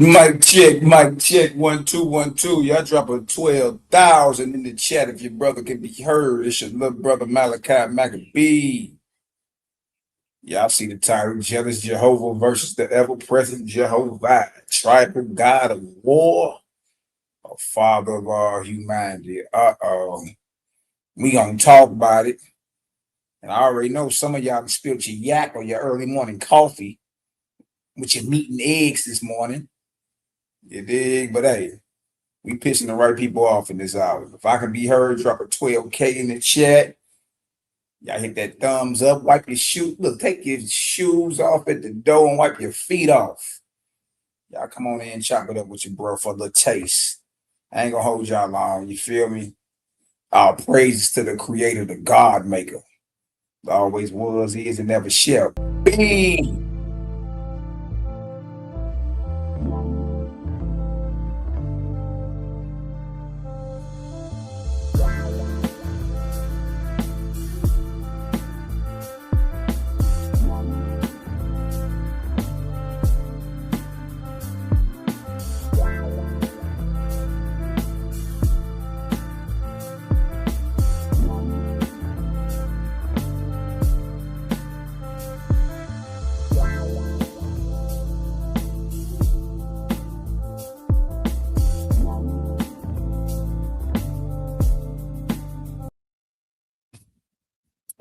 Mic check, 1 2 1 2. Y'all drop a 12,000 in the chat if your brother can be heard. It's your little brother Malaki Macabee. Y'all see the title, Jealous Jehovah versus the ever-present Jehovah, tribal god of war, a father of all humanity. We gonna talk about it. And I already know some of y'all spilled your yak or your early morning coffee with your meat and eggs this morning. You dig? But hey, we pissing the right people off in this hour. If I can be heard, drop a 12K in the chat. Y'all hit that thumbs up, wipe your shoe. Look, take your shoes off at the door and wipe your feet off. Y'all come on in and chop it up with your bro for a little taste. I ain't gonna hold y'all long, you feel me? Our praises to the creator, the God maker. Always was, is, and never shall be.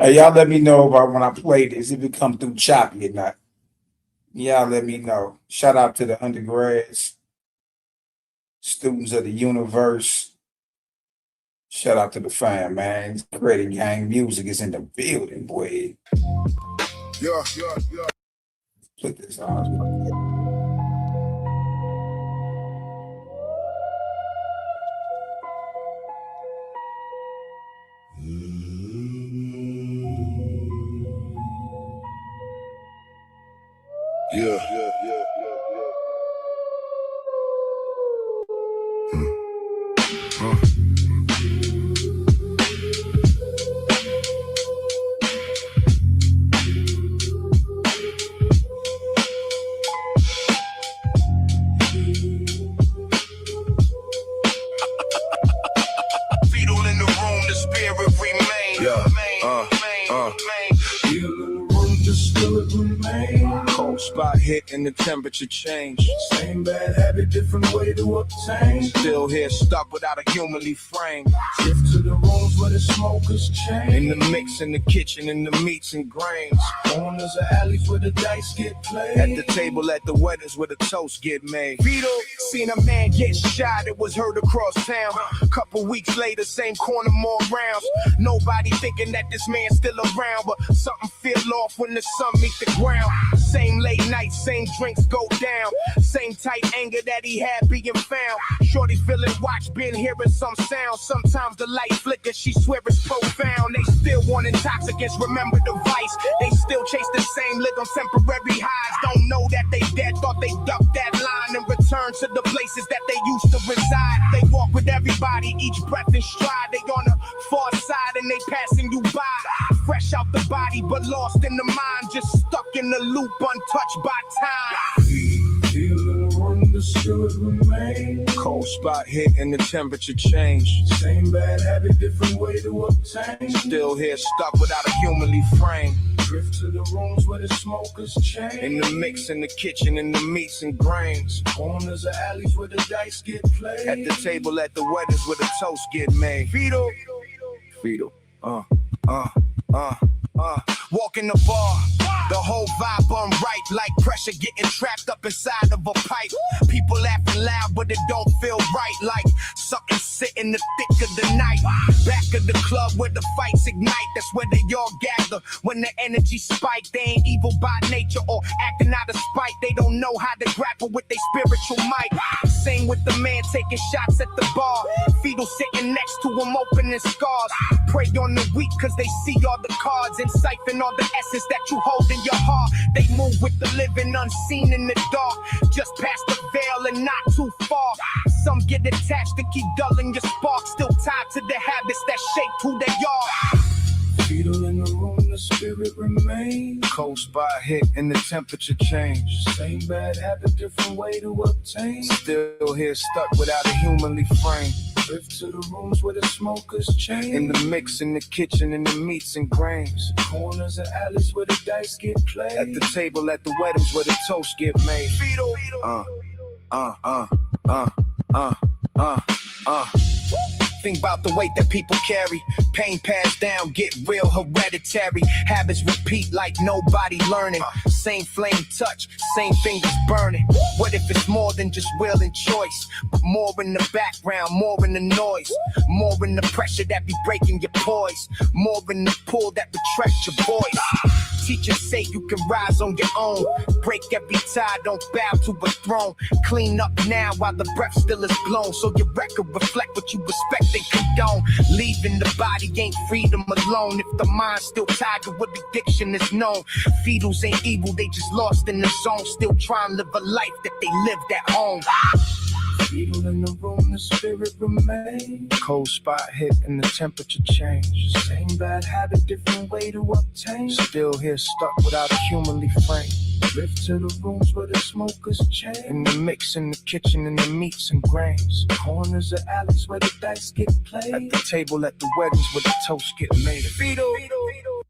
Hey, y'all let me know about when I play this, if it come through choppy or not. Y'all let me know. Shout out to the undergrads, students of the universe. Shout out to the fam, man. Credit gang music is in the building, boy. Yeah, yeah, yeah. Put this on. Yeah, yeah, yeah, yeah, yeah. Fetal in the room, the spirit remain. Yeah, Fetal in the room, the spirit remain. Cold spot hit and the temperature change. Same bad habit, different way to obtain. Still here stuck without a humanly frame. Shift to the rooms where the smokers change. In the mix, in the kitchen, in the meats and grains. Corners of alleys where the dice get played. At the table, at the weddings where the toasts get made. Fetal seen a man get shot, it was heard across town. Couple weeks later, same corner, more rounds. Nobody thinking that this man's still around, but something fell off when the sun meet the ground. Same late nights, same drinks go down. Same tight anger that he had being found. Shorty's feeling watched, been hearing some sound. Sometimes the light flickers, she swear it's profound. They still want intoxicants, remember the vice. They still chase the same lick on temporary highs. Don't know that they dead, thought they ducked that line and returned to the places that they used to reside. They walk with everybody, each breath in stride. They on the far side and they passing you by. Fresh out the body, but lost in the mind. Just stuck in the loop, untouched by time. Feeling run, the spirit remain. Cold spot hit and the temperature changed. Same bad habit, different way to obtain. Still here stuck without a humanly frame. Drift to the rooms where the smokers change. In the mix, in the kitchen, in the meats and grains. Corners of alleys where the dice get played. At the table, at the weddings where the toast get made. Fetal. Walk in the bar, the whole vibe unright, like pressure getting trapped up inside of a pipe. People laughing loud, but it don't feel right, like something sitting in the thick of the night. Back of the club where the fights ignite, that's where they all gather. When the energy spike, they ain't evil by nature or acting out of spite. They don't know how to grapple with their spiritual might. Same with the man taking shots at the bar. Fetal sitting next to him, opening scars. Prey on the weak, cause they see all the cards and siphon all the essence that you hold in your heart. They move with the living unseen in the dark, just past the veil and not too far. Some get attached to keep dulling your spark, still tied to the habits that shaped who they are. Fetal in the room, the spirit remains. Cold spot hit and the temperature changed. Same bad habit, different way to obtain. Still here stuck without a humanly frame. Drift to the rooms where the smokers change. In the mix, in the kitchen, in the meats and grains. Corners and alleys where the dice get played. At the table, at the weddings where the toast get made. Fetal. Think about the weight that people carry. Pain passed down, get real hereditary. Habits repeat like nobody learning. Same flame touch, same fingers burning. What if it's more than just will and choice? But more in the background, more in the noise. More in the pressure that be breaking your poise. More in the pull that retracts your voice. Teachers say you can rise on your own. Break every tie, don't bow to a throne. Clean up now while the breath still is blown, so your record reflect what you respect and condone. Leaving the body ain't freedom alone. If the mind's still tied to what addiction is known. Fetals ain't evil, they just lost in the zone. Still trying to live a life that they lived at home. Fetal in the room, the spirit remains. Cold spot hit and the temperature changed. Same bad habit, different way to obtain. Still here stuck without a humanly frame. Drift to the rooms where the smokers change. In the mix, in the kitchen, in the meats and grains. Corners of alleys where the dice get played. At the table, at the weddings where the toast get made. Fetal. Fetal.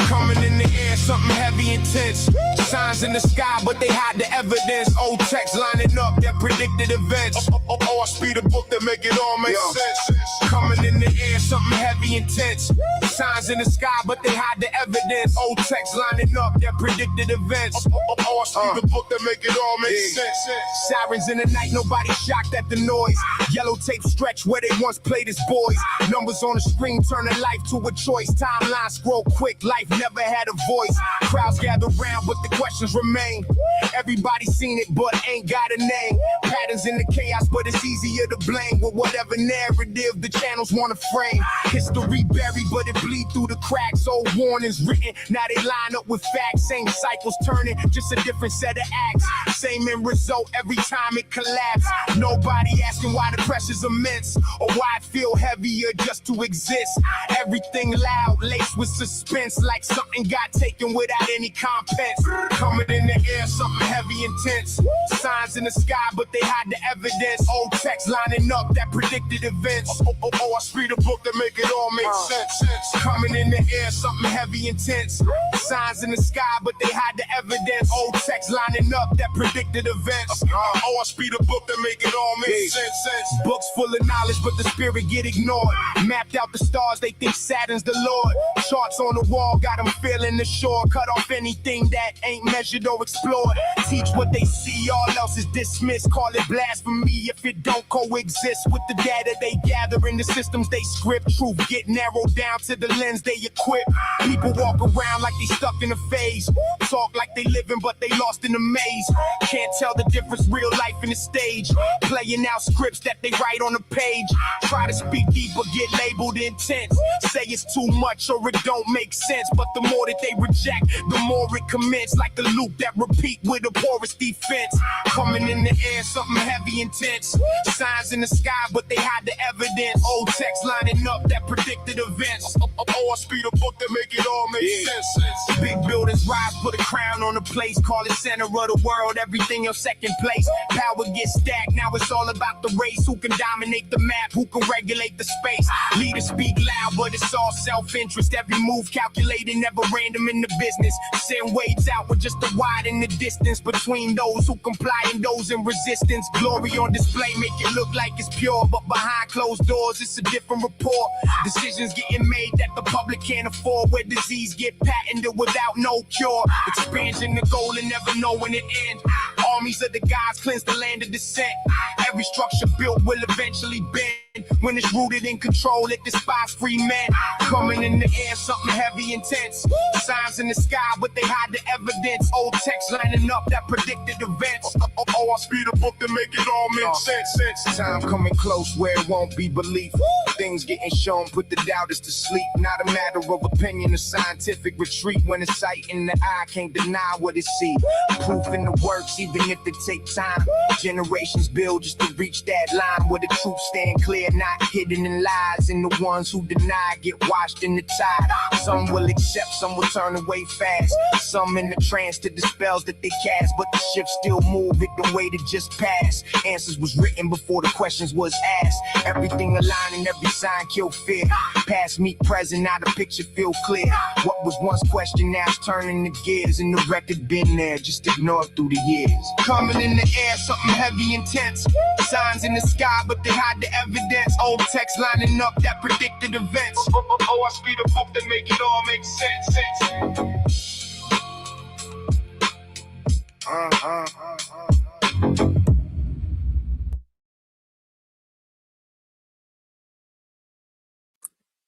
Coming in the air, something heavy, intense. Signs in the sky, but they hide the evidence. Old text lining up that predicted events. Oh, I speed a book that make it all make sense. Coming in the air, something heavy, intense. Signs in the sky, but they hide the evidence. Old text lining up that predicted events. Oh, I speed a book that make it all make sense. Sirens in the night, nobody shocked at the noise. Yellow tape stretch where they once played as boys. Numbers on the screen turning life to a choice. Timeline scroll quick, life never had a voice. Crowds gather round, but the questions remain. Everybody seen it, but ain't got a name. Patterns in the chaos, but it's easier to blame with whatever narrative the channels want to frame. History buried, but it bleed through the cracks. Old warnings written, now they line up with facts. Same cycles turning, just a different set of acts. Same end result every time it collapses. Nobody asking why the pressure's immense, or why it feel heavier just to exist. Everything loud, laced with suspense, like something got taken without any compense. Coming in the air, something heavy, intense. Signs in the sky, but they hide the evidence. Old text lining up that predicted events. I speed a book that make it all make sense. Coming in the air, something heavy, intense. Signs in the sky, but they hide the evidence. Old text lining up that predicted events. I speed a book that make it all make sense. Books full of knowledge, but the spirit get ignored. Mapped out the stars, they think Saturn's the Lord. Charts on the wall, got them feeling the shore. Cut off anything that ain't measured or explored. Teach what they see, all else is dismissed. Call it blasphemy if it don't coexist with the data they gather in the systems they script. Truth get narrowed down to the lens they equip. People walk around like they stuck in a phase. Talk like they living, but they lost in a maze. Can't tell the difference, real life in the stage. Playing out scripts that they write on a page. Try to speak deeper, get labeled intense. Say it's too much or it don't make sense. But the more that they reject, the more it commence. Like the loop that repeat with a porous defense. Coming in the air, something heavy, intense. Signs in the sky, but they hide the evidence. Old text lining up that predicted events. I speed a book that make it all make sense. Big buildings rise, put a crown on the place. Call it center of the world, everything in second place. Power gets stacked, now it's all about the race. Who can dominate the map, who can regulate the space. Leaders speak loud, but it's all self-interest. Every move calculated, never random in the business. Send waves out with just a widen the distance between those who comply and those in resistance. Glory on display, make it look like it's pure, but behind closed doors, it's a different report. Decisions getting made that the public can't afford, where disease get patented without no cure. Expansion the goal and never knowing it end. Armies of the gods cleanse the land of descent. Every structure built will eventually bend. When it's rooted in control, it despise free men. Coming in the air, something heavy, intense. Signs in the sky, but they hide the evidence. Old text lining up that predicted events. I speed a book to make it all make sense. Time coming close where it won't be belief. Things getting shown, put the doubters to sleep. Not a matter of opinion, a scientific retreat. When it's sight in the eye, can't deny what it see. Proof in the works, even if it take time. Generations build just to reach that line where the truth stand clear, not hidden in lies. And the ones who deny get washed in the tide. Some will accept, some will turn away fast. Some in the trance to the spells that they cast, but the ship still move it the way that just passed. Answers was written before the questions was asked. Everything aligned and every sign kill fear. Past meet present, now the picture feel clear. What was once questioned now is turning the gears, and the record been there, just ignored through the years. Coming in the air, something heavy, intense. Signs in the sky, but they hide the evidence. Old text lining up that predicted events. I speed a book that make it all make sense.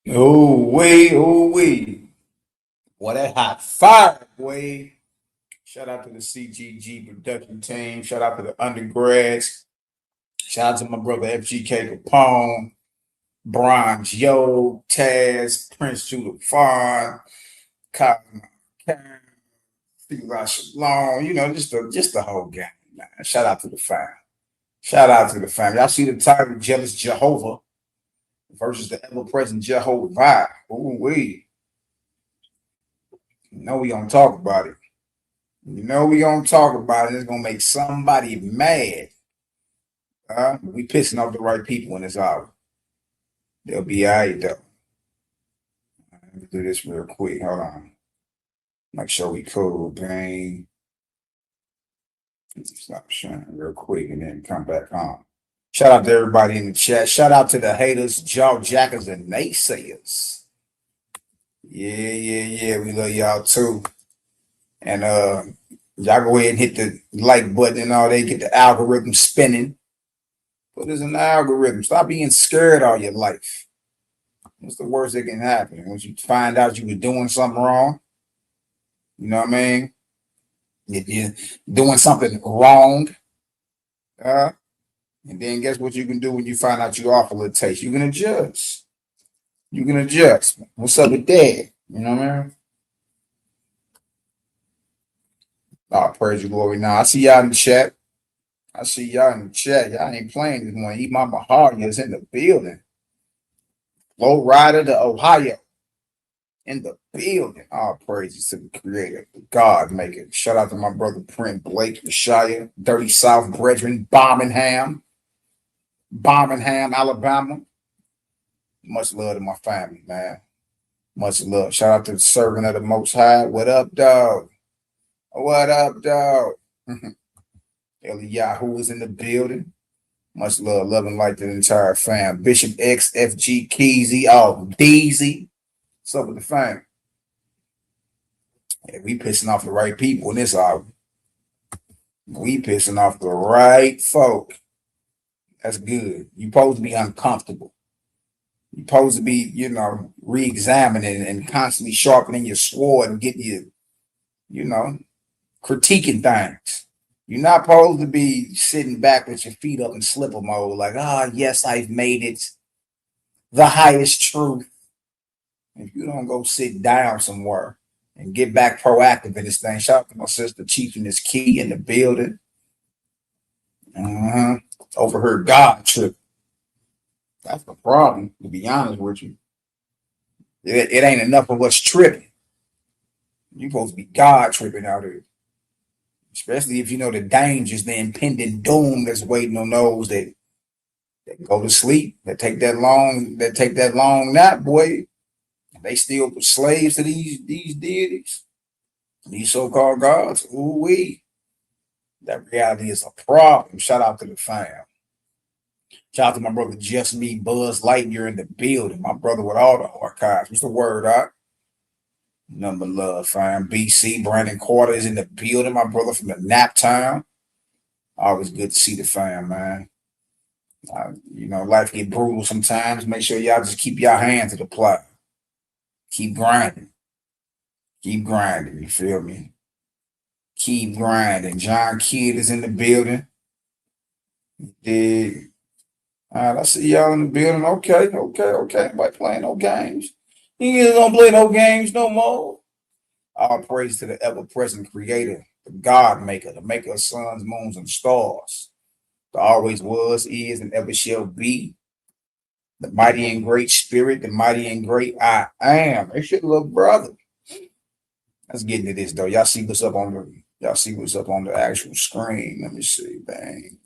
Oh, wait, oh, wait. Boy, that hot fire, boy. Shout out to the CGG production team. Shout out to the undergrads. Shout out to my brother FGK Capone, Brian Joe, Taz, Prince Judah Farr, Kyle, Steve Shalom, you know, just the whole gang, man. Shout out to the fam. Shout out to the fam. Y'all see the title, Jealous Jehovah versus the ever-present Jehovah. Ooh, wee. You know we gonna talk about it. You know we gonna talk about it. It's gonna make somebody mad. We pissing off the right people in this hour. They'll be all right though. Let me do this real quick. Hold on. Make sure we cool, gang. Stop sharing real quick and then come back on. Shout out to everybody in the chat. Shout out to the haters, jaw jackers, and naysayers. Yeah. We love y'all too. And y'all go ahead and hit the like button and all that, get the algorithm spinning. Put us in the algorithm. Stop being scared all your life. What's the worst that can happen? Once you find out you were doing something wrong, you know what I mean? You're doing something wrong. And then guess what you can do when you find out you're off a little taste? You can adjust. You can adjust. What's up with that? You know what I mean? Oh, praise your glory. Now I see y'all in the chat. Y'all ain't playing this morning. Eat Mama Hardy is in the building. Low Rider to Ohio. In the building. All praises to the creator, the God maker. Shout out to my brother Print Blake, the Shire, Dirty South Brethren, Birmingham, Alabama. Much love to my family, man. Much love. Shout out to the servant of the Most High. What up, dog? What up, dog? Eliyahu is in the building. Much love, loving like the entire fam. Bishop X, FG, Keezy, oh, Deezy. What's up with the fam? Yeah, we pissing off the right people in this hour. We pissing off the right folk. That's good. You're supposed to be uncomfortable. You're supposed to be, re-examining and constantly sharpening your sword and getting you, critiquing things. You're not supposed to be sitting back with your feet up in slipper mode, like, yes, I've made it. The highest truth. If you don't go sit down somewhere and get back proactive in this thing, shout out to my sister Chief in this key in the building. Overheard God trip. That's the problem, to be honest with you. It ain't enough of us tripping. You're supposed to be God tripping out here. Especially if you know the dangers, the impending doom that's waiting on those that go to sleep, that take that long nap, boy. They still slaves to these deities, these so-called gods. Ooh-wee. That reality is a problem. Shout out to the fam. Shout out to my brother Just Me, Buzz Lightyear in the building. My brother with all the archives. What's the word, Doc? Number love, fam. BC, Brandon Carter is in the building. My brother from the Nap Town. Always good to see the fam, man. Life get brutal sometimes. Make sure y'all just keep your hands to the plow. Keep grinding. Keep grinding, you feel me? Keep grinding. John Kidd is in the building. Dig. All right, I see y'all in the building. Okay. Nobody playing no games. You don't play no games no more. All praise to the ever-present creator, the God maker, the maker of suns, moons, and stars. The always was, is, and ever shall be. The mighty and great spirit, the mighty and great I am. It's your little brother. Let's get into this though. Y'all see what's up on the actual screen. Let me see. Bang.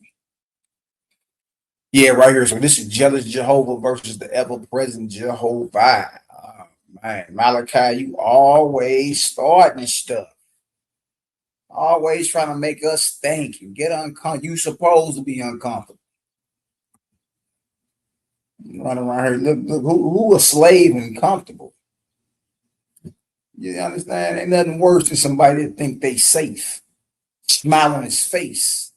Yeah, right here. So this is jealous Jehovah versus the ever-present Jehovah. Man, Malaki, you always starting stuff. Always trying to make us think and get uncomfortable. You supposed to be uncomfortable. Running around here, look who a slave and comfortable. You understand? Ain't nothing worse than somebody that think they safe. Smile on his face.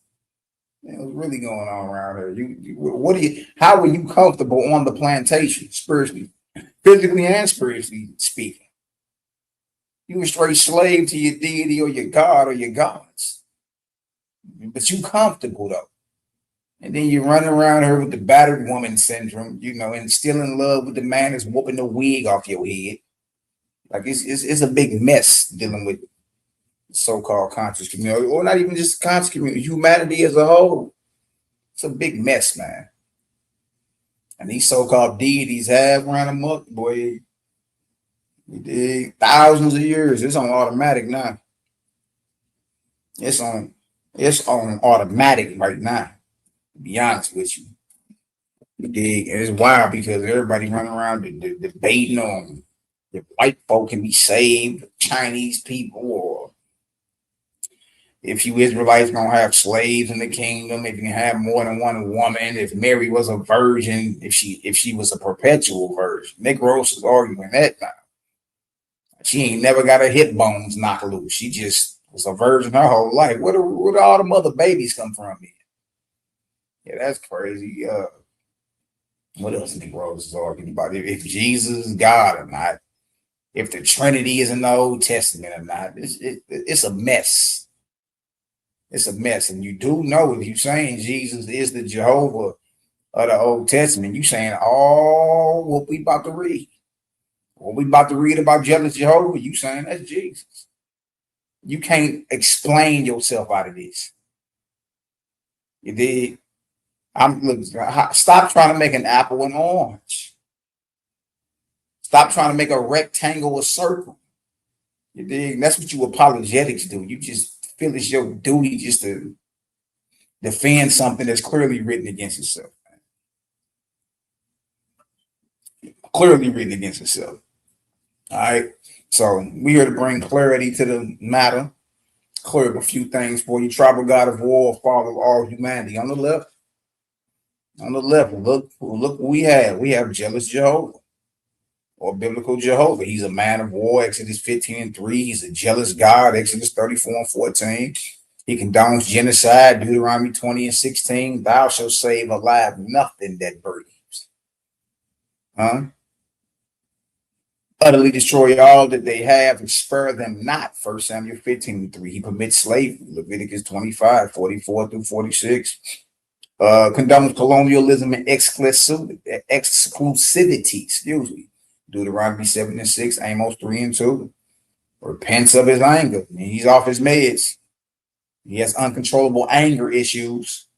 What's really going on around here? How are you comfortable on the plantation, spiritually, physically and spiritually speaking? You a straight slave to your deity or your God or your gods. But you comfortable though. And then you're running around here with the battered woman syndrome, and still in love with the man that's whooping the wig off your head. Like it's a big mess dealing with the so-called conscious community, or not even just conscious community, humanity as a whole. It's a big mess, man. And these so-called deities have run amok, boy. We did thousands of years. It's on automatic now. It's on automatic right now. To be honest with you. You dig? And it's wild because everybody running around debating on if white folk can be saved, Chinese people, or if you Israelites gonna have slaves in the kingdom, if you can have more than one woman, if Mary was a virgin, if she was a perpetual virgin. Nick Rose is arguing that now. She ain't never got her hip bones knocked loose. She just was a virgin her whole life. Where do all the mother babies come from here? Yeah, that's crazy. What else Nick Rose is arguing about? If Jesus is God or not, if the Trinity is in the Old Testament or not. It's a mess. It's a mess. And you do know if you're saying Jesus is the Jehovah of the Old Testament, you saying all what we about to read. What we about to read about jealous Jehovah, you saying that's Jesus. You can't explain yourself out of this. You did. Stop trying to make an apple an orange. Stop trying to make a rectangle a circle. You dig? That's what you apologetics do. You just feel it's your duty just to defend something that's clearly written against itself. Clearly written against itself. All right. So we're here to bring clarity to the matter, clear up a few things for you. Tribal God of war, father of all humanity. On the left, look what we have. We have jealous Jehovah or biblical Jehovah. He's a man of war, Exodus 15:3. He's a jealous God, Exodus 34:14. He condones genocide, Deuteronomy 20:16. Thou shalt save alive nothing that breathes. Utterly destroy all that they have and spare them not. 1 Samuel 15:3. He permits slavery. Leviticus 25:44-46. Condones colonialism and exclusivity. Deuteronomy 7:6. Amos 3:2. Repents of his anger. He's off his meds. He has uncontrollable anger issues.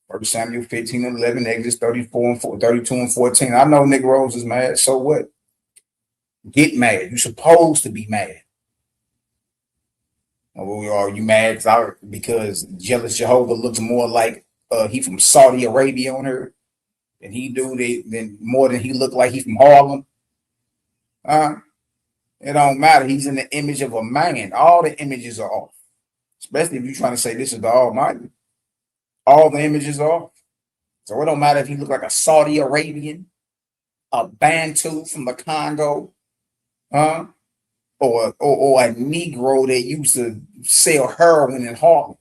1 Samuel 15:11. Exodus 32:14. I know Nick Rose is mad. So what? Get mad. You're supposed to be mad. Are you mad because jealous Jehovah looks more like he from Saudi Arabia on her than he do than more than he look like he from Harlem? It don't matter. He's in the image of a man. All the images are off. Especially if you're trying to say this is the Almighty. All the images are off. So it don't matter if he look like a Saudi Arabian, a Bantu from the Congo, or a Negro that used to sell heroin in Harlem.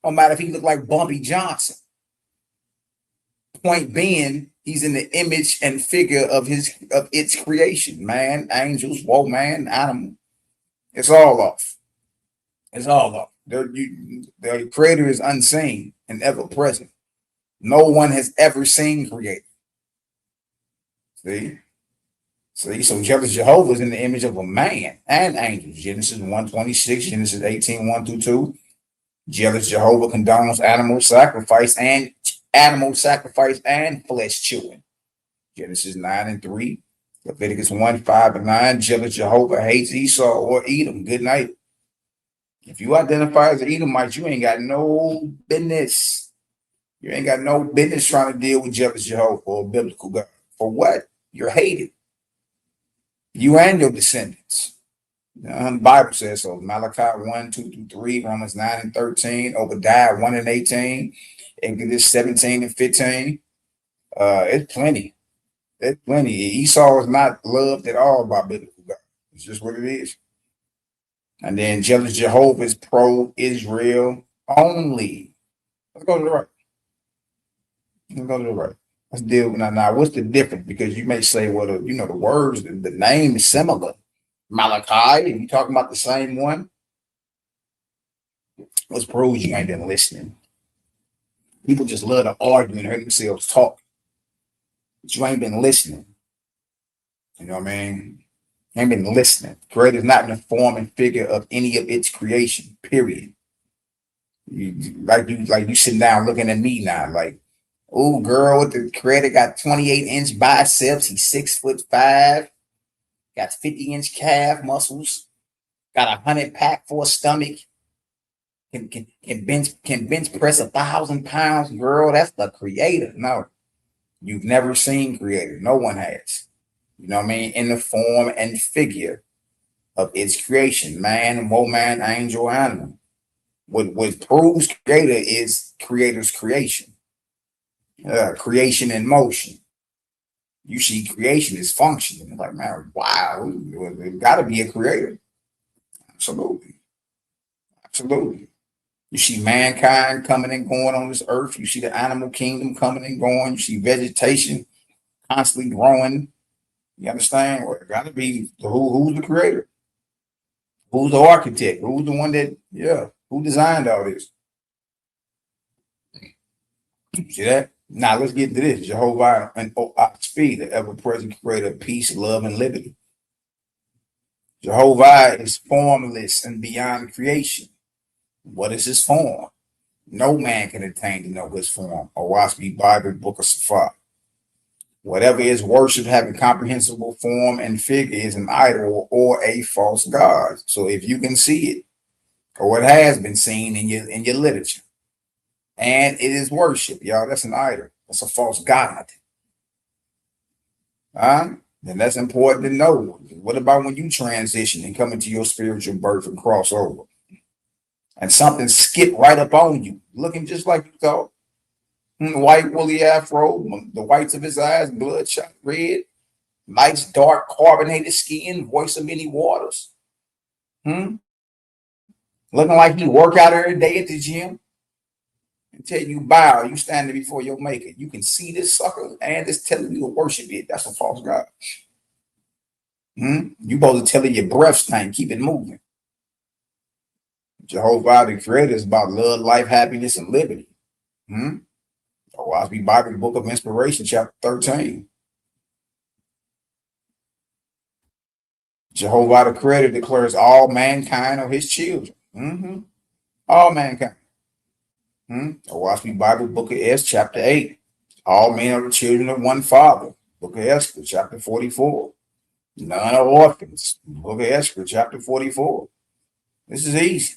No matter if he looked like Bumpy Johnson. Point being, he's in the image and figure of its creation. Man, angels, man, animal. It's all off. It's all off. The creator is unseen and ever present. No one has ever seen creator. See? So jealous Jehovah is in the image of a man and angels. Genesis 1:26, Genesis 18:1-2. Jealous Jehovah condones animal sacrifice and flesh chewing. Genesis 9:3. Leviticus 1:5-9. Jealous Jehovah hates Esau or Edom. Good night. If you identify as an Edomite, you ain't got no business. You ain't got no business trying to deal with jealous Jehovah or biblical God. For what? You're hated. You and your descendants. The Bible says so. Malachi 1:2-3, Romans 9:13, Obadiah 1:18, Exodus 17:15. It's plenty. It's plenty. Esau is not loved at all by biblical God. It's just what it is. And then jealous Jehovah is pro-Israel only. Let's go to the right. Let's deal with now. What's the difference? Because you may say, well, the words, the name is similar. Malachi, and you talking about the same one? Let's prove you ain't been listening. People just love to argue and hear themselves talk. But you ain't been listening. You know what I mean? You ain't been listening. Creator is not in the form and figure of any of its creation, period. You sitting down looking at me now, like, oh, girl, the creator got 28-inch biceps. He's 6'5", got 50-inch calf muscles, got 100 pack for a stomach, can bench press 1,000 pounds, girl. That's the creator. No, you've never seen creator. No one has. You know what I mean? In the form and figure of its creation, man, woman, angel, animal. What proves creator is creator's creation. Creation in motion. You see creation is functioning. Like, man, wow, it got to be a creator. Absolutely. Absolutely. You see mankind coming and going on this earth. You see the animal kingdom coming and going. You see vegetation constantly growing. You understand? Well, it got to be who's the creator? Who's the architect? Who's the one that, who designed all this? See that? Now let's get into this. Jehovah and speed, the ever-present creator of peace, love, and liberty. Jehovah is formless and beyond creation. What is his form? No man can attain to know his form. Owaspi Bible, Book of Safar. Whatever is worship having comprehensible form and figure is an idol or a false god. So if you can see it, or it has been seen in your literature, and it is worship, y'all, that's an idol. That's a false god. Then that's important to know. What about when you transition and come into your spiritual birth and cross over? And something skip right up on you, looking just like you thought. White woolly afro, the whites of his eyes, bloodshot red, nice dark carbonated skin, voice of many waters. Looking like he work out every day at the gym. Until you bow, you standing before your maker. You can see this sucker and it's telling you to worship it. That's a false god. You supposed to tell it your breath stank, keep it moving. Jehovah, the creator, is about love, life, happiness, and liberty. Owaspi Bible, Book of Inspiration, chapter 13. Jehovah, the creator, declares all mankind are his children. All mankind. Owaspi Bible, Book of Esther, chapter 8. All men are the children of one father. Book of Esther, chapter 44. None are orphans. Book of Esther, chapter 44. This is easy.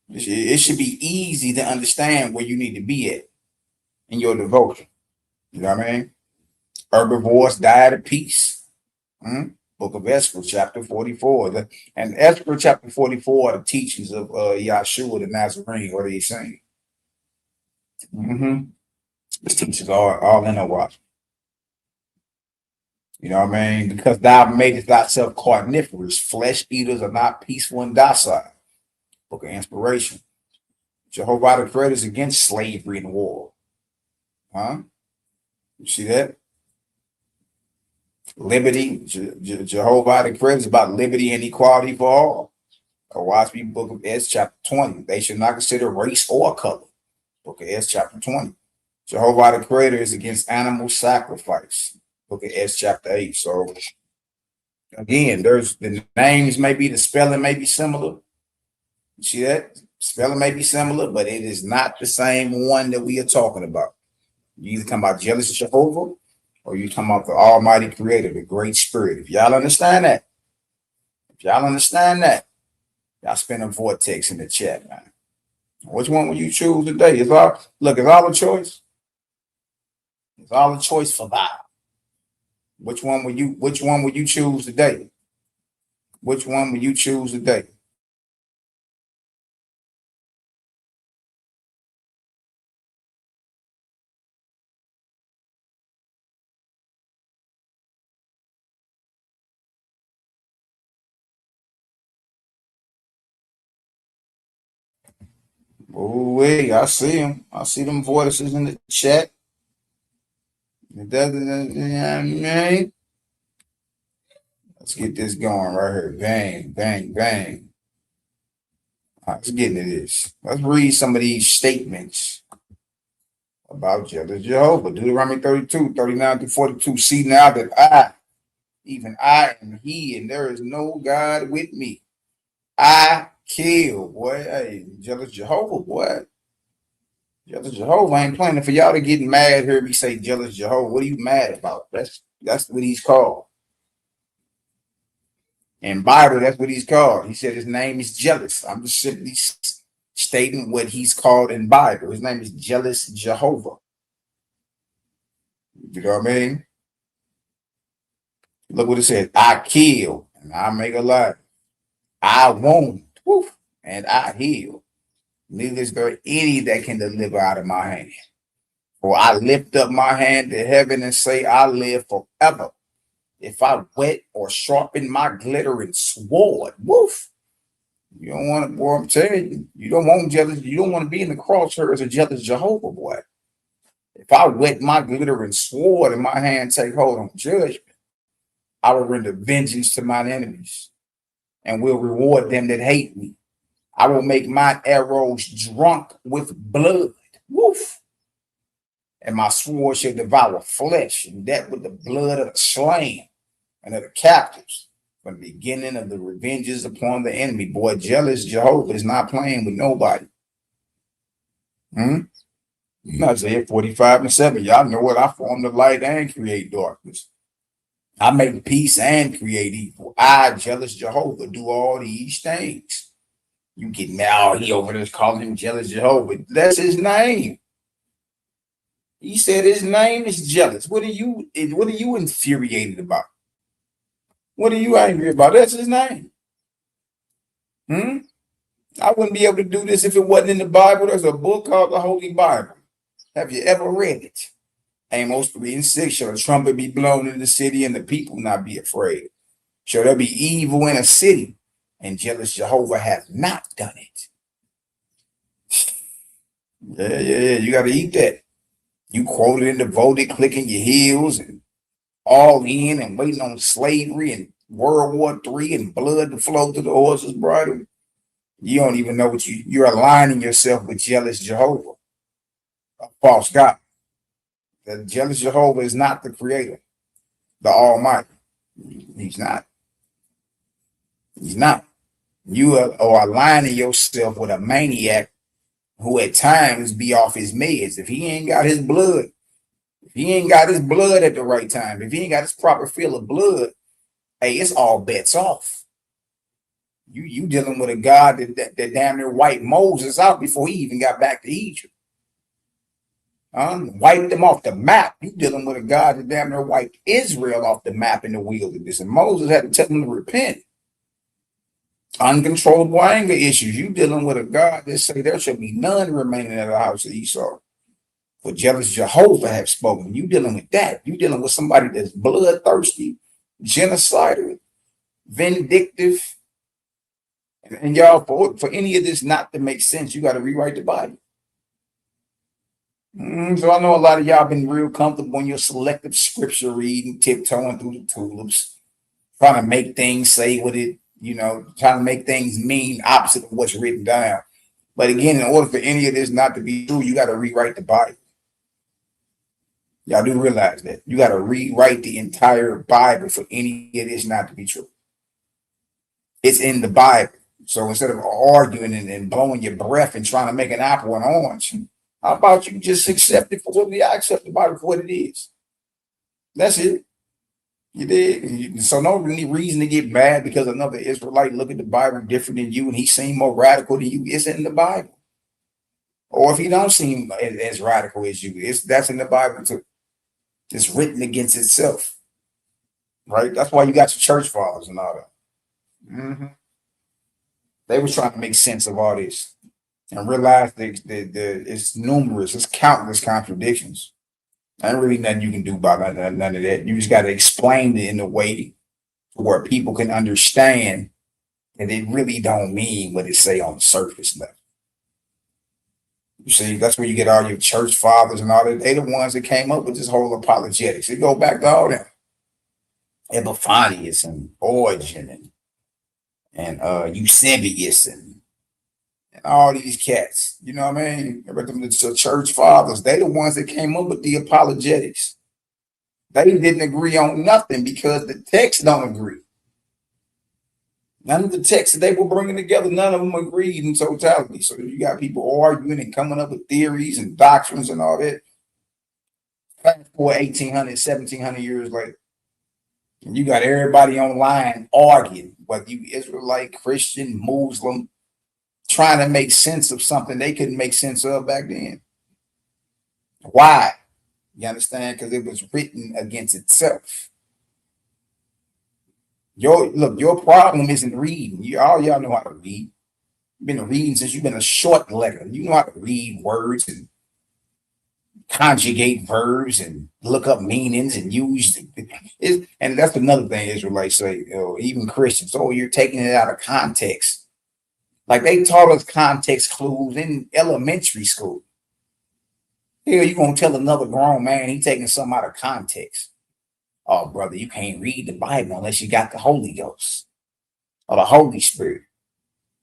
It should be easy to understand where you need to be at in your devotion. You know what I mean? Herbivores died at peace. Book of Esther, chapter 44. And Esther, chapter 44 are the teachings of Yahshua the Nazarene, what he's saying. This teachings are all in a watch. You know what I mean? Because thou madest thyself carnivorous, flesh eaters are not peaceful and docile. Book of Inspiration. Jehovah the creator is against slavery and war. You see that? Liberty. Jehovah the creator is about liberty and equality for all. Owaspi Book of Esther, chapter 20. They should not consider race or color. Book of Esther, chapter 20. Jehovah the creator is against animal sacrifice. Book of Esther, chapter 8. So again, there's the names may be, the spelling may be similar. You see that? Spelling may be similar, but it is not the same one that we are talking about. You either come about jealous Jehovah, or you come about the Almighty Creator, the Great Spirit. If y'all understand that, y'all spin a vortex in the chat, man. Which one will you choose today? It's all a choice. It's all a choice for thou. Which one will you choose today? Which one will you choose today? Oh, wait, I see him. I see them voices in the chat. Let's get this going right here. Bang, bang, bang. All right, let's get into this. Let's read some of these statements about Jehovah. Deuteronomy 32, 39 to 42. See now that even I am he, and there is no God with me. I kill, boy. Hey, jealous Jehovah, boy. Jealous Jehovah ain't planning for y'all to get mad. Hear me say jealous Jehovah. What are you mad about? That's what he's called. In Bible, that's what he's called. He said his name is jealous. I'm just simply stating what he's called in Bible. His name is Jealous Jehovah. You know what I mean? Look what it says. I kill and I make alive. I wound, woof, and I heal. Neither is there any that can deliver out of my hand. For I lift up my hand to heaven and say, I live forever. If I wet or sharpen my glittering sword, woof. You don't want to, boy, I'm telling you, you don't want jealous, you don't want to be in the crosshairs of jealous Jehovah, boy. If I wet my glittering sword and my hand take hold on judgment, I will render vengeance to mine enemies and will reward them that hate me. I will make my arrows drunk with blood. Woof. And my sword shall devour flesh, and that with the blood of the slain and of the captives, from the beginning of the revenges upon the enemy. Boy, jealous Jehovah is not playing with nobody. Isaiah 45:7. Y'all know what? I form the light and create darkness. I make peace and create evil. I, jealous Jehovah, do all these things. You get now, he over there calling him jealous Jehovah. That's his name. He said his name is jealous. What are you infuriated about? What are you angry about? That's his name. I wouldn't be able to do this if it wasn't in the Bible. There's a book called the Holy Bible. Have you ever read it? Amos 3:6. Shall a trumpet be blown in the city and the people not be afraid? Shall there be evil in a city and jealous Jehovah have not done it? Yeah. You got to eat that. You quoted and devoted, clicking your heels and all in and waiting on slavery and World War III and blood to flow to the horse's bridle. You don't even know what you're aligning yourself with jealous Jehovah, a false God. The jealous Jehovah is not the creator, the Almighty. He's not. He's not. You are aligning yourself with a maniac who at times be off his meds. If he ain't got his blood, if he ain't got his blood at the right time, if he ain't got his proper fill of blood, hey, it's all bets off. You dealing with a God that damn near wiped Moses out before he even got back to Egypt. Wiped them off the map. You dealing with a God that damn near wiped Israel off the map in the wilderness, and Moses had to tell them to repent. Uncontrollable anger issues. You dealing with a God that say there shall be none remaining in the house of Esau. For jealous Jehovah have spoken. You dealing with that. You dealing with somebody that's bloodthirsty, genocidal, vindictive. And y'all, for any of this not to make sense, you got to rewrite the Bible. So I know a lot of y'all been real comfortable in your selective scripture reading, tiptoeing through the tulips, trying to make things say what it, trying to make things mean opposite of what's written down. But again, in order for any of this not to be true, you got to rewrite the Bible. Y'all do realize that. You got to rewrite the entire Bible for any of this not to be true. It's in the Bible. So instead of arguing and blowing your breath and trying to make an apple an orange, how about you just accept it for what I accept the Bible for what it is? That's it. You did. So no reason to get mad because another Israelite look at the Bible different than you and he seemed more radical than you. It's in the Bible. Or if he don't seem as radical as you, that's in the Bible too. It's written against itself. Right? That's why you got your church fathers and all that. They were trying to make sense of all this and realize that it's countless contradictions. Ain't really nothing you can do about none of that. You just got to explain it in a way where people can understand that it really don't mean what it say on the surface level. You see, that's where you get all your church fathers and all that. They the ones that came up with this whole apologetics. It go back to all them. Epiphanius and Origen and Eusebius and all these cats, you know what I mean? The church fathers, they the ones that came up with the apologetics. They didn't agree on nothing because the texts don't agree. None of the texts that they were bringing together, none of them agreed in totality. So you got people arguing and coming up with theories and doctrines and all that. Fast forward 1800, 1700 years later. And you got everybody online arguing, whether you Israelite, Christian, Muslim, trying to make sense of something they couldn't make sense of back then. Why? You understand? Because it was written against itself. Your problem isn't reading. All y'all know how to read. You've been reading since you've been a short letter. You know how to read words and conjugate verbs and look up meanings and use it. And that's another thing Israelites say, even Christians. Oh, you're taking it out of context. Like they taught us context clues in elementary school. Hell, you gonna tell another grown man he taking something out of context? Oh, brother, you can't read the Bible unless you got the Holy Ghost or the Holy Spirit.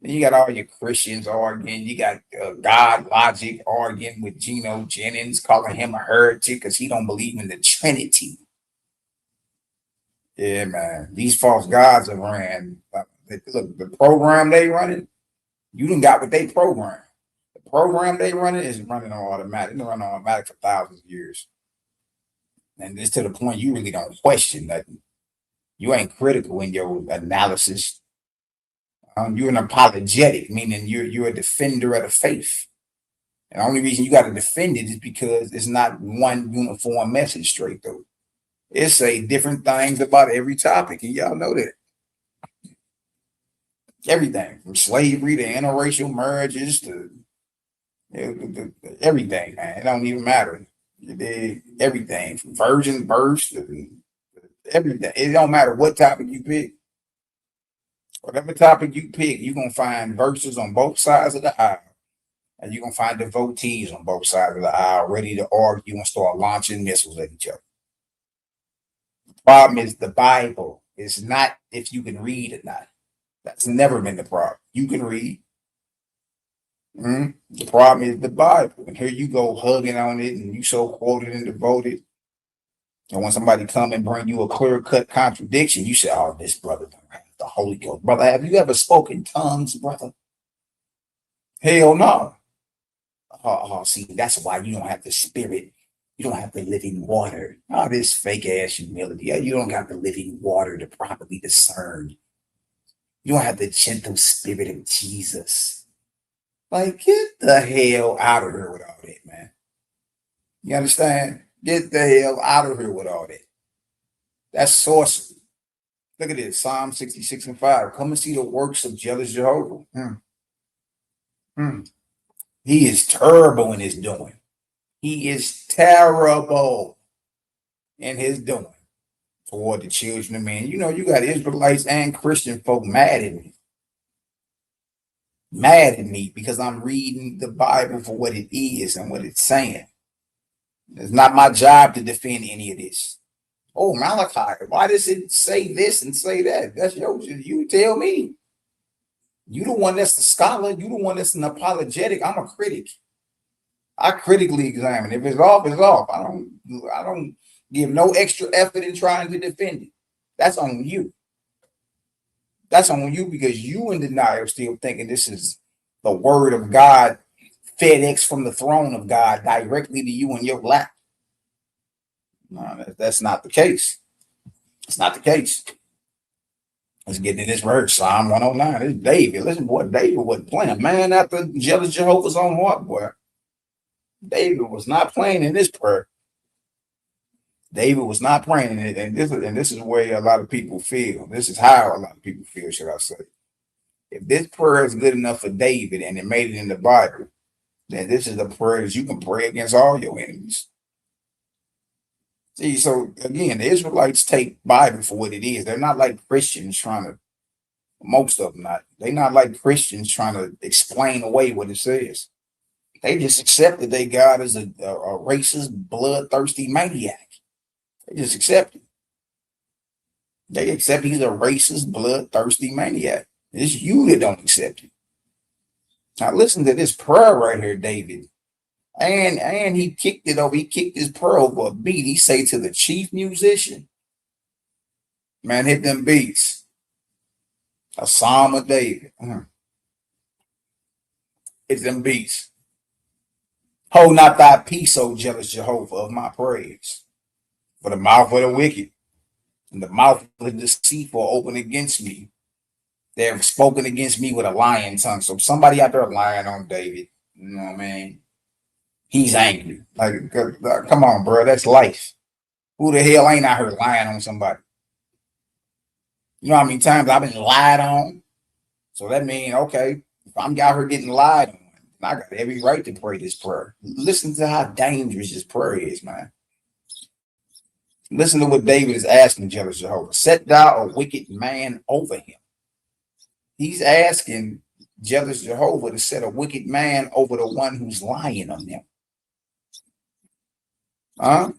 Then you got all your Christians arguing. You got God Logic arguing with Geno Jennings, calling him a heretic because he don't believe in the Trinity. Yeah, man. These false gods are ran. Look, the program they running, you done got what they program. The program they running is running on automatic. It's been running on automatic for thousands of years. And it's to the point you really don't question nothing. You ain't critical in your analysis. You're an apologetic, meaning you're a defender of the faith. And the only reason you got to defend it is because it's not one uniform message straight through. It say different things about every topic, and y'all know that. Everything from slavery to interracial marriages to everything, man. It don't even matter. Everything from virgin births to everything. It don't matter what topic you pick. Whatever topic you pick, you're going to find verses on both sides of the aisle. And you're going to find devotees on both sides of the aisle ready to argue and start launching missiles at each other. The problem is the Bible is not if you can read or not. That's never been the problem. You can read. The problem is the Bible. And here you go hugging on it and you so quoted and devoted. And when somebody come and bring you a clear-cut contradiction, you say, oh, this brother don't have the Holy Ghost. Brother, have you ever spoken tongues, brother? Hell no. See, that's why you don't have the Spirit. You don't have the living water. Oh, this fake-ass humility. You don't got the living water to properly discern. You don't have the gentle Spirit of Jesus. Like, get the hell out of here with all that, man. You understand? Get the hell out of here with all that. That's sorcery. Look at this, Psalm 66:5. Come and see the works of jealous Jehovah. He is terrible in his doing. He is terrible in his doing toward the children of men. You know, you got Israelites and Christian folk mad at me. Mad at me because I'm reading the Bible for what it is and what it's saying. It's not my job to defend any of this. Oh, Malachi, why does it say this and say that? That's yours. You tell me. You the one that's the scholar. You the one that's an apologetic. I'm a critic. I critically examine. If it's off, it's off. I don't give no extra effort in trying to defend it. That's on you. That's on you because you in denial still thinking this is the word of God, FedEx from the throne of God directly to you in your lap. No, that's not the case. It's not the case. Let's get into this verse, Psalm 109. It's David. Listen, boy, David wasn't playing. Man, after jealous Jehovah's own heart, boy. David was not playing in this prayer. David was not praying in it. And this is where a lot of people feel. This is how a lot of people feel, should I say. If this prayer is good enough for David and it made it in the Bible, then this is the prayer that you can pray against all your enemies. See, so again, the Israelites take Bible for what it is. They're not like Christians trying to, most of them not. They're not like Christians trying to explain away what it says. They just accept that they God is a racist, bloodthirsty maniac. They just accept it. They accept he's a racist, bloodthirsty maniac. It's you that don't accept it. Now listen to this prayer right here, David. And he kicked it over. He kicked his prayer over a beat. He say to the chief musician, man, hit them beats. A psalm of David. Hit them beats. Hold not thy peace, O jealous Jehovah, of my praise. For the mouth of the wicked and the mouth of the deceitful open against me. They have spoken against me with a lying tongue. So somebody out there lying on David, you know what I mean? He's angry. Like, come on, bro, that's life. Who the hell ain't out here lying on somebody? You know how many times I've been lied on? So that means, okay, if I'm out here getting lied on, I got every right to pray this prayer. Listen to how dangerous this prayer is, man. Listen to what David is asking jealous Jehovah. Set thou a wicked man over him. He's asking jealous Jehovah to set a wicked man over the one who's lying on them. Huh?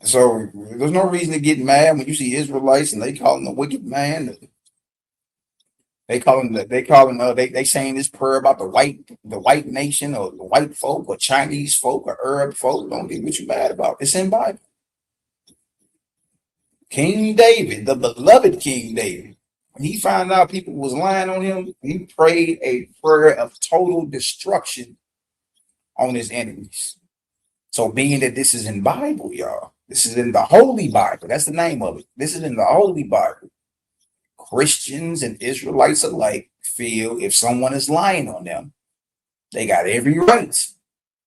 So there's no reason to get mad when you see Israelites and they call him a wicked man. They saying this prayer about the white nation or the white folk or Chinese folk or Arab folk. Don't get what you mad about. It's in Bible. King David, the beloved King David, when he found out people was lying on him, he prayed a prayer of total destruction on his enemies. So being that this is in Bible, y'all, this is in the Holy Bible. That's the name of it. This is in the Holy Bible. Christians and Israelites alike feel if someone is lying on them, they got every right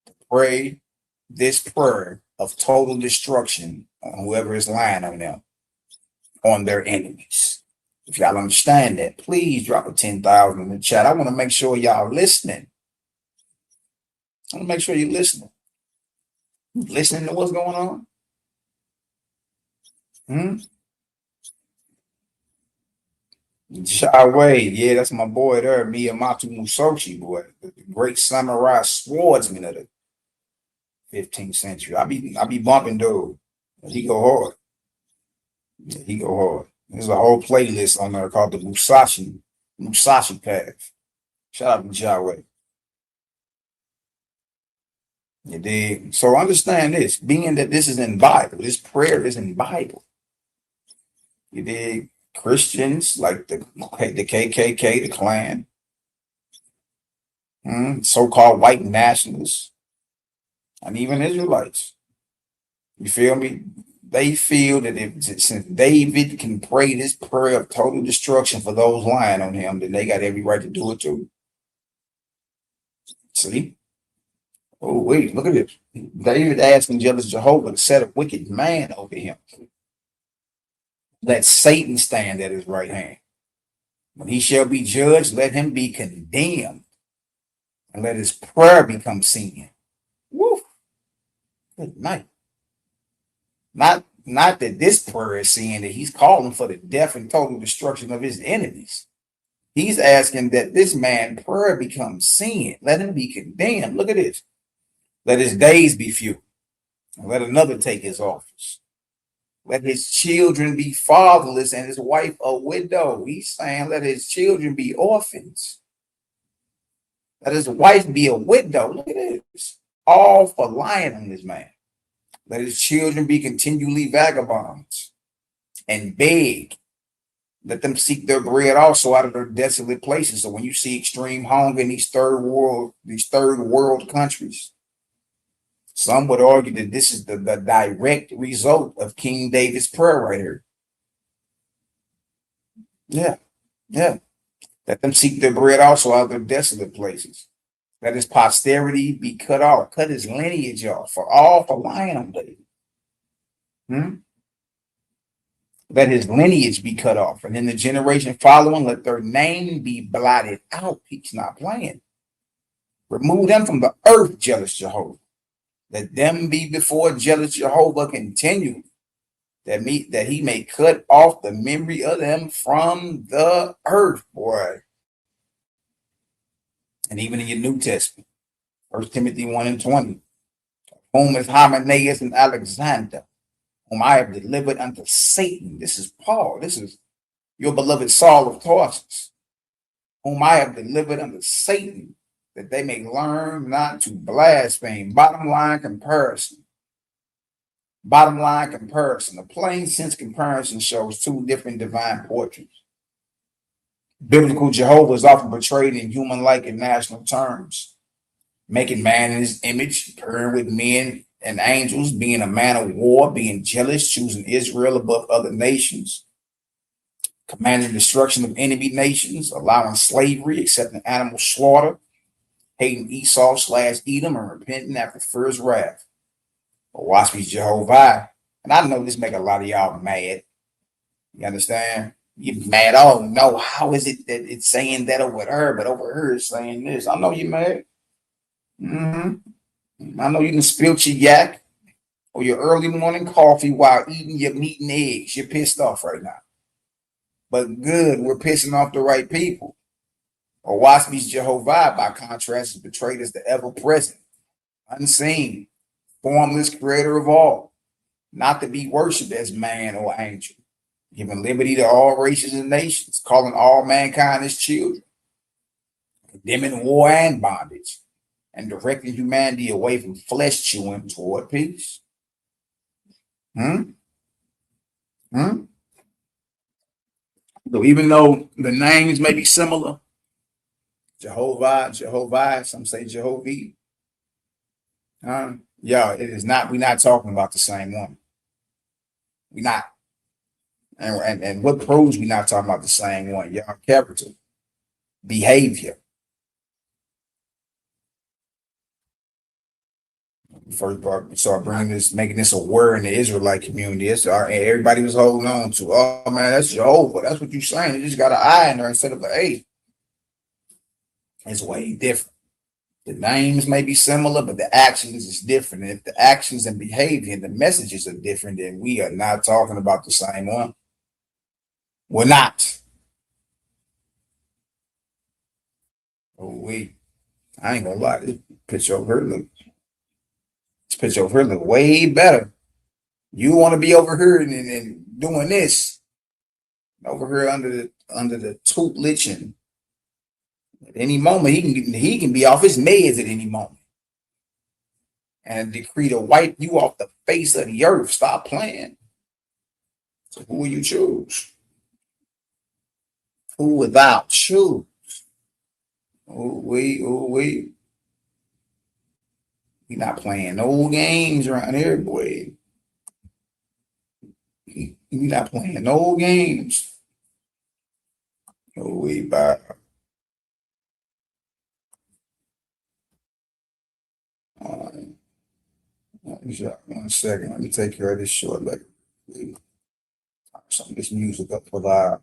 to pray this prayer of total destruction on whoever is lying on them, on their enemies. If y'all understand that, please drop a 10,000 in the chat. I want to make sure y'all listening. I want to make sure you're listening. Listening to what's going on. Yahweh, yeah, that's my boy there, Miyamatu Musochi, boy, the great samurai swordsman of the 15th century. I be bumping dude. He go hard. Yeah, he go hard. There's a whole playlist on there called the Musashi Path. Shout out to Yahweh. You dig? So understand this, being that this is in Bible, this prayer is in Bible. You dig? Christians like the KKK, the Klan, so-called white nationalists, and even Israelites. You feel me? They feel that since David can pray this prayer of total destruction for those lying on him, then they got every right to do it too. See? Oh, wait, look at this. David asking jealous Jehovah to set a wicked man over him. Let Satan stand at his right hand. When he shall be judged, let him be condemned, and let his prayer become sin. Woo! Good night. Not that this prayer is saying that he's calling for the death and total destruction of his enemies. He's asking that this man prayer becomes sin. Let him be condemned. Look at this. Let his days be few, and let another take his office. Let his children be fatherless and his wife a widow. He's saying let his children be orphans. Let his wife be a widow. Look at this. All for lying on this man. Let his children be continually vagabonds and beg. Let them seek their bread also out of their desolate places. So when you see extreme hunger in these third world countries, some would argue that this is the direct result of King David's prayer right here. Yeah. Let them seek their bread also out of their desolate places. Let his posterity be cut off, cut his lineage off, for lying on David. Let his lineage be cut off. And in the generation following, let their name be blotted out. He's not playing. Remove them from the earth, jealous Jehovah. Let them be before jealous Jehovah continually, that he may cut off the memory of them from the earth, boy. And even in your New Testament, 1 Timothy 1:20, whom is Hymenaeus and Alexander, whom I have delivered unto Satan. This is Paul. This is your beloved Saul of Tarsus, whom I have delivered unto Satan, that they may learn not to blaspheme. Bottom line comparison. A plain sense comparison shows two different divine portraits. Biblical Jehovah is often portrayed in human-like and national terms, making man in his image, pairing with men and angels, being a man of war, being jealous, choosing Israel above other nations. commanding destruction of enemy nations, allowing slavery, accepting animal slaughter, hating Esau/Edom, and repenting after first wrath. But watch me, Jehovah. And I know this make a lot of y'all mad. You understand? You mad? Oh no, how is it that it's saying that over her, but over here it's saying this? I know you mad. I know you can spill your yak or your early morning coffee while eating your meat and eggs. You're pissed off right now. But good, we're pissing off the right people. Or watch me, Jehovah, by contrast, is portrayed as the ever-present, unseen, formless creator of all, not to be worshipped as man or angel, giving liberty to all races and nations, calling all mankind his children, condemning war and bondage, and directing humanity away from flesh chewing toward peace. So even though the names may be similar, Jehovah, some say Jehovih. Yeah, it is not. We're not talking about the same one. We're not. And what proves we're not talking about the same one? Y'all character, behavior. First part, we start bringing this, making this a word in the Israelite community. Everybody was holding on to. Oh man, that's Jehovah. That's what you're saying. It just got an I in there instead of an A. It's way different. The names may be similar, but the actions is different. And if the actions and behavior and the messages are different, then we are not talking about the same one. We're not. Oh, I ain't gonna lie. This picture over here look way better. You want to be over here and doing this over here under the tutelage, and at any moment he can be off his meds at any moment and decree to wipe you off the face of the earth. Stop playing. So who will you choose? Who will thou choose? We not playing no games around here, boy. We not playing no games. We bye. One second. Let me take care of this short. Like some of this music up for live.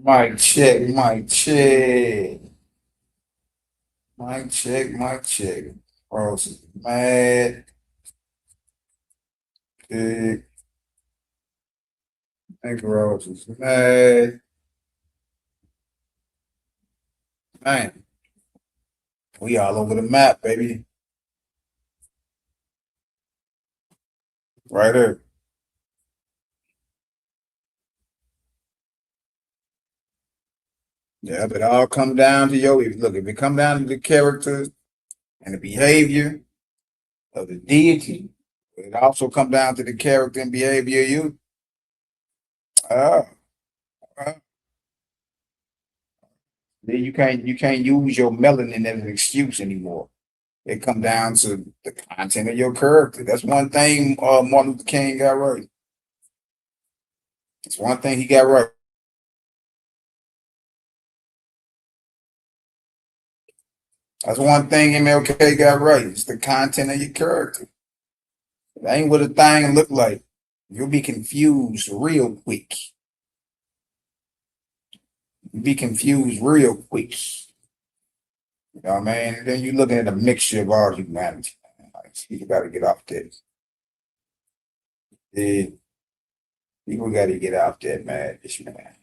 Mic check, mic check. Mic check, mic check. Rose is mad. Big. I think Rose is mad. Man, we all over the map, baby. Right there. Yeah, but it all come down to look, if it come down to the character and the behavior of the deity, it also come down to the character and behavior of you. Ah, ah. Then you can't use your melanin as an excuse anymore. It come down to the content of your character. That's one thing Martin Luther King got right. It's one thing he got right. That's one thing MLK got right. It's the content of your character. It ain't what a thing look like. You'll be confused real quick. You'll be confused real quick. You know what I mean? And then you're looking at a mixture of all humanity. Like, you got to get off that. Yeah, people got to get off that madness, man.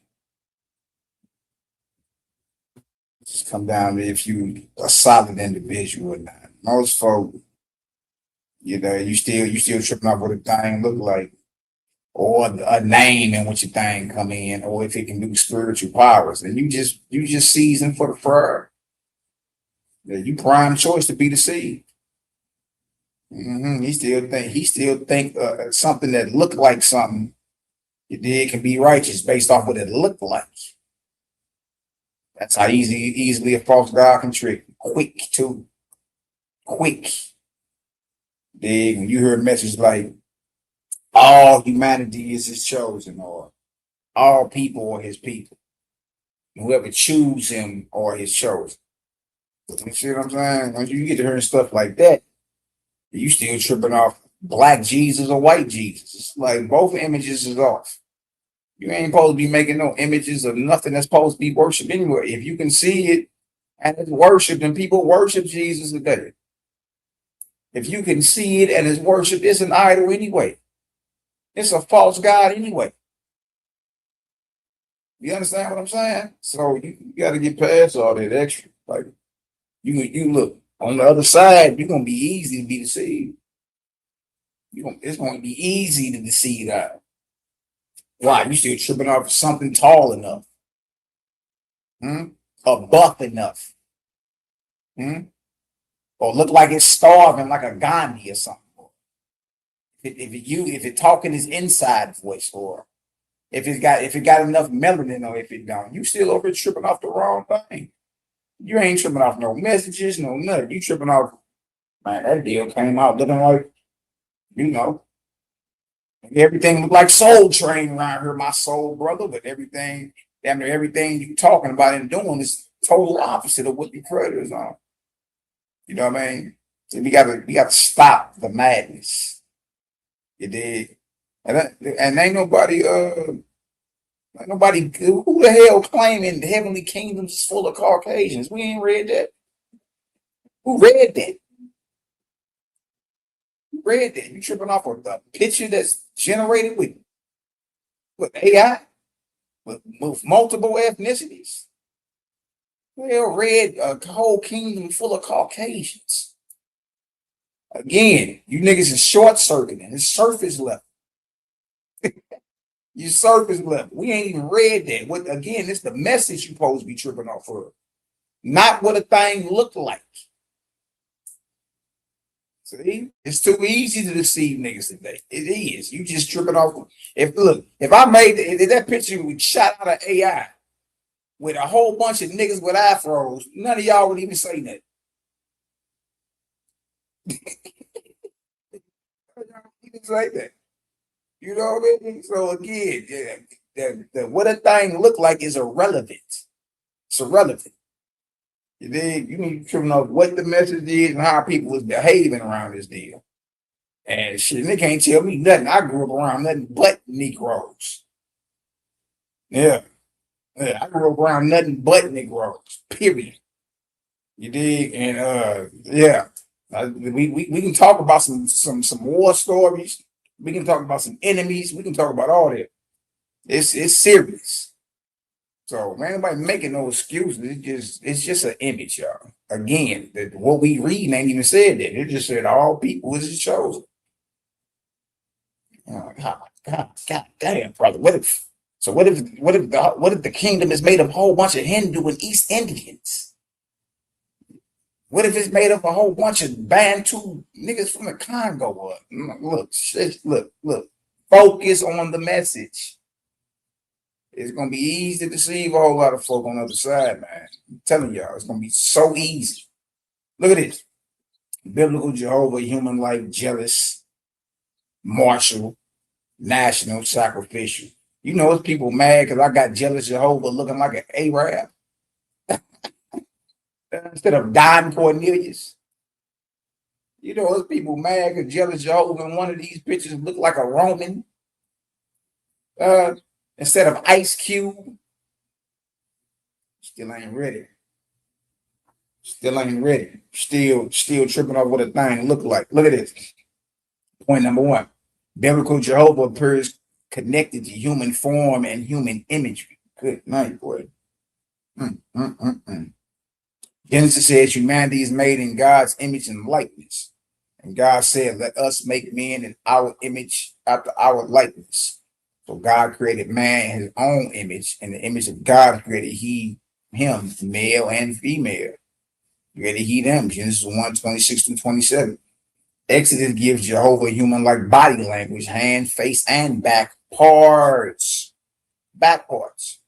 Just come down to if you a solid individual or not. Most folk, you still tripping off what a thing look like, or a name in which a thing come in, or if it can do spiritual powers, and you just season for the fur. Yeah, you prime choice to be deceived. He still think something that looked like something you did can be righteous based off what it looked like. That's how easily a false god can trick. Quick too. Quick. Dig. When you hear a message like all humanity is his chosen, or all people are his people. Whoever choose him or his chosen. You see what I'm saying? Once you get to hearing stuff like that, you still tripping off black Jesus or white Jesus. It's like both images is off. You ain't supposed to be making no images of nothing that's supposed to be worshipped anyway. If you can see it and it's worshipped, and people worship Jesus today. If you can see it and it's worshipped, it's an idol anyway. It's a false god anyway. You understand what I'm saying? So you got to get past all that extra. Like you look on the other side, you're gonna be easy to be deceived. It's gonna be easy to deceive out. Why? You still tripping off something tall enough, or buff enough, or look like it's starving, like a Gandhi or something. If it talking his inside voice, or if it got enough melanin, or if it don't, you still over tripping off the wrong thing. You ain't tripping off no messages, no nothing. You tripping off, man, that deal came out looking like, everything looked like Soul Train around here, my soul brother, but damn near everything you talking about and doing is total opposite of what the predators on. You know what I mean? So we gotta stop the madness. You dig? And ain't nobody who the hell claiming the heavenly kingdoms is full of Caucasians. We ain't read that. Who read that? Who read that? You tripping off of the picture that's generated with AI, with multiple ethnicities? Who the hell read a whole kingdom full of Caucasians? Again, you niggas is short circuiting. It's surface level. You surface level. We ain't even read that. What again? It's the message you supposed to be tripping off of, not what a thing looked like. See, it's too easy to deceive niggas today. It is. You just tripping off. If that picture was shot out of AI with a whole bunch of niggas with afros, none of y'all would even say that. It's like that. You know what I mean? So again, what a thing look like is irrelevant. It's irrelevant. You dig? You need to know what the message is and how people was behaving around this deal. And shit, they can't tell me nothing. I grew up around nothing but Negroes. Yeah. I grew up around nothing but Negroes. Period. You dig? And yeah. We can talk about some war stories. We can talk about some enemies. We can talk about all that. It's serious. So man, nobody making no excuses. It's just an image, y'all. Again, what we read ain't even said that. It just said all people is chosen. Oh, God damn, brother. What if the kingdom is made of a whole bunch of Hindu and East Indians? What if it's made up of a whole bunch of Bantu niggas from the Congo? Look. Focus on the message. It's gonna be easy to deceive a whole lot of folk on the other side, man. I'm telling y'all, it's gonna be so easy. Look at this. Biblical Jehovah, human like, jealous, martial, national, sacrificial. You know, it's people mad because I got jealous Jehovah looking like an Arab. instead of Don Cornelius. You know, those people mad because jealous Jehovah in one of these pictures look like a Roman. Uh, instead of Ice Cube, still ain't ready. Still ain't ready. Still tripping off what a thing look like. Look at this. Point number one. Biblical Jehovah appears connected to human form and human imagery. Good night, boy. Genesis says humanity is made in God's image and likeness. And God said, let us make men in our image after our likeness. So God created man in his own image. In the image of God created him, male and female. Created he them. Genesis 1:26-27. Exodus gives Jehovah human-like body language, hand, face, and back parts. Back parts.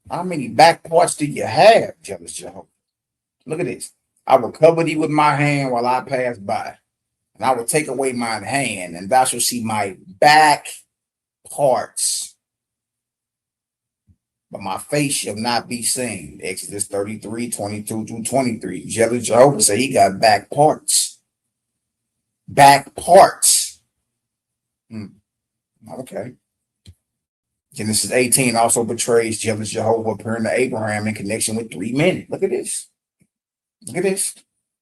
How many back parts do you have, jealous Jehovah? Look at this. I will cover thee with my hand while I pass by, and I will take away mine hand, and thou shalt see my back parts, but my face shall not be seen. Exodus 33:22-23. Jealous Jehovah said he got back parts. Back parts. Okay. Genesis 18 also portrays jealous Jehovah appearing to Abraham in connection with 3 men. Look at this. Look at this.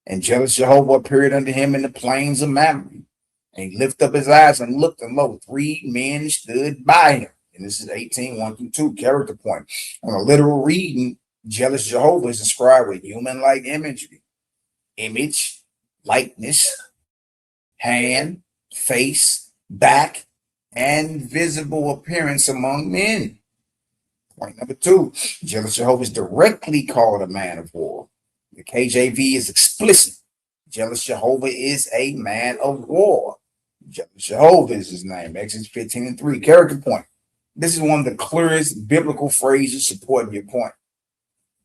And jealous Jehovah appeared unto him in the plains of Mamre. And he lifted up his eyes and looked, and lo, 3 men stood by him. And this is 18:1-2, character point. On a literal reading, jealous Jehovah is described with human-like imagery. Image, likeness, hand, face, back, and visible appearance among men. Point number 2, jealous Jehovah is directly called a man of war. The KJV is explicit. Jealous Jehovah is a man of war. Jealous Jehovah is his name. Exodus 15:3. Character point. This is one of the clearest biblical phrases supporting your point.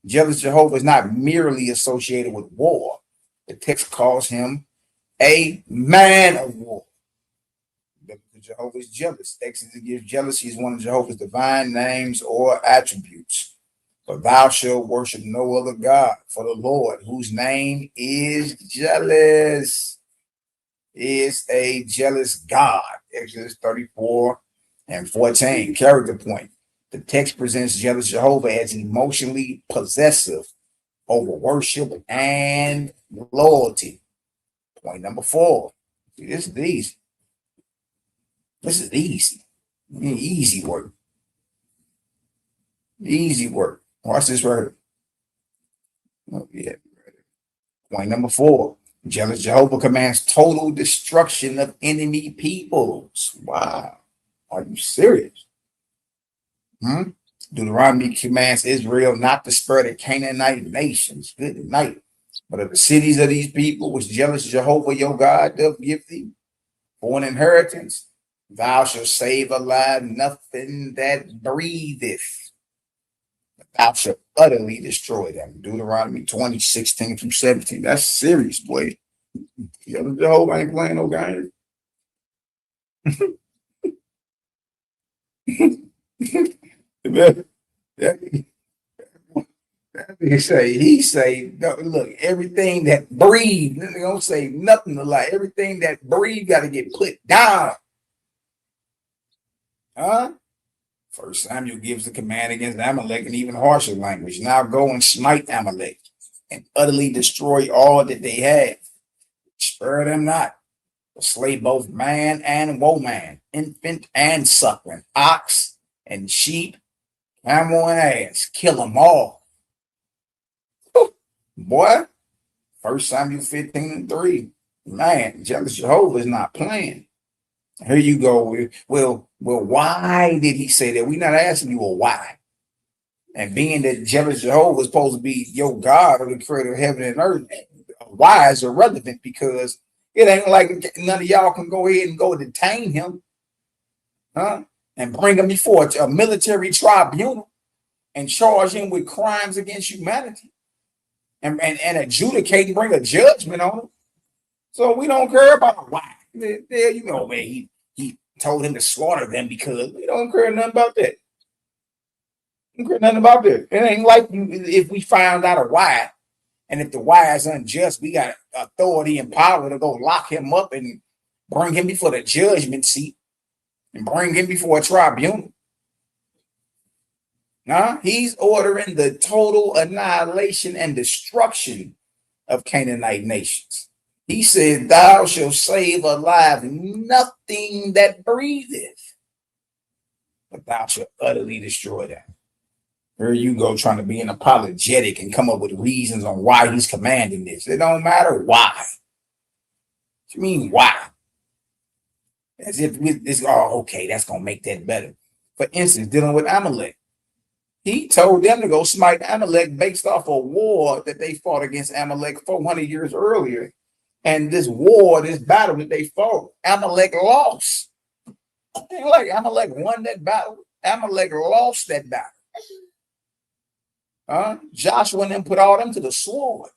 Jealous Jehovah is not merely associated with war. The text calls him a man of war. Jehovah is jealous. Exodus gives jealousy as one of Jehovah's divine names or attributes. For thou shalt worship no other God, for the Lord, whose name is jealous, is a jealous God. Exodus 34:14. Character point. The text presents jealous Jehovah as emotionally possessive over worship and loyalty. Point number 4. See, this is easy. This is easy. Easy work. Easy work. Watch this right here. Oh, yeah. Point number 4. Jealous Jehovah commands total destruction of enemy peoples. Wow. Are you serious? Deuteronomy commands Israel not to spare the Canaanite nations. Good night. But of the cities of these people, which jealous Jehovah your God doth give thee for an inheritance, thou shalt save alive nothing that breatheth. Thou shalt utterly destroy them. Deuteronomy 20:16-17. That's serious, boy. Jehovah ain't playing no games. He say, no, look, everything that breathe, they don't say nothing to lie. Everything that breathe got to get put down. First Samuel gives the command against Amalek in even harsher language. Now go and smite Amalek and utterly destroy all that they have. Spare them not. Slay both man and woman, infant and suckling, ox and sheep, camel and ass. Kill them all. Boy, 1 Samuel 15:3. Man, jealous Jehovah is not playing. Here you go. Well, why did he say that? We're not asking you a why. And being that jealous Jehovah is supposed to be your God or the creator of heaven and earth, why is irrelevant, because it ain't like none of y'all can go ahead and go detain him, and bring him before a military tribunal and charge him with crimes against humanity and adjudicate and bring a judgment on him. So we don't care about why. There you know, man, he told him to slaughter them because we don't care nothing about that. don't care nothing about this. It ain't like you, if we found out a why, and if the why is unjust, we got authority and power to go lock him up and bring him before the judgment seat and bring him before a tribunal. He's ordering the total annihilation and destruction of Canaanite nations. He said, thou shalt save alive nothing that breatheth, but thou shalt utterly destroy them. Here you go trying to be an apologetic and come up with reasons on why he's commanding this. It don't matter why. What you mean why? As if this, oh, okay, that's going to make that better. For instance, dealing with Amalek. He told them to go smite Amalek based off a war that they fought against Amalek 400 years earlier. And this war, this battle that they fought, Amalek lost. It ain't like Amalek won that battle. Amalek lost that battle. Joshua and them put all them to the sword.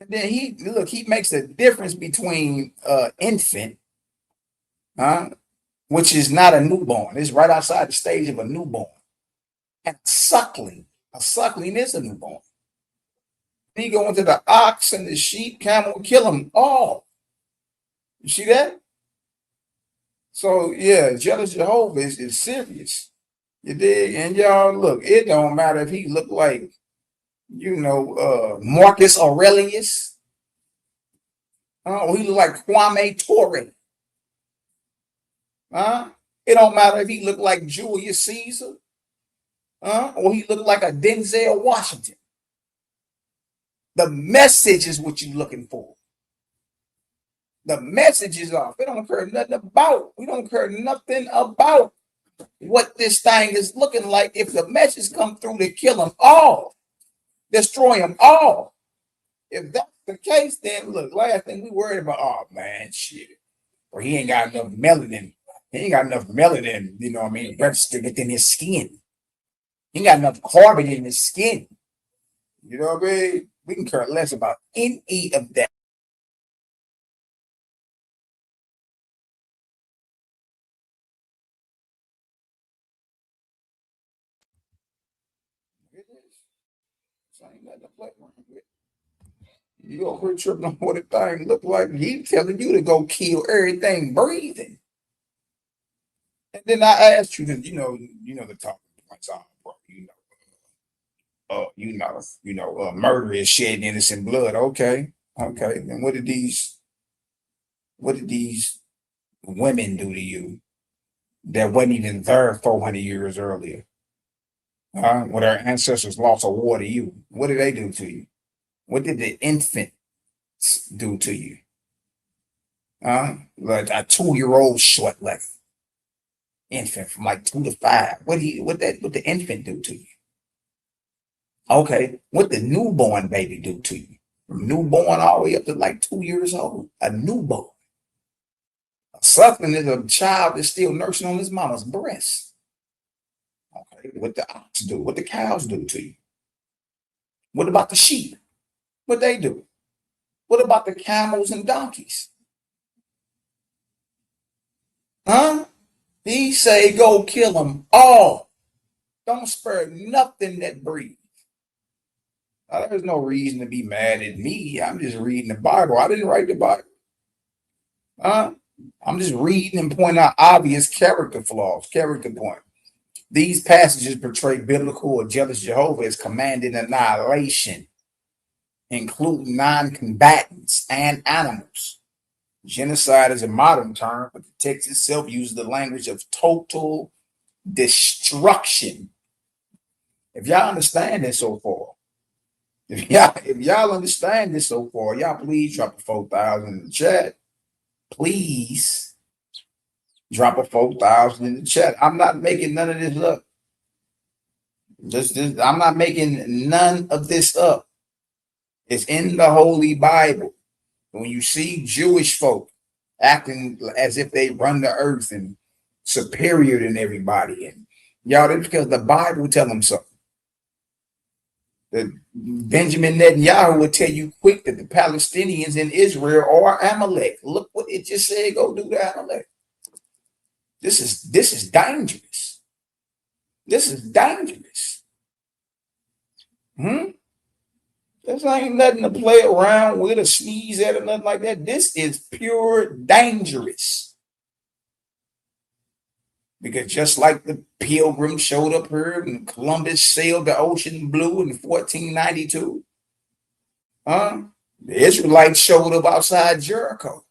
And then he makes a difference between infant, which is not a newborn. It's right outside the stage of a newborn. And suckling. A suckling is a newborn. Then you go into the ox and the sheep, camel, kill them all. You see that? So yeah, jealous Jehovah is serious. You dig? And y'all, look, it don't matter if he look like, Marcus Aurelius, or he look like Kwame Ture. It don't matter if he look like Julius Caesar, or he look like a Denzel Washington. The message is what you're looking for. The message is off. We don't care nothing about. We don't care nothing about what this thing is looking like. If the message come through to kill them all, destroy them all. If that's the case, then look, last thing we worried about, oh man, shit. Or he ain't got enough melanin. He ain't got enough melanin, registered within his skin. He ain't got enough carbon in his skin. You know what I mean? We can care less about any of that. You over here tripping on what the thing look like. He telling you to go kill everything breathing. And then I asked you to, the talking points are, bro. Murder is shedding innocent blood. Okay. Then what did these women do to you that wasn't even there 400 years earlier? When our ancestors lost a war to you, what did they do to you? What did the infants do to you? Like a 2-year-old short letter infant from like 2 to 5. What the infant do to you? Okay, what the newborn baby do to you? From newborn all the way up to like 2 years old. A newborn. A suckling is a child that's still nursing on his mama's breast. Okay, what the ox do? What the cows do to you? What about the sheep? What they do? What about the camels and donkeys? He say go kill them all. Don't spare nothing that breathes. There's no reason to be mad at me. I'm just reading the Bible. I didn't write the Bible. I'm just reading and pointing out obvious character flaws, character point. These passages portray biblical or jealous Jehovah as commanding annihilation, including non-combatants and animals. Genocide is a modern term, but the text itself uses the language of total destruction. If y'all understand this so far, if y'all understand this so far, y'all please drop a 4,000 in the chat. Please drop a 4,000 in the chat. I'm not making none of this up. I'm not making none of this up. It's in the Holy Bible. When you see Jewish folk acting as if they run the earth and superior than everybody, and y'all, that's because the Bible tell them so. Benjamin Netanyahu will tell you quick that the Palestinians in Israel are Amalek. Look what it just said. Go do to Amalek. This is dangerous. This is dangerous. This ain't nothing to play around with or sneeze at or nothing like that. This is pure dangerous. Because just like the Pilgrims showed up here and Columbus sailed the ocean blue in 1492, the Israelites showed up outside Jericho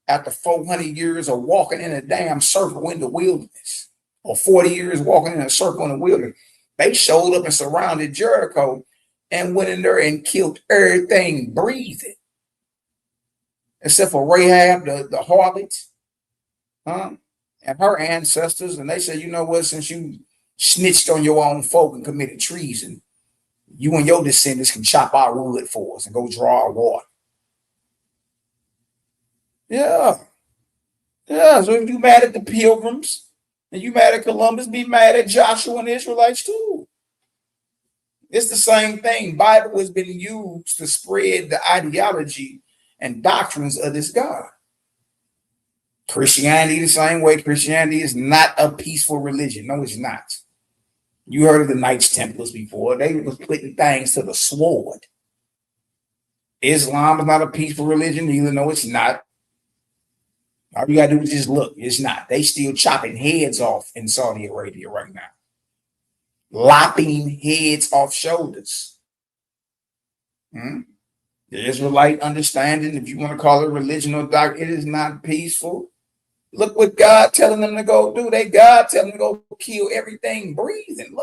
after 400 years of walking in a damn circle in the wilderness, or 40 years walking in a circle in the wilderness. They showed up and surrounded Jericho and went in there and killed everything breathing, except for Rahab, the harlot, and her ancestors. And they said, you know what, since you snitched on your own folk and committed treason, you and your descendants can chop our wood for us and go draw our water. Yeah. So if you mad at the Pilgrims and you mad at Columbus, be mad at Joshua and the Israelites too. It's the same thing. Bible has been used to spread the ideology and doctrines of this God. Christianity the same way. Christianity is not a peaceful religion. No, it's not. You heard of the Knights Templars before. They was putting things to the sword. Islam is not a peaceful religion either. No, it's not. All you gotta do is just look. It's not. They still chopping heads off in Saudi Arabia right now. Lopping heads off shoulders. The Israelite understanding, if you want to call it religion or doctrine, it is not peaceful. Look what God telling them to go do. God telling them to go kill everything breathing.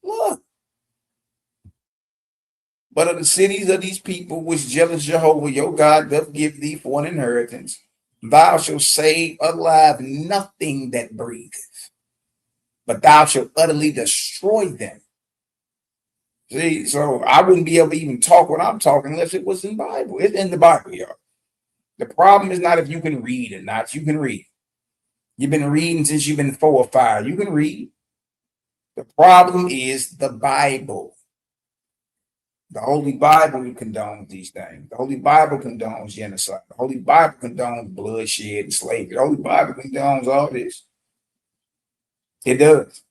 Look. But of the cities of these people, which jealous Jehovah, your God, doth give thee for an inheritance, thou shalt save alive nothing that breatheth, but thou shalt utterly destroy them. See, so I wouldn't be able to even talk what I'm talking unless it was in the Bible. It's in the Bible, y'all. The problem is not if you can read or not. You can read. You've been reading since you've been 4 or 5. You can read. The problem is the Bible. The Holy Bible condones these things. The Holy Bible condones genocide. The Holy Bible condones bloodshed and slavery. The Holy Bible condones all this. It does.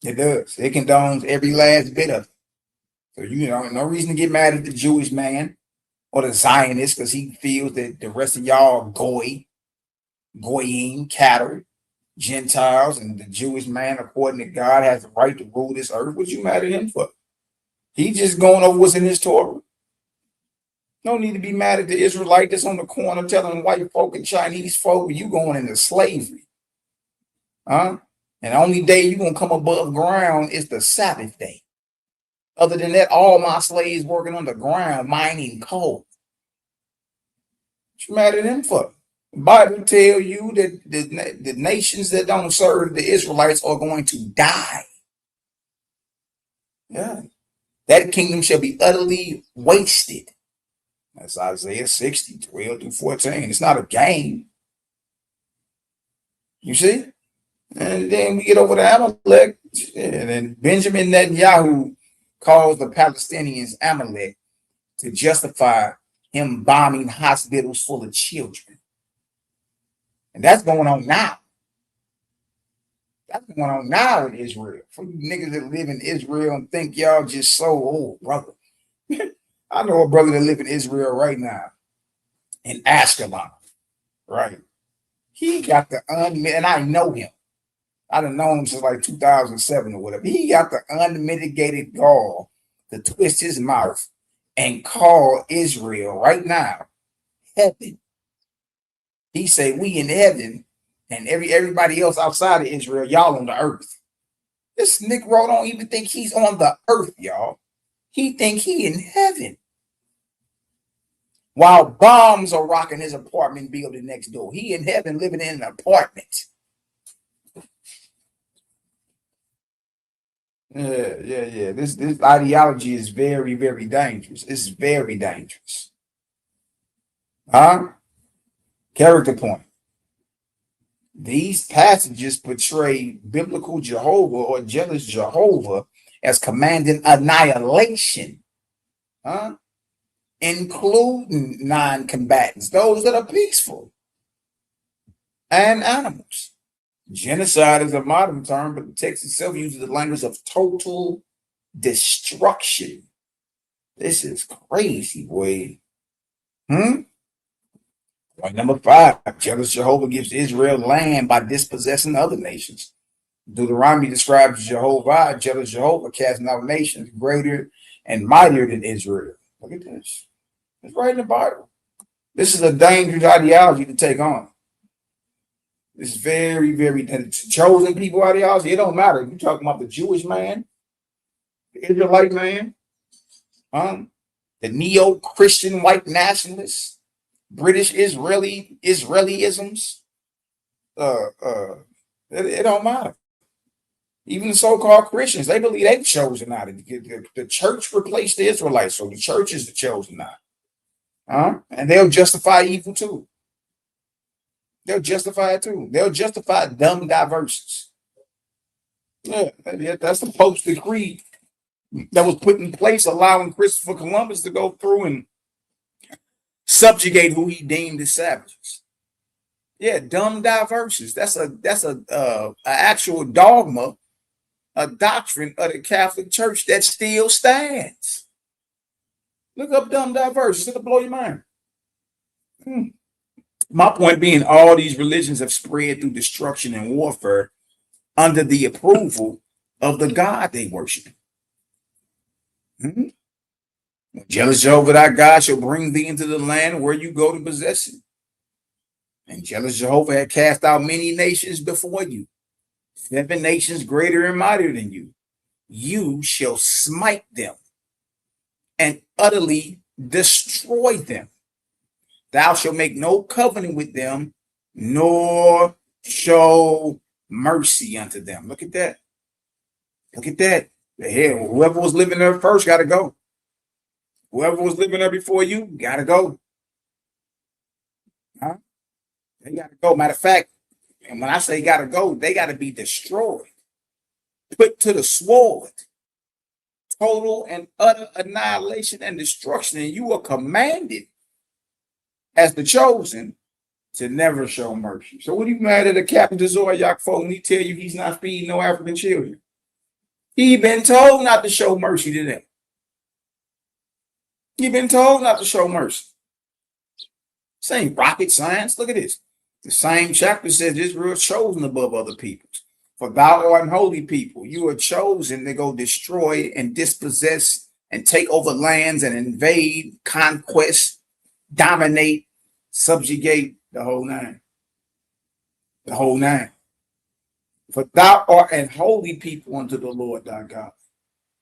It does. It condones every last bit of it. So, no reason to get mad at the Jewish man or the Zionist because he feels that the rest of y'all are goyim, cattle, Gentiles, and the Jewish man, according to God, has the right to rule this earth. What you mad at him for? He just going over what's in his Torah. No need to be mad at the Israelite that's on the corner telling white folk and Chinese folk you going into slavery. And the only day you're going to come above ground is the Sabbath day. Other than that, all my slaves working underground, mining coal. What you mad at him for? The Bible tell you that the nations that don't serve the Israelites are going to die. Yeah. That kingdom shall be utterly wasted. That's Isaiah 60, 12 through 14. It's not a game. You see? And then we get over to Amalek, and then Benjamin Netanyahu calls the Palestinians Amalek to justify him bombing hospitals full of children. And that's going on now. That's going on now in Israel. For you niggas that live in Israel and think y'all just so old, brother. I know a brother that live in Israel right now, in Ashkelon, right? He got the and I know him. I done known him since like 2007 or whatever. He got the unmitigated gall to twist his mouth and call Israel right now heaven. He say we in heaven and everybody else outside of Israel, y'all on the earth. This Negro don't even think he's on the earth, y'all. He think he in heaven. While bombs are rocking his apartment building next door. He in heaven living in an apartment. Yeah. This ideology is very, very dangerous. It's very dangerous. Character point. These passages portray biblical Jehovah or jealous Jehovah as commanding annihilation, including non-combatants, those that are peaceful. and animals. Genocide is a modern term, but the text itself uses the language of total destruction. This is crazy, boy. Point number 5, jealous Jehovah gives Israel land by dispossessing other nations. Deuteronomy describes Jehovah, jealous Jehovah, casting out nations greater and mightier than Israel. Look at this. It's right in the Bible. This is a dangerous ideology to take on. It's very, very chosen people ideology. It don't matter. You're talking about the Jewish man, the Israelite man, the neo-Christian white nationalists, British Israelisms. It don't matter. Even the so-called Christians, they believe they've chosen out. The church replaced the Israelites, so the church is the chosen out. And they'll justify evil too. They'll justify it too. They'll justify dumb diversions. Yeah, that's the Pope's decree that was put in place, allowing Christopher Columbus to go through and subjugate who he deemed as savages. Yeah, dumb diversions. That's a actual dogma, a doctrine of the Catholic Church that still stands. Look up dumb diversions. It'll blow your mind. My point being, all these religions have spread through destruction and warfare under the approval of the God they worship. Jealous Jehovah thy God shall bring thee into the land where you go to possess it. And jealous Jehovah had cast out many nations before you, 7 nations greater and mightier than you. You shall smite them and utterly destroy them. Thou shalt make no covenant with them, nor show mercy unto them. Look at that. Look at that. Hell, whoever was living there first got to go. Whoever was living there before you got to go. They got to go. Matter of fact, and when I say got to go, they got to be destroyed, put to the sword, total and utter annihilation and destruction. And you are commanded as the chosen to never show mercy. So what are you mad at the Captain Zodiac for when he tell you he's not feeding no African children? He been told not to show mercy to them. He been told not to show mercy. Same rocket science. Look at this. The same chapter says Israel is chosen above other peoples. For thou art an holy people. You are chosen to go destroy and dispossess and take over lands and invade, conquest, dominate, subjugate, the whole nine. The whole nine. For thou art an holy people unto the Lord thy God.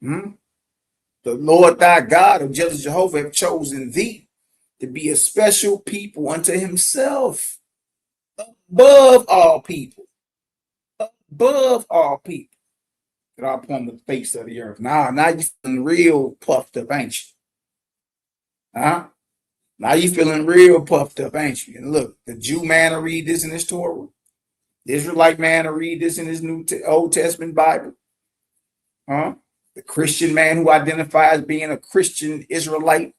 The Lord thy God, of jealous Jehovah, have chosen thee to be a special people unto himself, above all people. Above all people. That are upon the face of the earth. Now you feeling real puffed up, ain't you? Now you feeling real puffed up, ain't you? And look, the Jew man will read this in his Torah. The Israelite man will read this in his Old Testament Bible. The Christian man who identifies being a Christian Israelite,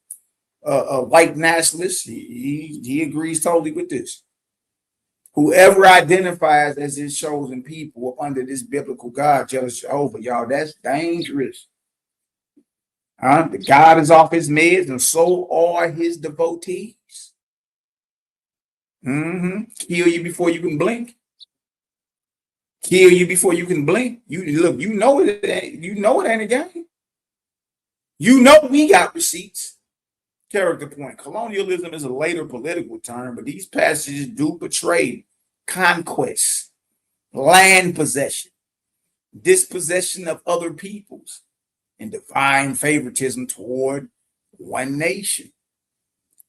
a white nationalist, he agrees totally with this. Whoever identifies as his chosen people under this biblical God, jealous Jehovah, y'all, that's dangerous. The God is off his meds, and so are his devotees. Kill you before you can blink. Kill you before you can blink. You know it ain't a game. You know we got receipts. Character point. Colonialism is a later political term, but these passages do portray conquest, land possession, dispossession of other peoples, and divine favoritism toward one nation.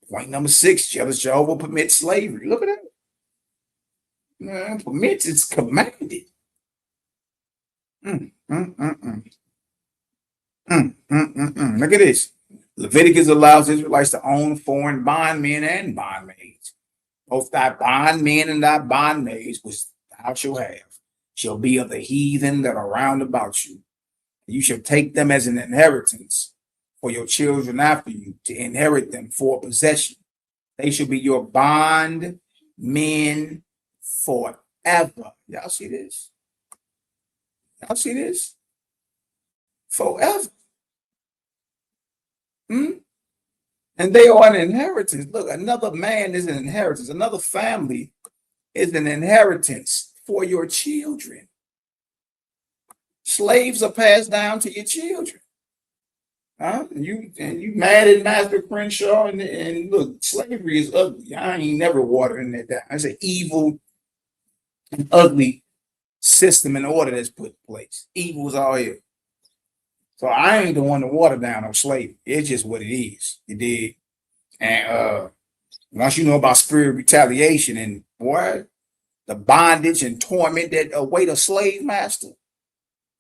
Point number 6, jealous Jehovah permits slavery. Look at that. Permits, it's commanded. Look at this. Leviticus allows Israelites to own foreign bondmen and bondmaids. Both thy bondmen and thy bondmaids, which thou shalt have, shall be of the heathen that are round about you. You shall take them as an inheritance for your children after you, to inherit them for possession. They shall be your bondmen forever. Y'all see this? Y'all see this? Forever. Hmm? And they are an inheritance. Look, another man is an inheritance. Another family is an inheritance for your children. Slaves are passed down to your children. Huh? And you mad at Master Crenshaw, and look, slavery is ugly. I ain't never watering that down. It's an evil and ugly system and order that's put in place. Evil's all here. So I ain't the one to water down on slavery. It's just what it is. You dig? And once you know about spirit retaliation and boy, the bondage and torment that await a slave master,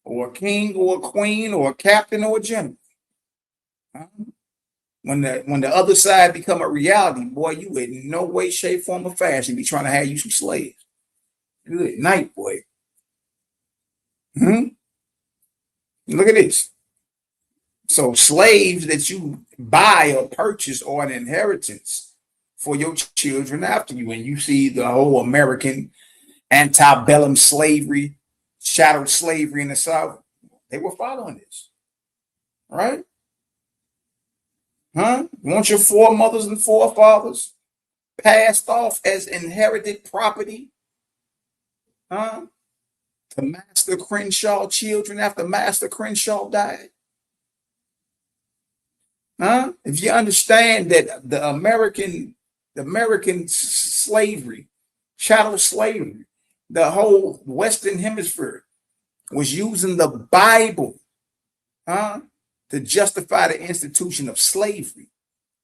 or a king, or a queen, or a captain, or a general. When the other side become a reality, boy, you in no way, shape, form, or fashion be trying to have you some slaves. Good night, boy. Look at this. So slaves that you buy or purchase are an inheritance for your children after you. And you see the whole American antebellum slavery, shadow slavery in the South. They were following this, right? Want your foremothers and forefathers passed off as inherited property? To Master Crenshaw children after Master Crenshaw died? If you understand that the American slavery, chattel slavery, the whole Western Hemisphere was using the Bible to justify the institution of slavery,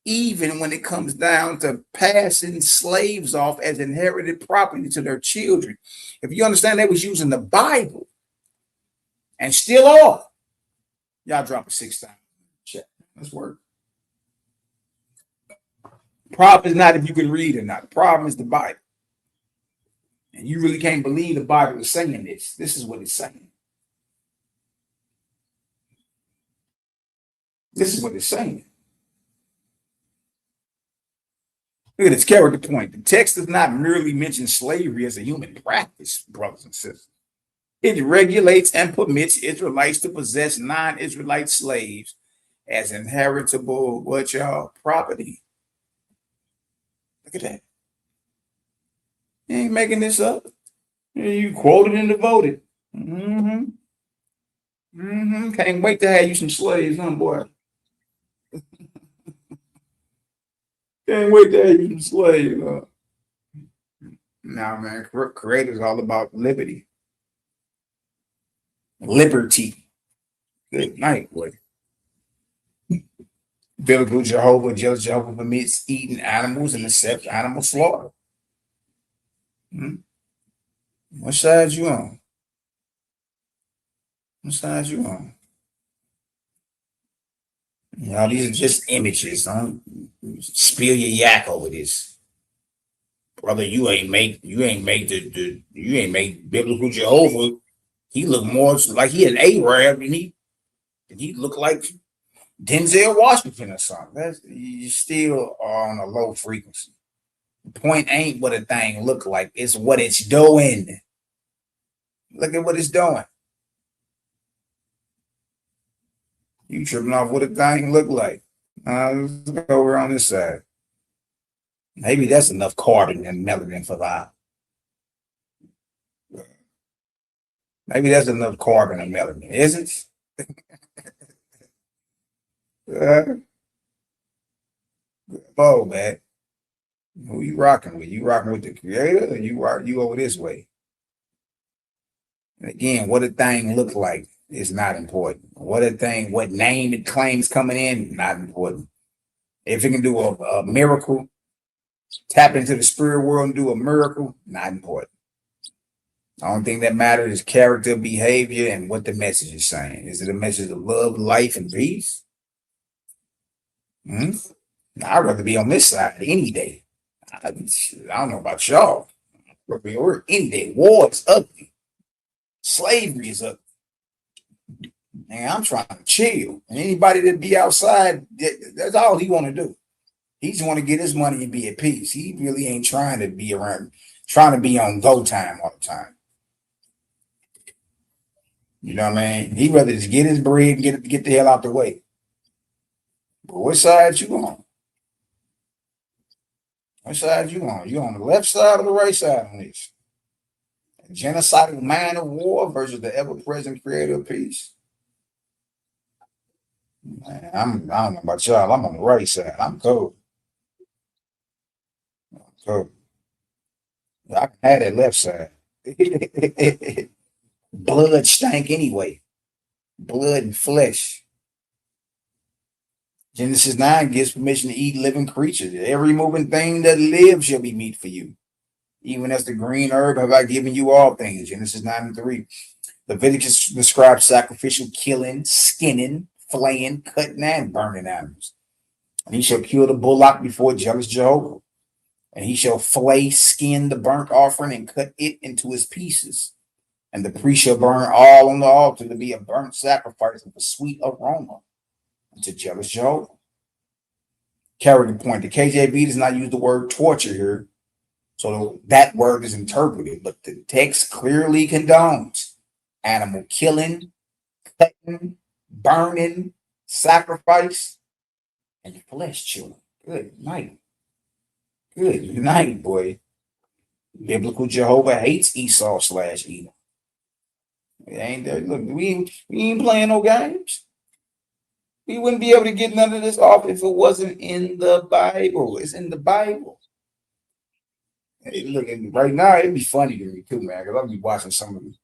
even when it comes down to passing slaves off as inherited property to their children. If you understand they was using the Bible and still are, y'all drop a 6 times. Check. Let's work. Problem is not if you can read or not. The problem is the Bible. And you really can't believe the Bible is saying this. This is what it's saying. This is what it's saying. Look at this character point. The text does not merely mention slavery as a human practice, brothers and sisters. It regulates and permits Israelites to possess non-Israelite slaves as inheritable, what y'all, property. Look at that. You ain't making this up. You quoted and devoted. Can't wait to have you some slaves, huh, boy? Can't wait to have you some slaves. Nah, man, Creator's all about liberty. Liberty. Good night, boy. Biblical Jehovah, jealous Jehovah permits eating animals and accepts animal slaughter. What side you on? What side you on? You know, these are just images. Don't spill your yak over this. Brother, you ain't make biblical Jehovah. He look more like he an Arab than he look like Denzel Washington or something. You still are on a low frequency. The point ain't what a thing look like, it's what it's doing. Look at what it's doing. You tripping off what a thing look like. Let's go over on this side. Maybe that's enough carbon and melanin for that. Maybe that's enough carbon and melanin, isn't it? Oh, man. Who you rocking with? You rocking with the Creator, or you over this way? And again, what a thing look like is not important. What name it claims coming in, not important. If it can do a miracle, tap into the spirit world and do a miracle, not important. The only thing that matters is character, behavior, and what the message is saying. Is it a message of love, life, and peace? I'd rather be on this side any day. I don't know about y'all. I'd be over any day. War is ugly. Slavery is ugly. Man, I'm trying to chill. And anybody that be outside, that's all he want to do. He just want to get his money and be at peace. He really ain't trying to be around trying to be on go time all the time. You know what I mean? He'd rather just get his bread and get the hell out the way. But what side you on? What side you on? You on the left side or the right side on this? A genocidal man of war versus the ever-present creator of peace. Man, I don't know about y'all. I'm on the right side. I'm cold. So I can have that left side. Blood stank anyway. Blood and flesh. Genesis 9 gives permission to eat living creatures. Every moving thing that lives shall be meat for you. Even as the green herb have I given you all things. Genesis 9:3. Leviticus describes sacrificial killing, skinning, flaying, cutting, and burning animals. And he shall kill the bullock before jealous Jehovah. And he shall flay, skin the burnt offering, and cut it into his pieces. And the priest shall burn all on the altar to be a burnt sacrifice of a sweet aroma unto jealous Jehovah. Character point. The KJV does not use the word torture here, so that word is interpreted, but the text clearly condones animal killing, cutting, burning, sacrifice, and flesh chewing. Good night. Good night, boy. Biblical Jehovah hates Esau / Edom. It ain't there. Look, we ain't playing no games. We wouldn't be able to get none of this off if it wasn't in the Bible. It's in the Bible. Hey, look, right now it'd be funny to me too, man, because I'll be watching some of the,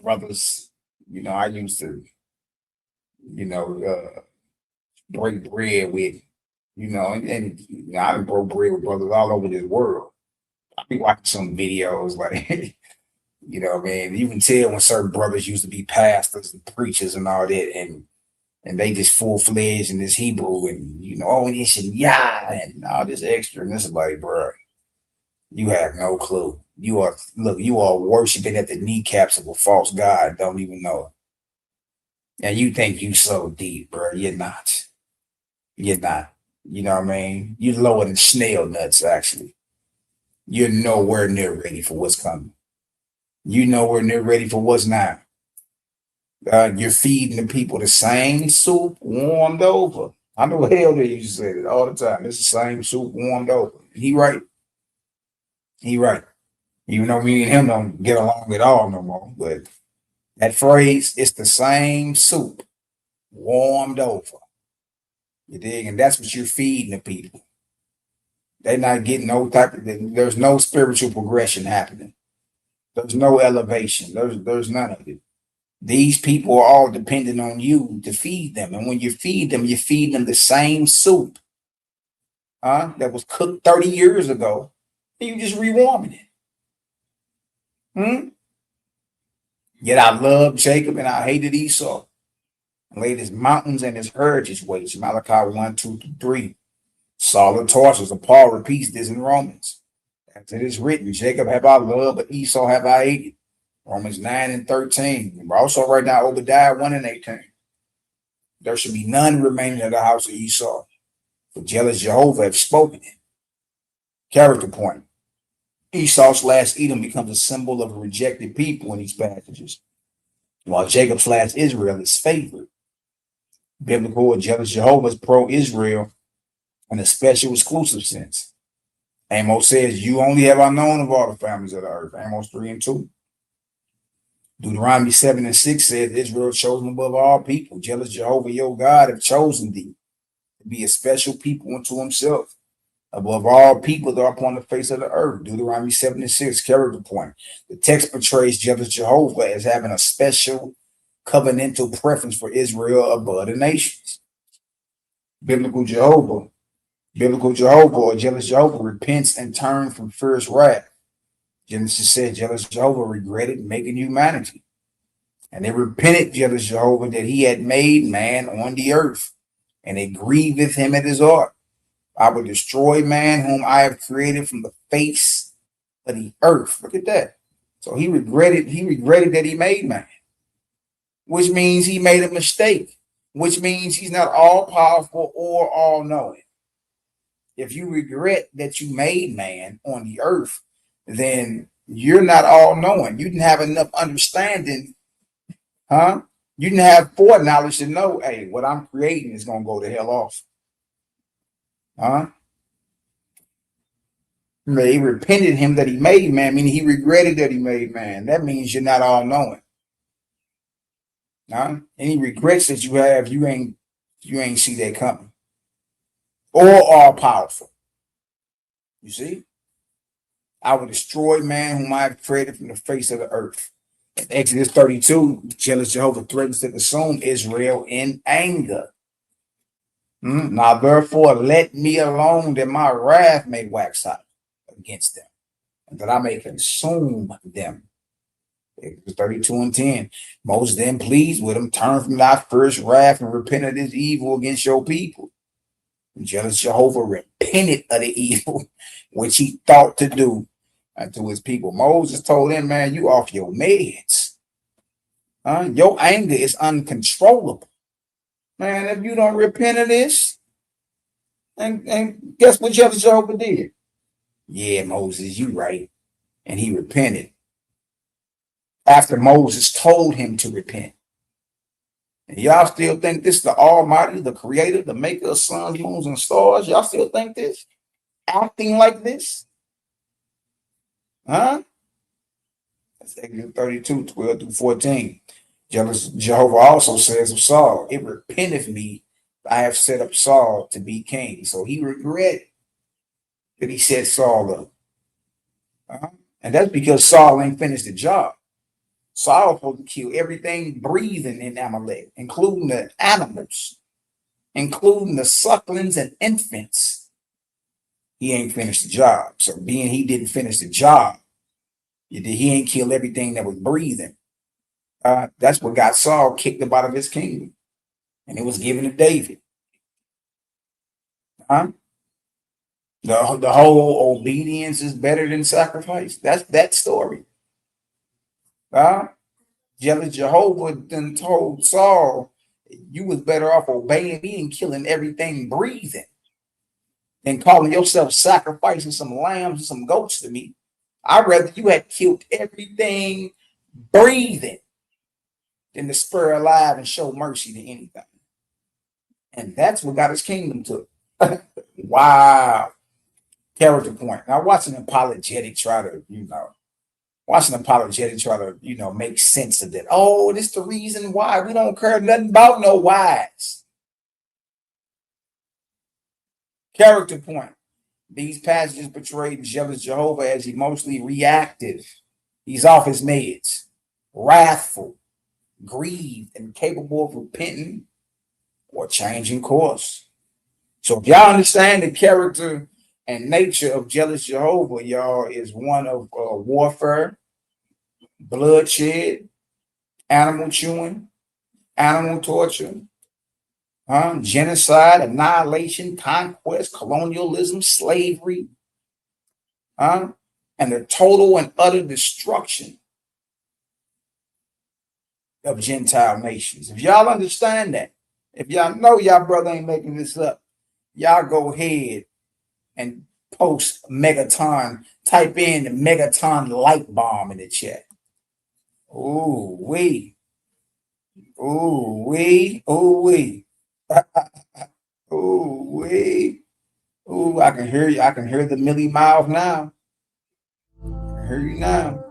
brothers. I used to, break bread with, and I done broke bread with brothers all over this world. I be watching some videos like, man, you can tell when certain brothers used to be pastors and preachers and all that, and they just full-fledged in this Hebrew and, and this and and all this extra. And it's like, bro, you have no clue. You are worshiping at the kneecaps of a false god, don't even know. And you think you so deep, bro. You're not. You're not. You know what I mean? You're lower than snail nuts, actually. You're nowhere near ready for what's coming. You're nowhere near ready for what's now. You're feeding the people the same soup warmed over. I know hell they used to say it all the time. It's the same soup warmed over. He right. He right. Even though me and him don't get along at all no more. But that phrase, it's the same soup warmed over. You dig? And that's what you're feeding the people. They're not getting there's no spiritual progression happening. There's no elevation. There's none of it. These people are all dependent on you to feed them. And when you feed them the same soup that was cooked 30 years ago. And you just rewarming it. Yet I loved Jacob and I hated Esau. And laid his mountains and his heritage waste. Malachi 1:2-3. Saul of Tarsus, and Paul repeats this in Romans. As it is written, Jacob have I loved, but Esau have I hated. Romans 9:13. We're also right now Obadiah 1:18. There should be none remaining in the house of Esau, for jealous Jehovah have spoken it. Character point. Esau / Edom becomes a symbol of a rejected people in these passages, while Jacob / Israel is favored. Biblical or jealous Jehovah is pro-Israel in a special exclusive sense. Amos says, you only have I known of all the families of the earth. Amos 3:2. Deuteronomy 7:6 says, Israel chosen above all people. Jealous Jehovah, your God, have chosen thee to be a special people unto himself, above all people that are upon the face of the earth. Deuteronomy 7:6, character point. The text portrays jealous Jehovah as having a special covenantal preference for Israel above the nations. Biblical Jehovah or jealous Jehovah repents and turns from fierce wrath. Genesis said jealous Jehovah regretted making humanity. And they repented, jealous Jehovah, that he had made man on the earth, and it grieveth him at his heart. I will destroy man whom I have created from the face of the earth. Look at that. So he regretted that he made man, which means he made a mistake, which means he's not all powerful or all knowing. If you regret that you made man on the earth, then you're not all knowing. You didn't have enough understanding, huh? You didn't have foreknowledge to know, hey, what I'm creating is gonna go to hell off. Huh? He repented him that he made man, meaning he regretted that he made man. That means you're not all knowing. Huh? Any regrets that you have, you ain't see that coming. Or all powerful. You see? I will destroy man whom I have created from the face of the earth. In Exodus 32, jealous Jehovah threatens to consume Israel in anger. Now therefore let me alone, that my wrath may wax hot against them, and that I may consume them. 32:10. Moses then pleased with him, turn from thy first wrath and repent of this evil against your people. And jealous Jehovah repented of the evil which he thought to do unto his people. Moses told him, man, you off your meds. Your anger is uncontrollable. Man, if you don't repent of this, and guess what jealous Jehovah did? Yeah, Moses, you right. And he repented. After Moses told him to repent. And y'all still think this is the Almighty, the Creator, the Maker of suns, moons, and stars? Y'all still think this? Acting like this? Huh? That's Exodus 32:12-14. Jealous Jehovah also says of Saul, it repenteth me, I have set up Saul to be king. So he regret that he set Saul up. And that's because Saul ain't finished the job. Saul was supposed to kill everything breathing in Amalek, including the animals, including the sucklings and infants. He ain't finished the job. So being he didn't finish the job, he ain't kill everything that was breathing. That's what got Saul kicked up out of his kingdom. And it was given to David. The whole obedience is better than sacrifice. That's that story. Jealous Jehovah then told Saul, you was better off obeying me and killing everything breathing than calling yourself sacrificing some lambs and some goats to me. I'd rather you had killed everything breathing than to spare alive and show mercy to anything. And that's what got his kingdom took. Wow. Character point. Now watch an apologetic try to, make sense of that. Oh, this is the reason why. We don't care nothing about no whys. Character point. These passages portray jealous Jehovah as emotionally reactive. He's off his meds, wrathful, grieved, and capable of repenting or changing course. So if y'all understand the character and nature of jealous Jehovah, y'all, is one of warfare, bloodshed, animal chewing, animal torture, genocide, annihilation, conquest, colonialism, slavery, and the total and utter destruction of Gentile nations. If y'all understand that, if y'all know y'all brother ain't making this up, y'all go ahead and post Megaton, type in the Megaton light bomb in the chat. Ooh wee. Ooh wee. Ooh wee. Ooh wee. Ooh, I can hear you. I can hear the Millie mouth now. I hear you now.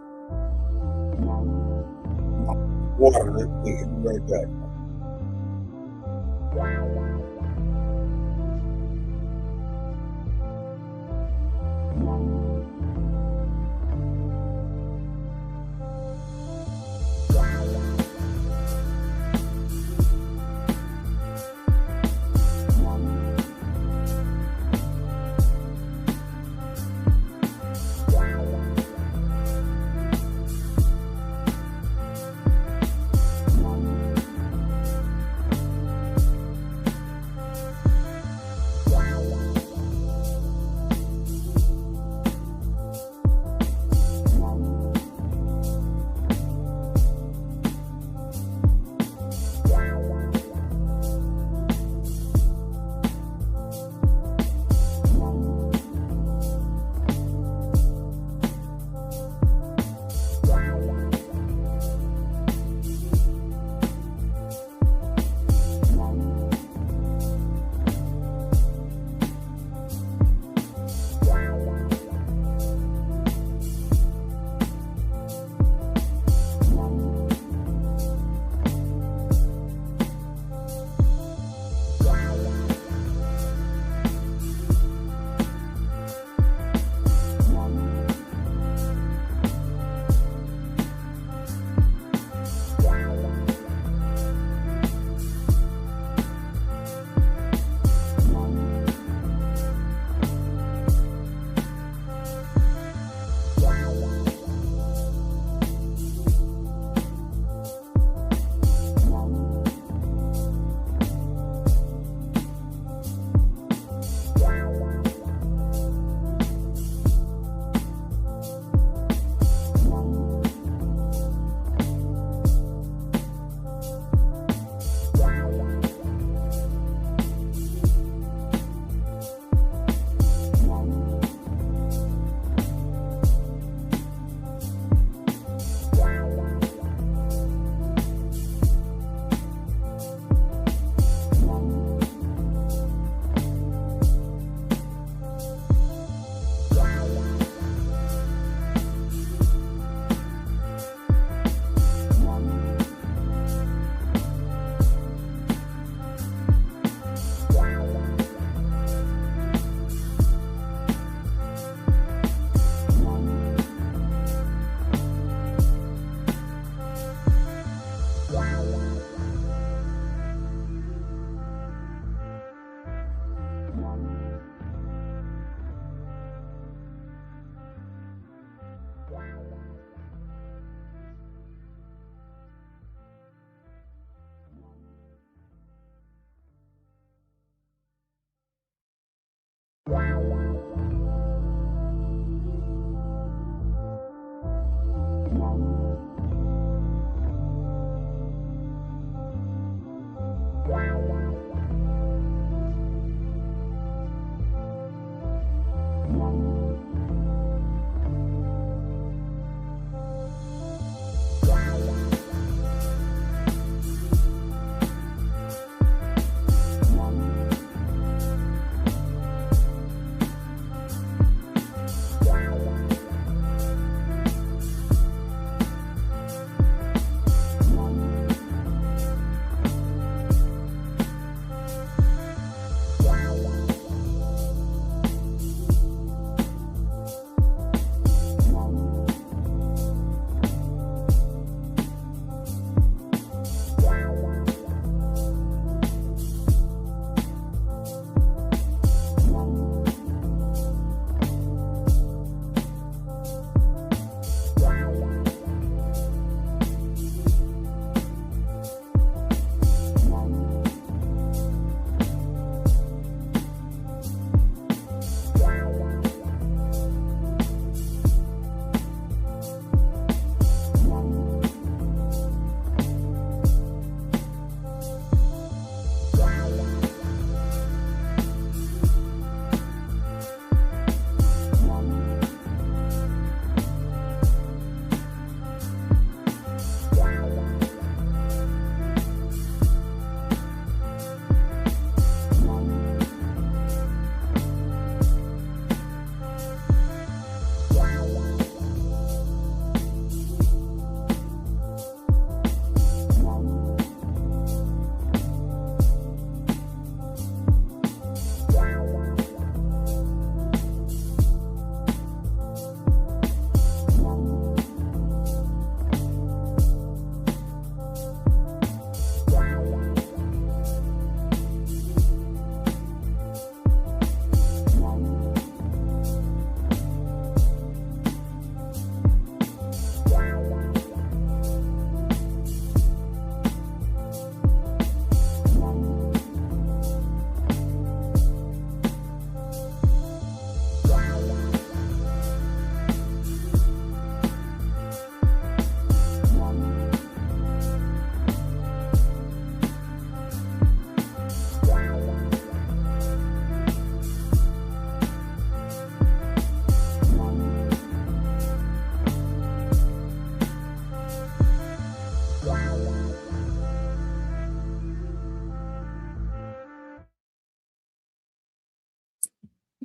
Water right back.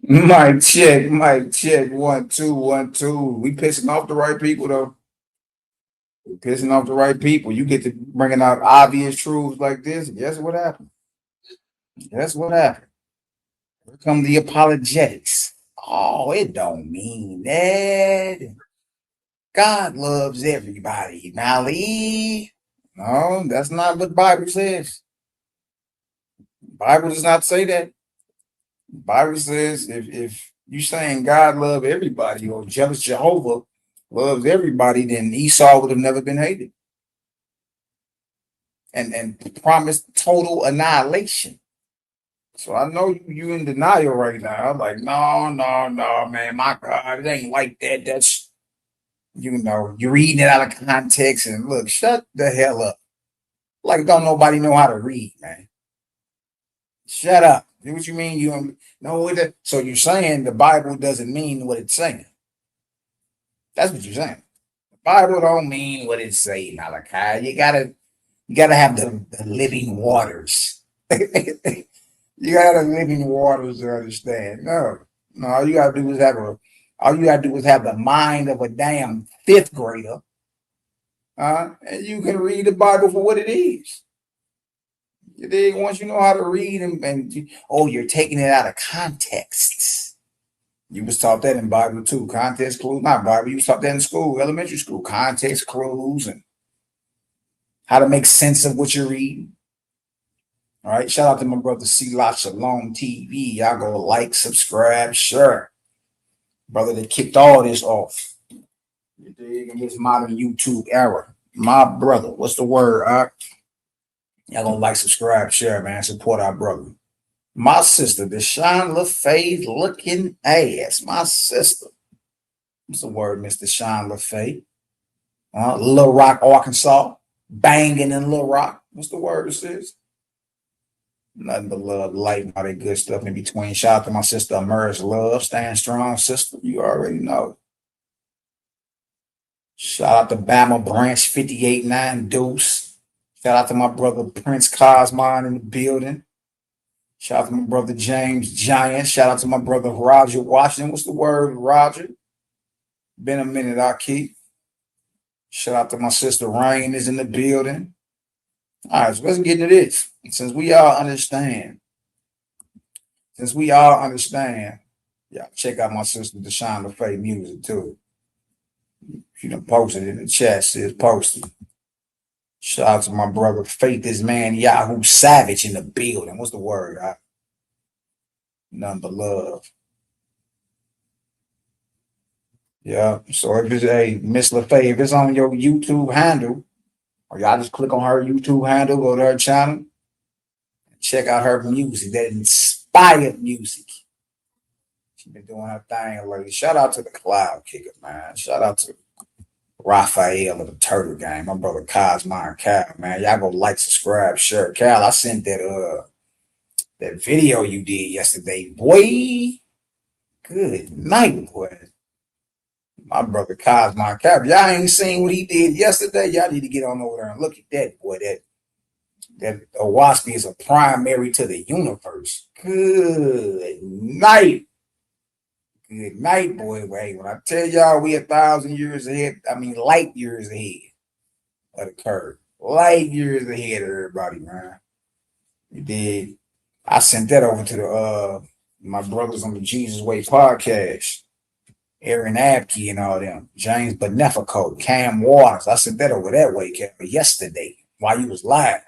Mic check, 1 2 1 2. We pissing off the right people though. We pissing off the right people. You get to bringing out obvious truths like this. Guess what happened? Guess what happened? Here come the apologetics. Oh, it don't mean that. God loves everybody. Mali. No, that's not what the Bible says. The Bible does not say that. The Bible says if you saying God love everybody or jealous Jehovah loves everybody, then Esau would have never been hated and promised total annihilation. So I know you in denial right now. I'm like, no, man, my God, it ain't like that. That's you're reading it out of context and look, shut the hell up. Like don't nobody know how to read, man. Shut up. You know what you mean? You don't know what it, so you're saying the Bible doesn't mean what it's saying. That's what you're saying. The Bible don't mean what it's saying, Malachi. You gotta have the living waters. You gotta have living waters to understand. No, all you gotta do is have the mind of a damn fifth grader. And you can read the Bible for what it is. You dig? Once you know how to read you're taking it out of context. You was taught that in Bible too. Context clues, not Bible. You was taught that in school, elementary school. Context clues and how to make sense of what you're reading. All right. Shout out to my brother C Lot Shalom TV. Y'all go like, subscribe, share. Brother that kicked all this off. You dig? In this modern YouTube era. My brother. What's the word? Y'all gonna like, subscribe, share, man. Support our brother. My sister, the Sean LaFay looking ass. My sister. What's the word, Mr. Sean LaFay? Little Rock, Arkansas. Banging in Little Rock. What's the word this is? Nothing but love, light, all that good stuff in between. Shout out to my sister, Emerge Love. Stand strong, sister. You already know. Shout out to Bama Branch 58-9 Deuce. Shout out to my brother Prince Cosmon in the building. Shout out to my brother James Giant. Shout out to my brother Roger Washington. What's the word, Roger? Been a minute, I keep. Shout out to my sister Rain is in the building. All right, so let's get into this. Since we all understand, y'all check out my sister Deshaun LaFay music too. She done posted in the chat, says posted. Shout out to my brother Faith is Man Yahoo Savage in the building. What's the word? Nothing but love. Yeah. So if it's Miss LaFay, if it's on your YouTube handle, or y'all just click on her YouTube handle, go to her channel, and check out her music, that inspired music. She's been doing her thing lately. Shout out to the Cloud Kicker, man. Shout out to Raphael of the Turtle Gang, my brother Cosmo and Cal, man. Y'all go like, subscribe, share. Cal, I sent that video you did yesterday, boy. Good night, boy. My brother Cosmo and Cal. Y'all ain't seen what he did yesterday. Y'all need to get on over there and look at that, boy. That Owaspy is a primary to the universe. Good night. Good night, boy. Wait, when I tell y'all we 1,000 years ahead, I mean light years ahead of the curve. Light years ahead of everybody, man. You did. I sent that over to the my brothers on the Jesus Way podcast. Aaron Abkey and all them. James Benefico, Cam Waters. I sent that over that way, Cam, yesterday while you was live.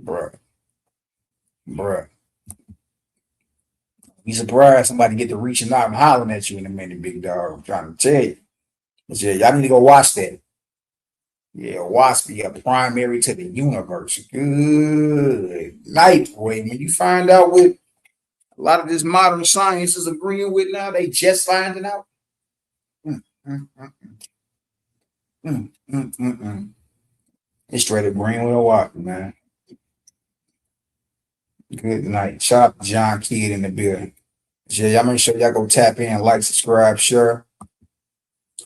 Bruh. Be surprised somebody get to reaching out and hollering at you in a minute, big dog. I'm trying to tell you. But yeah, y'all need to go watch that. Yeah, Waspy, a primary to the universe. Good night, boy. When you find out what a lot of this modern science is agreeing with now, they just finding out. It's straight up green with a walk, man. Good night. Shout out to John Kidd in the building. Yeah, y'all make sure y'all go tap in, like, subscribe, share.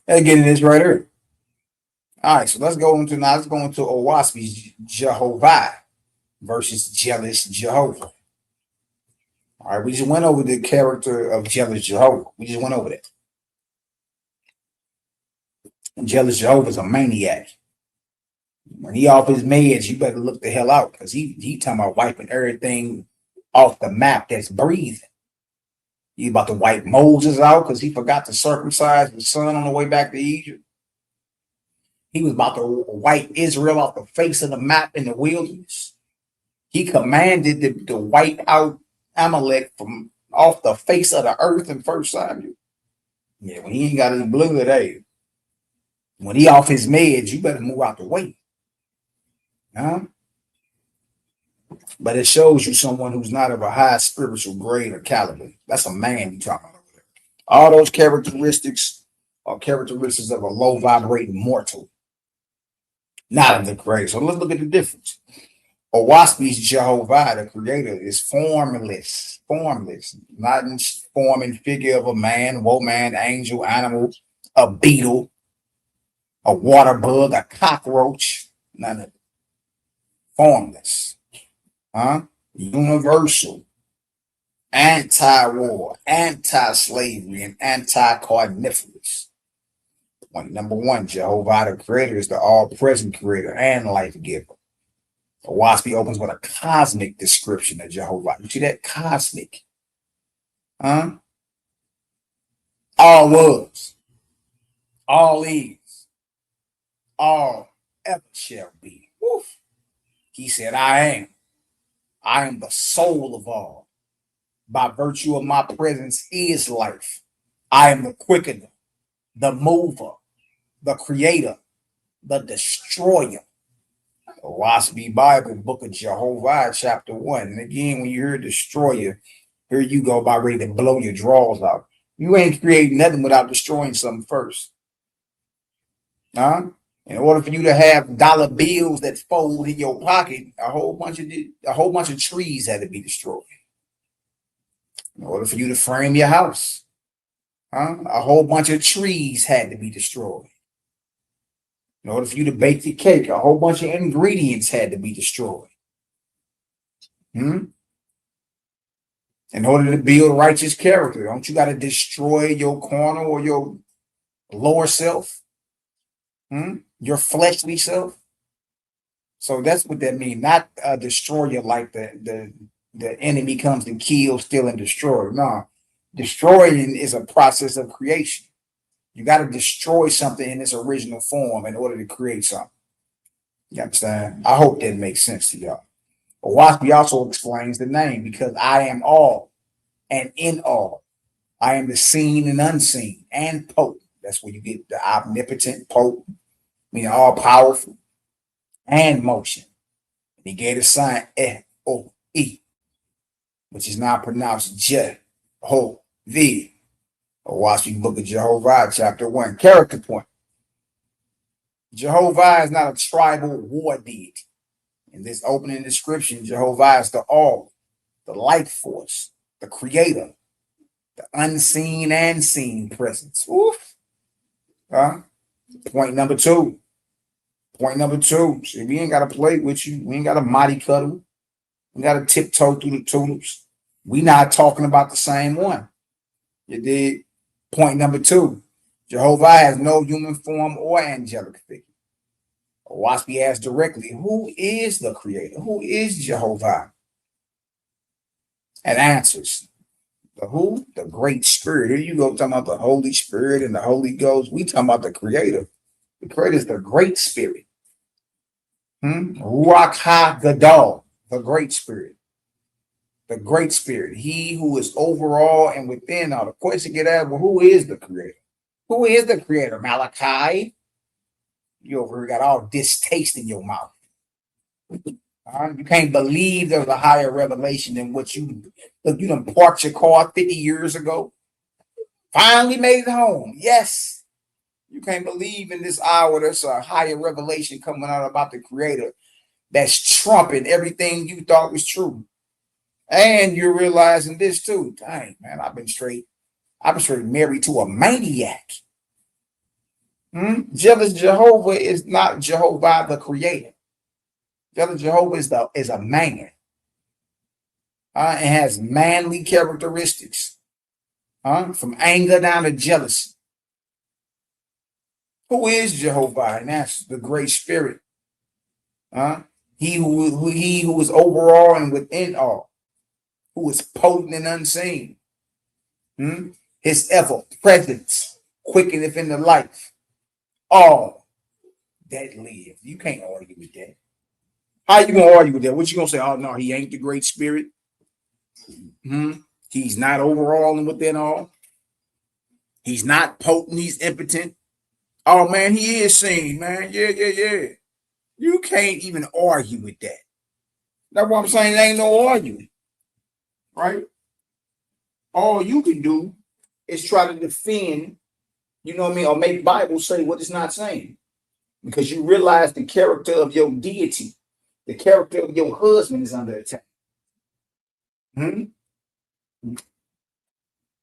Let's get in this right here. All right, so let's go into Owaspi's Jehovah versus Jealous Jehovah. All right, we just went over the character of Jealous Jehovah. We just went over that. And Jealous Jehovah is a maniac. When he off his meds, you better look the hell out, because he talking about wiping everything off the map that's breathing. He about to wipe Moses out because he forgot to circumcise his son on the way back to Egypt. He was about to wipe Israel off the face of the map in the wilderness. He commanded to wipe out Amalek from off the face of the earth in 1 Samuel. Yeah, when he ain't got his blood, hey, when he off his meds, you better move out the way. Huh? But it shows you someone who's not of a high spiritual grade or caliber. That's a man you talking about over there. All those characteristics are characteristics of a low vibrating mortal, not of the grade. So let's look at the difference. Owaspi's Jehovah, the creator, is formless, not in form and figure of a man, woman, angel, animal, a beetle, a water bug, a cockroach, none of it. Formless. Universal, anti-war, anti-slavery, and anti-carnivorous. Number one, Jehovah the Creator is the all-present creator and life giver. Owaspy opens with a cosmic description of Jehovah. You see that? Cosmic. All was, all is, all ever shall be. Woof. He said, I am the soul of all. By virtue of my presence is life. I am the quickener, the mover, the creator, the destroyer. Waspy Bible, Book of Jehovah, chapter 1. And again, when you hear destroyer, here you go about ready to blow your drawers out. You ain't creating nothing without destroying something first. Huh? In order for you to have dollar bills that fold in your pocket, a whole bunch of trees had to be destroyed. In order for you to frame your house, a whole bunch of trees had to be destroyed. In order for you to bake the cake, a whole bunch of ingredients had to be destroyed. In order to build righteous character, don't you got to destroy your carnal or your lower self? Your fleshly self? So that's what that means. Not a destroyer like the enemy comes to kill, steal, and destroy. No, destroying is a process of creation. You got to destroy something in its original form in order to create something. You understand? I hope that makes sense to y'all. Owaski also explains the name because I am all and in all. I am the seen and unseen and potent. That's where you get the omnipotent, potent, meaning all powerful, and motion. And he gave the sign F-O-E, which is now pronounced Jehovih. Owaski Book of Jehovah, chapter 1. Character point. Jehovah is not a tribal war deity. In this opening description, Jehovah is the all, the life force, the creator, the unseen and seen presence. Oof. Point number two. See, we ain't got to play with you. We ain't got to mighty cuddle. We got to tiptoe through the tulips. We not talking about the same one. You did. Point number two. Jehovah has no human form or angelic figure. Owaski asks directly, who is the creator? Who is Jehovah? And answers, the who? The great spirit. Here you go talking about the Holy Spirit and the Holy Ghost. We talking about the creator. The creator is the great spirit. Ruach HaGadol, the great spirit. The great spirit. He who is over all and within all. The question get asked, well, who is the creator? Who is the creator? Malaki? You over here got all distaste in your mouth. You can't believe there's a higher revelation than what you done parked your car 50 years ago. Finally made it home. Yes. You can't believe in this hour there's a higher revelation coming out about the creator that's trumping everything you thought was true. And you're realizing this too. Dang, man, I've been straight married to a maniac. Jealous Jehovah is not Jehovah the creator. Jealous Jehovah is a man. It has manly characteristics. From anger down to jealousy. Who is Jehovah? And that's the great spirit. He who is over all and within all, who is potent and unseen. His ever presence quickeneth in the life. All that live. You can't argue with that. How you gonna argue with that? What you gonna say? Oh no, he ain't the great spirit. He's not over all and within all. He's not potent. He's impotent. Oh man, he is seen, man. Yeah. You can't even argue with that. That's what I'm saying. There ain't no arguing, right? All you can do is try to defend, you know what I mean, or make Bible say what it's not saying, because you realize the character of your deity, the character of your husband is under attack. If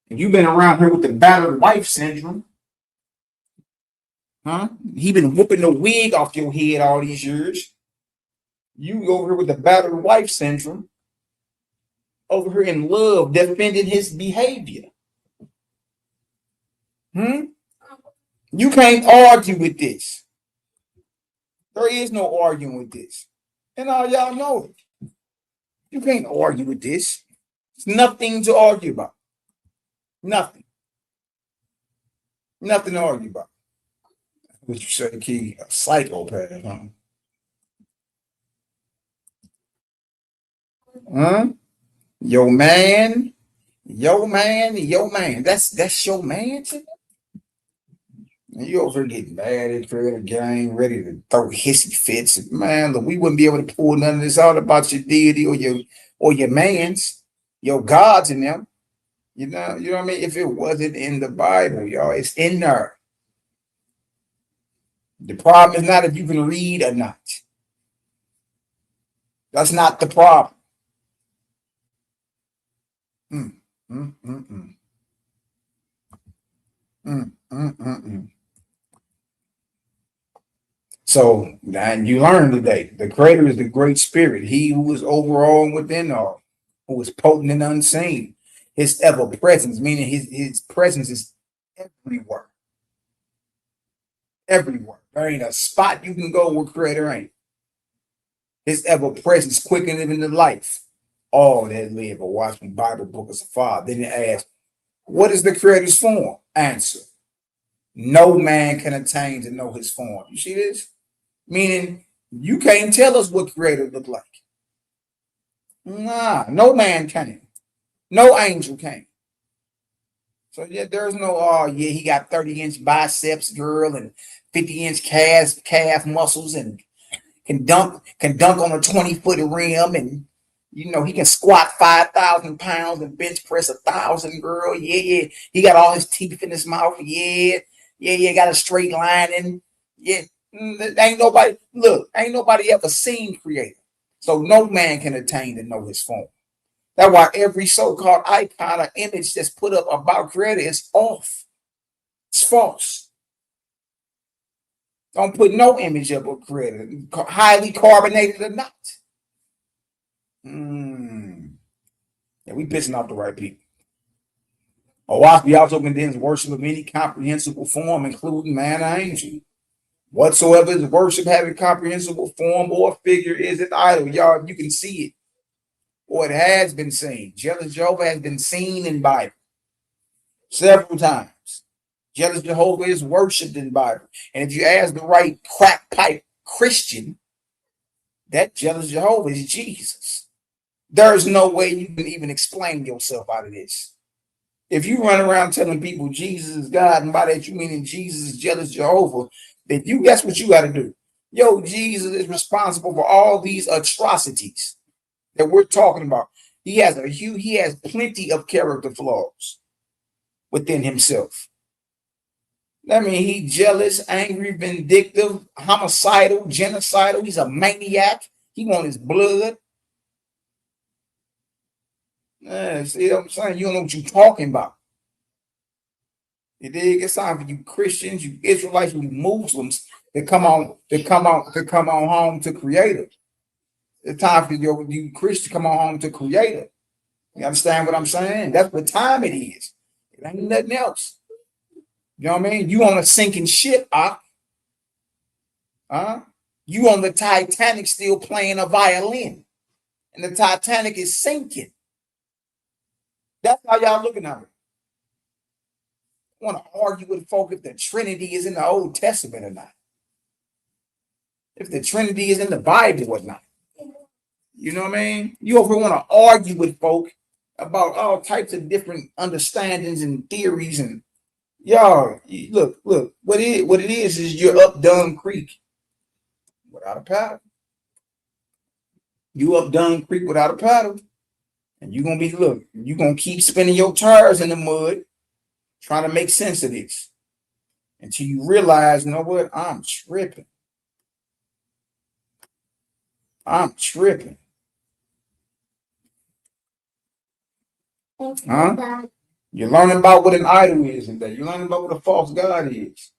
you've been around here with the battered wife syndrome, he been whooping the wig off your head all these years. You over here with the battered wife syndrome, over here in love, defending his behavior. You can't argue with this. There is no arguing with this. And all y'all know it. You can't argue with this. It's nothing to argue about. Nothing. Nothing to argue about. What you say, Key? A psychopath, Yo man. That's your man. And you over here getting mad at Creator Game, ready to throw hissy fits. Man, look, we wouldn't be able to pull none of this out about your deity or your man's, your gods in them. You know what I mean? If it wasn't in the Bible, y'all, it's in there. The problem is not if you can read or not. That's not the problem. Mm, mm, mm, mm. Mm, mm, mm, mm. So, and you learn today, the Creator is the great spirit, he who is over all and within all, who is potent and unseen. His ever presence, meaning his presence is everywhere. Everywhere. There ain't a spot you can go where Creator ain't. His ever presence quickened even the life. All that live or watch from Bible book as a father. Then it asks, what is the Creator's form? Answer. No man can attain to know his form. You see this? Meaning you can't tell us what Creator look like. Nah, no man can. No angel can. So yeah, there's no, oh yeah, he got 30-inch biceps, girl, and 50-inch calf muscles, and can dunk on a 20-foot rim, and he can squat 5,000 pounds and bench press 1,000, girl. Yeah. He got all his teeth in his mouth. Yeah. Got a straight line, and yeah. Ain't nobody ever seen Creator. So no man can attain to know his form. That's why every so-called icon or image that's put up about Creator is off. It's false. Don't put no image up of Creator, highly carbonated or not. Yeah, we pissing off the right people. Owaski also condemns worship of any comprehensible form, including man or angel. Whatsoever is worship having comprehensible form or figure is an idol. Y'all, you can see it. Or it has been seen. Jealous Jehovah has been seen in Bible several times. Jealous Jehovah is worshipped in Bible. And if you ask the right crack pipe Christian, that jealous Jehovah is Jesus. There's no way you can even explain yourself out of this. If you run around telling people Jesus is God, and by that you mean Jesus is jealous Jehovah, then guess what you got to do. Yo, Jesus is responsible for all these atrocities that we're talking about. He has plenty of character flaws within himself. That means he's jealous, angry, vindictive, homicidal, genocidal. He's a maniac. He wants his blood. See what I'm saying? You don't know what you're talking about. You dig? It's time for you Christians, you Israelites, you Muslims to come on home to Creator. It's time for you Christians to come on home to Creator. You understand what I'm saying? That's what time it is. It ain't nothing else. You know what I mean? You on a sinking ship, You on the Titanic still playing a violin, and the Titanic is sinking. That's how y'all looking at it. Want to argue with folk if the Trinity is in the Old Testament or not. If the Trinity is in the Bible or not. You know what I mean? You over want to argue with folk about all types of different understandings and theories, and y'all, look, what it is you're up Dunn Creek without a paddle. You up Dunn Creek without a paddle, and you're gonna keep spinning your tires in the mud, trying to make sense of this, until you realize, you know what, I'm tripping. You're learning about what an idol is today. You're learning about what a false god is.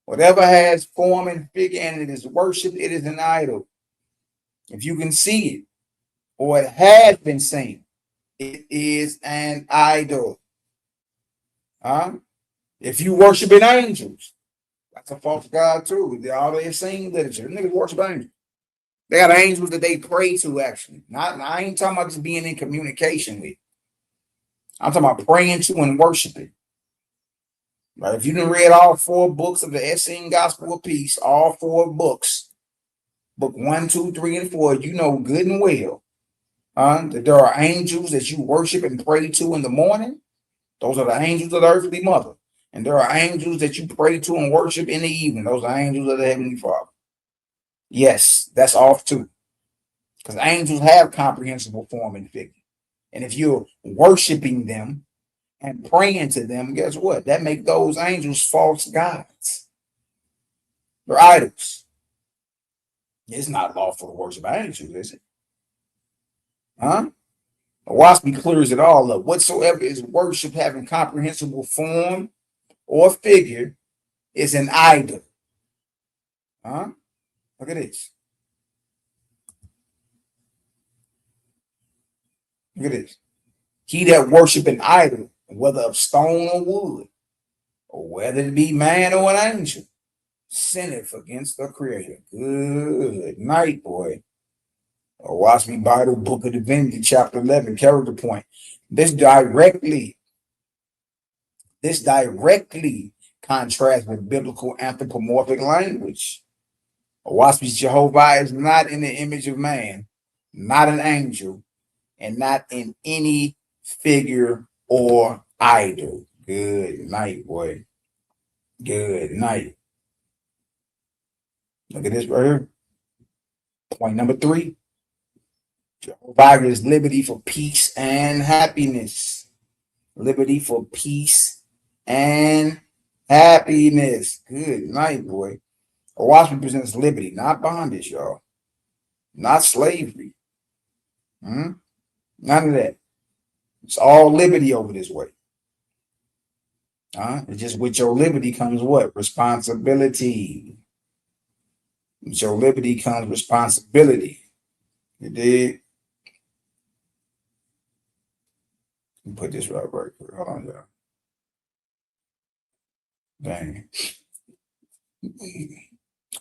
Whatever has form and figure and it is worship, it is an idol. If you can see it, or it has been seen, it is an idol. If you worshiping angels, that's a false god too. All they seen literature. Niggas worship angels. They got angels that they pray to, actually. I ain't talking about just being in communication with. I'm talking about praying to and worshiping. Right? If you done read all 4 books of the Essene Gospel of Peace, all 4 books, book 1, 2, 3, and 4, you know good and well that there are angels that you worship and pray to in the morning. Those are the angels of the earthly mother. And there are angels that you pray to and worship in the evening. Those are angels of the Heavenly Father. Yes, that's off too. Because angels have comprehensible form and figure. And if you're worshiping them and praying to them, guess what? That makes those angels false gods. They're idols. It's not lawful to worship angels, is it? Huh? Waspi clears it all up. Whatsoever is worship having comprehensible form or figure is an idol. Huh? Look at this. Look at this. He that worship an idol, whether of stone or wood, or whether it be man or an angel, sinneth against the Creator. Good night, boy. Watch Me Bible, Book of Divinity, chapter 11, character point. This directly contrasts with biblical anthropomorphic language. Waspi's Jehovah is not in the image of man, not an angel, and not in any figure or idol. Good night, boy. Good night. Look at this right here. Point number 3. Jehovah is liberty for peace and happiness. Liberty for peace and happiness. Good night, boy. Waspi presents liberty, not bondage, y'all. Not slavery. None of that. It's all liberty over this way. It's just with your liberty comes what? Responsibility. With your liberty comes responsibility. You did. Put this right here. Hold on, y'all. Dang.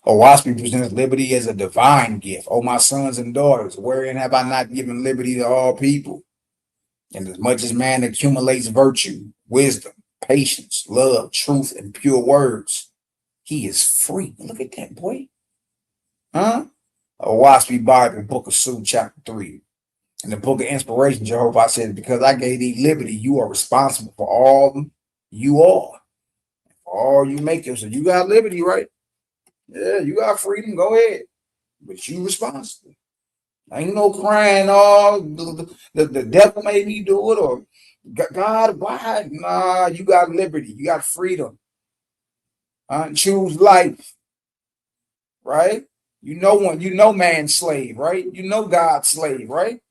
Waspi presents liberty as a divine gift. Oh, my sons and daughters, wherein have I not given liberty to all people? And as much as man accumulates virtue, wisdom, patience, love, truth, and pure words, he is free. Look at that, boy. Waspi Bible, Book of Suit, chapter 3. In the Book of Inspiration, Jehovah said, because I gave thee liberty, you are responsible for all you are. For all you make yourself. You got liberty, right? Yeah, you got freedom. Go ahead. But you responsible. Ain't no crying, the devil made me do it, or God, why? Nah, you got liberty. You got freedom. Choose life, right? You know man's slave, right? You know God's slave, right?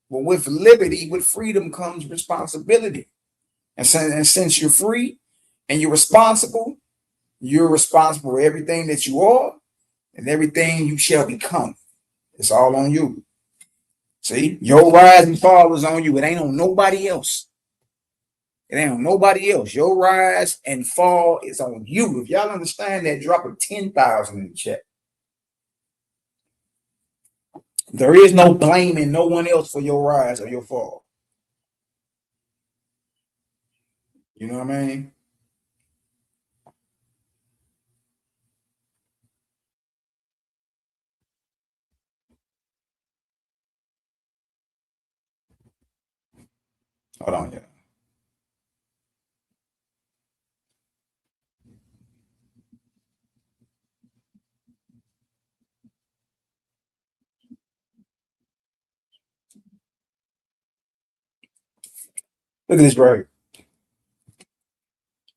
But with liberty, with freedom comes responsibility. And since you're free and you're responsible for everything that you are and everything you shall become. It's all on you. See, your rise and fall is on you. It ain't on nobody else. It ain't on nobody else. Your rise and fall is on you. If y'all understand that, drop a 10,000 in the chat. There is no blaming no one else for your rise or your fall. You know what I mean? Hold on, yeah. Look at this right here.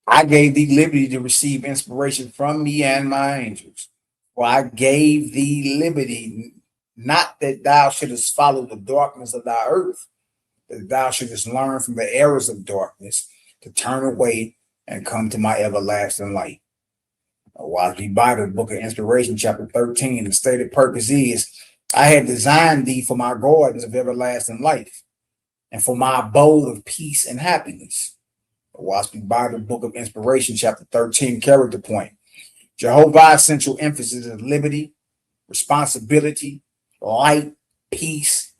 I gave thee liberty to receive inspiration from me and my angels. For I gave thee liberty, not that thou shouldest follow the darkness of thy earth, that thou shouldest learn from the errors of darkness to turn away and come to my everlasting light. Waspi Bible, Book of Inspiration, chapter 13, the stated purpose is, I have designed thee for my gardens of everlasting life and for my abode of peace and happiness. Waspi Bible, Book of Inspiration, chapter 13, character point. Jehovah's central emphasis is liberty, responsibility, light, peace,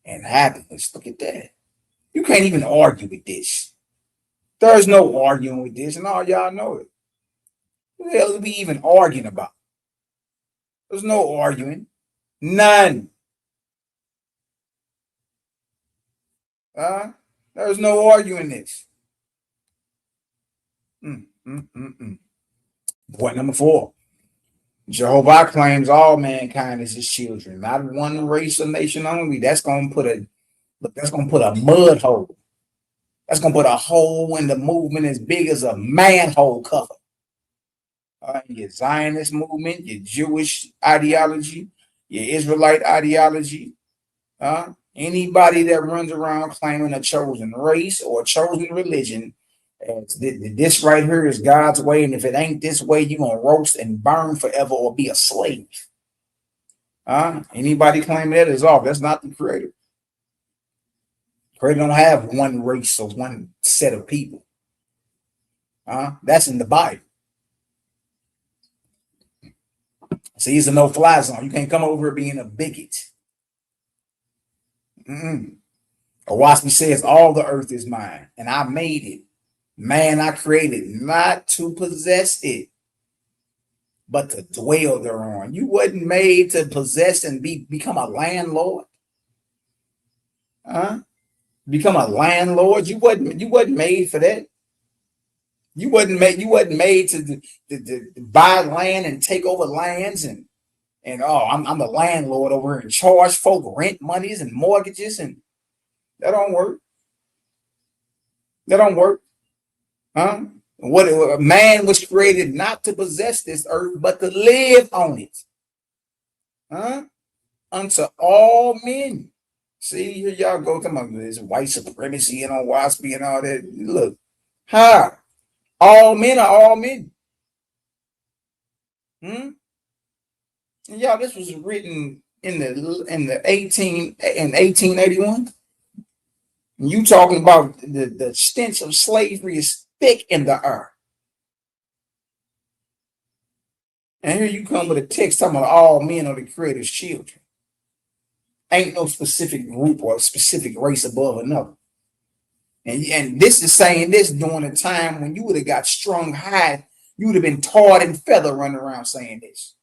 and happiness. Look at that. You can't even argue with this. There's no arguing with this, and all y'all know it. What the hell are we even arguing about? There's no arguing. None. There's no arguing this. Point number 4. Jehovah claims all mankind is his children, not one race or nation only. That's gonna put a mud hole. That's gonna put a hole in the movement as big as a manhole cover. Your Zionist movement, your Jewish ideology, your Israelite ideology, anybody that runs around claiming a chosen race or a chosen religion, this right here is God's way, and if it ain't this way, you're gonna roast and burn forever or be a slave. Anybody claiming that is off. That's not the creator. Creator don't have one race or one set of people. That's in the Bible. See, it's a no-fly zone. You can't come over being a bigot. Owaski says, all the earth is mine, and I made it. Man, I created not to possess it, but to dwell thereon. You wasn't made to possess and become a landlord. Become a landlord. You wasn't made for that. You wasn't made to buy land and take over lands and I'm the landlord over here and charge folk rent monies and mortgages, and that don't work. That don't work. What a man was created not to possess this earth, but to live on it. Unto all men. See, here y'all go to this white supremacy and on WASP and all that. Look, all men are all men. And y'all, this was written in 1881. You talking about the stench of slavery is thick in the earth. And here you come with a text talking about all men are the creator's children. Ain't no specific group or specific race above another. And this is saying this during a time when you would have got strung high. You would have been tarred and feather running around saying this.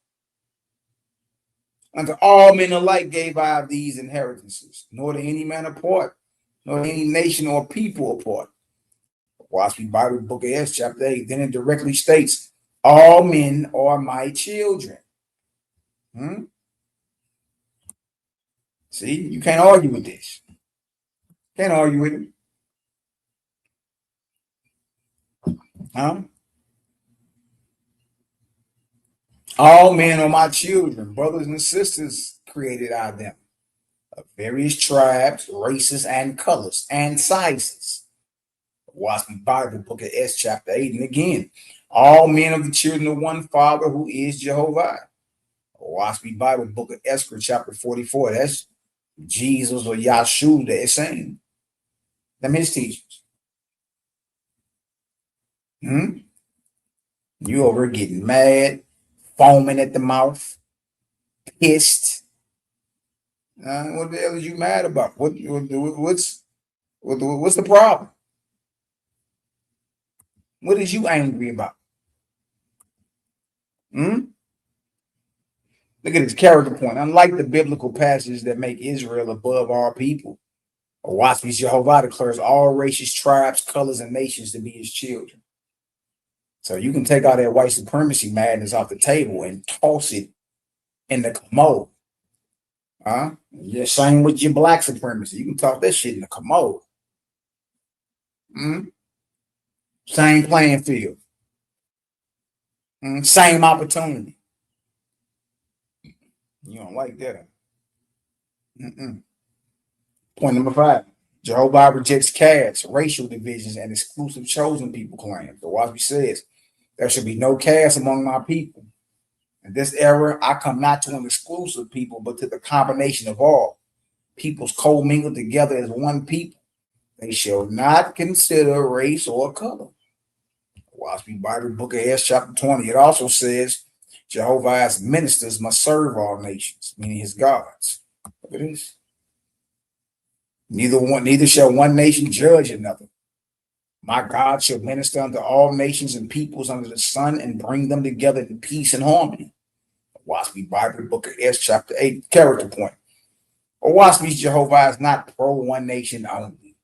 Unto all men alike gave I these inheritances, nor to any man apart, nor to any nation or people apart. Watch me Bible book of Acts chapter 8. Then it directly states, all men are my children. See, you can't argue with this. Can't argue with it. All men are my children, brothers and sisters created I them, of various tribes, races, and colors, and sizes. Watch me Bible book of Acts chapter 8. And again, all men of the children of one Father who is Jehovah. Watch me Bible book of Esther chapter 44. That's Jesus or Yahshua that is saying. Them his teachings. You over getting mad, foaming at the mouth, pissed. What the hell is you mad about? What's the problem? What is you angry about? Look at his character point. Unlike the biblical passages that make Israel above all people, Owaski Jehovah declares all races, tribes, colors, and nations to be his children. So you can take all that white supremacy madness off the table and toss it in the commode. Same with your black supremacy. You can toss that shit in the commode. Same playing field. Same opportunity. You don't like that. Point number 5. Jehovah rejects caste, racial divisions, and exclusive chosen people claims. The Wasby says, there should be no caste among my people. In this era, I come not to an exclusive people, but to the combination of all. Peoples co-mingled together as one people. They shall not consider race or color. Wasby Bible book of Acts chapter 20. It also says, Jehovah's ministers must serve all nations, meaning his gods. Look at this. Neither shall one nation judge another. My God shall minister unto all nations and peoples under the sun and bring them together in peace and harmony. Wasby Bible book of Acts chapter 8, character point. Wasby's Jehovah is not pro one nation only.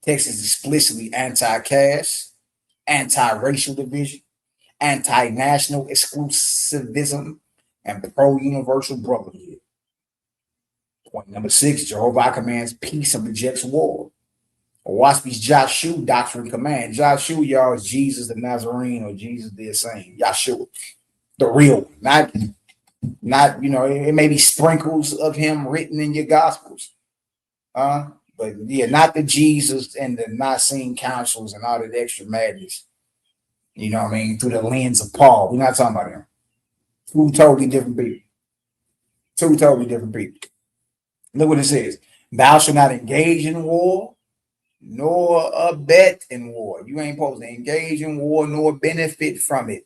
Text is explicitly anti-caste. anti-racial division, anti-national exclusivism, and pro-universal brotherhood. Point number 6, Jehovah commands peace and rejects war. Waspi's Joshua doctrine command. Joshua, y'all, is Jesus the Nazarene or Jesus the same. Joshua, the real one. Not, it may be sprinkles of him written in your gospels. But yeah, not the Jesus and the Nicene councils and all that extra madness. You know what I mean? Through the lens of Paul. We're not talking about him. Two totally different people. Two totally different people. Look what it says. Thou shalt not engage in war, nor abet in war. You ain't supposed to engage in war nor benefit from it.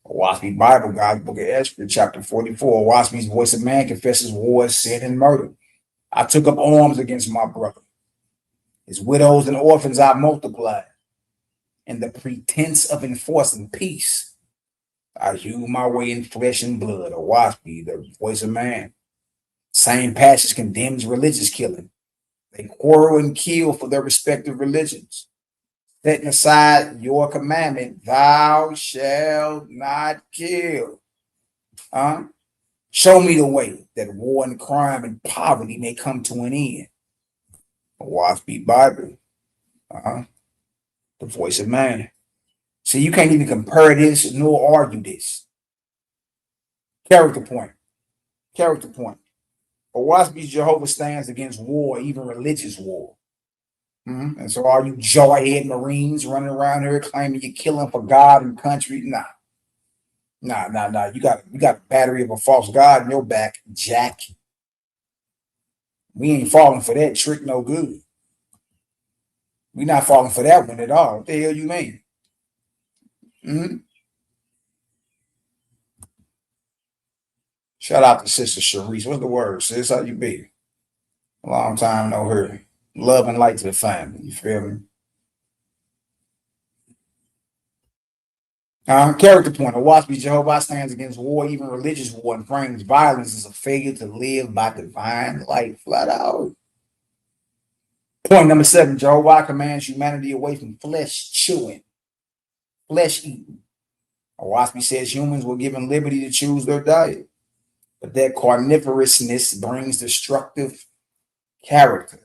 Waspi's Bible, God's Book of Esther, chapter 44. Waspi's voice of man confesses war, sin, and murder. I took up arms against my brother. His widows and orphans I multiplied. In the pretense of enforcing peace, I hew my way in flesh and blood. Waspy, the voice of man. Same passage condemns religious killing. They quarrel and kill for their respective religions. Setting aside your commandment, thou shalt not kill. Show me the way that war and crime and poverty may come to an end. Waspy Bible. The voice of man. See, you can't even compare this nor argue this. Character point. Character point. But Waspy Jehovah stands against war, even religious war. And so all you jawhead Marines running around here claiming you're killing for God and country, nah. You got a battery of a false God in your back, Jack. We ain't falling for that trick, no good. We not falling for that one at all. What the hell you mean? Shout out to Sister Sharice. What's the word, sis? How you be? A long time no hear. Love and light to the family. You feel me? Character point. A Waspy Jehovah stands against war, even religious war, and frames violence as a failure to live by divine light. Flat out. Point number 7. Jehovah commands humanity away from flesh chewing, flesh eating. A Waspy says humans were given liberty to choose their diet, but that carnivorousness brings destructive character.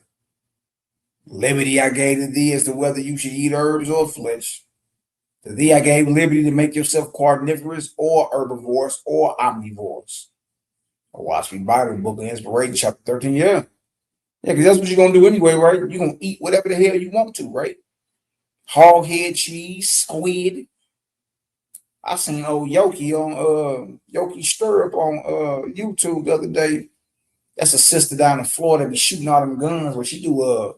Liberty I gave to thee as to whether you should eat herbs or flesh. To thee I gave liberty to make yourself carnivorous or herbivores or omnivores. A Waspy Bible, Book of Inspiration, chapter 13. Yeah, because that's what you're going to do anyway, right? You're going to eat whatever the hell you want to, right? Hog head cheese, squid. I seen old Yoki on Yoki Stirrup on YouTube the other day. That's a sister down in Florida be shooting all them guns. Where she do a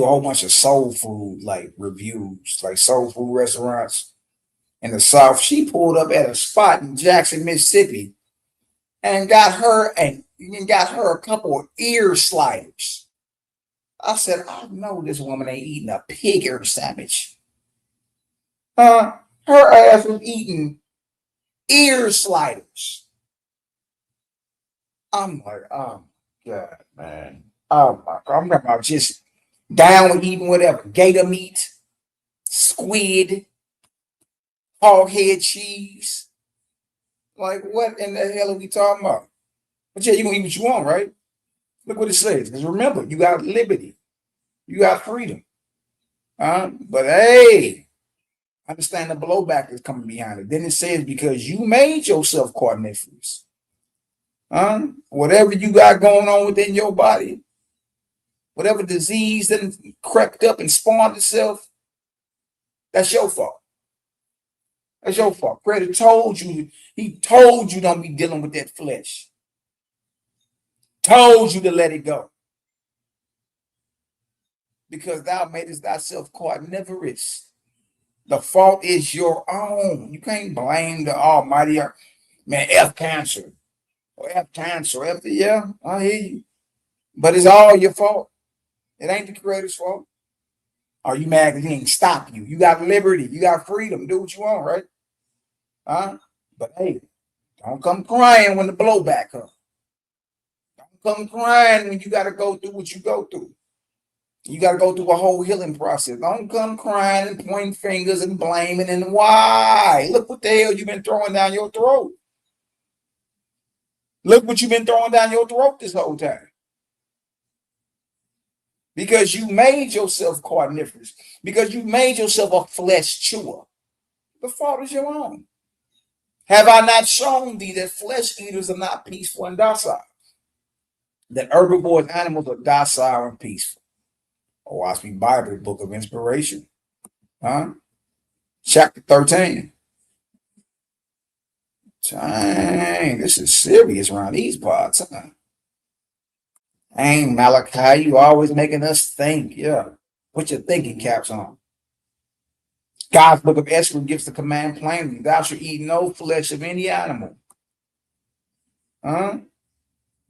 whole bunch of soul food like reviews, like soul food restaurants in the South. She pulled up at a spot in Jackson, Mississippi, and got her a couple of ear sliders. I said, I know this woman ain't eating a pig ear sandwich. Her ass was eating ear sliders. I'm like, oh my God, man. Oh my God. I'm about just down with eating whatever. Gator meat, squid, hog head cheese. Like, what in the hell are we talking about? But yeah, you're going to eat what you want, right? Look what it says. Because remember, you got liberty. You got freedom. But hey, understand the blowback is coming behind it. Then it says, because you made yourself carnivorous. Whatever you got going on within your body, whatever disease that crept up and spawned itself, that's your fault. That's your fault. Creator told you, he told you don't be dealing with that flesh. Told you to let it go. Because thou madest thyself carnivorous. The fault is your own. You can't blame the Almighty. Man, F cancer. Or F cancer. Yeah, I hear you. But it's all your fault. It ain't the Creator's fault. Are you mad because he ain't stop you? You got liberty. You got freedom. Do what you want, right? But hey, don't come crying when the blowback comes. Don't come crying when you got to go through what you go through. You got to go through a whole healing process. Don't come crying and pointing fingers and blaming and why. Look what the hell you've been throwing down your throat. Look what you've been throwing down your throat this whole time. Because you made yourself carnivorous. Because you made yourself a flesh chewer. The fault is your own. Have I not shown thee that flesh eaters are not peaceful and docile? That herbivores, animals are docile and peaceful. Oh, I speak Bible, book of inspiration. Chapter 13. Dang, this is serious around these parts. Dang, Malachi, you always making us think. Yeah. Put your thinking caps on. God's book of Esther gives the command plainly, thou shalt eat no flesh of any animal.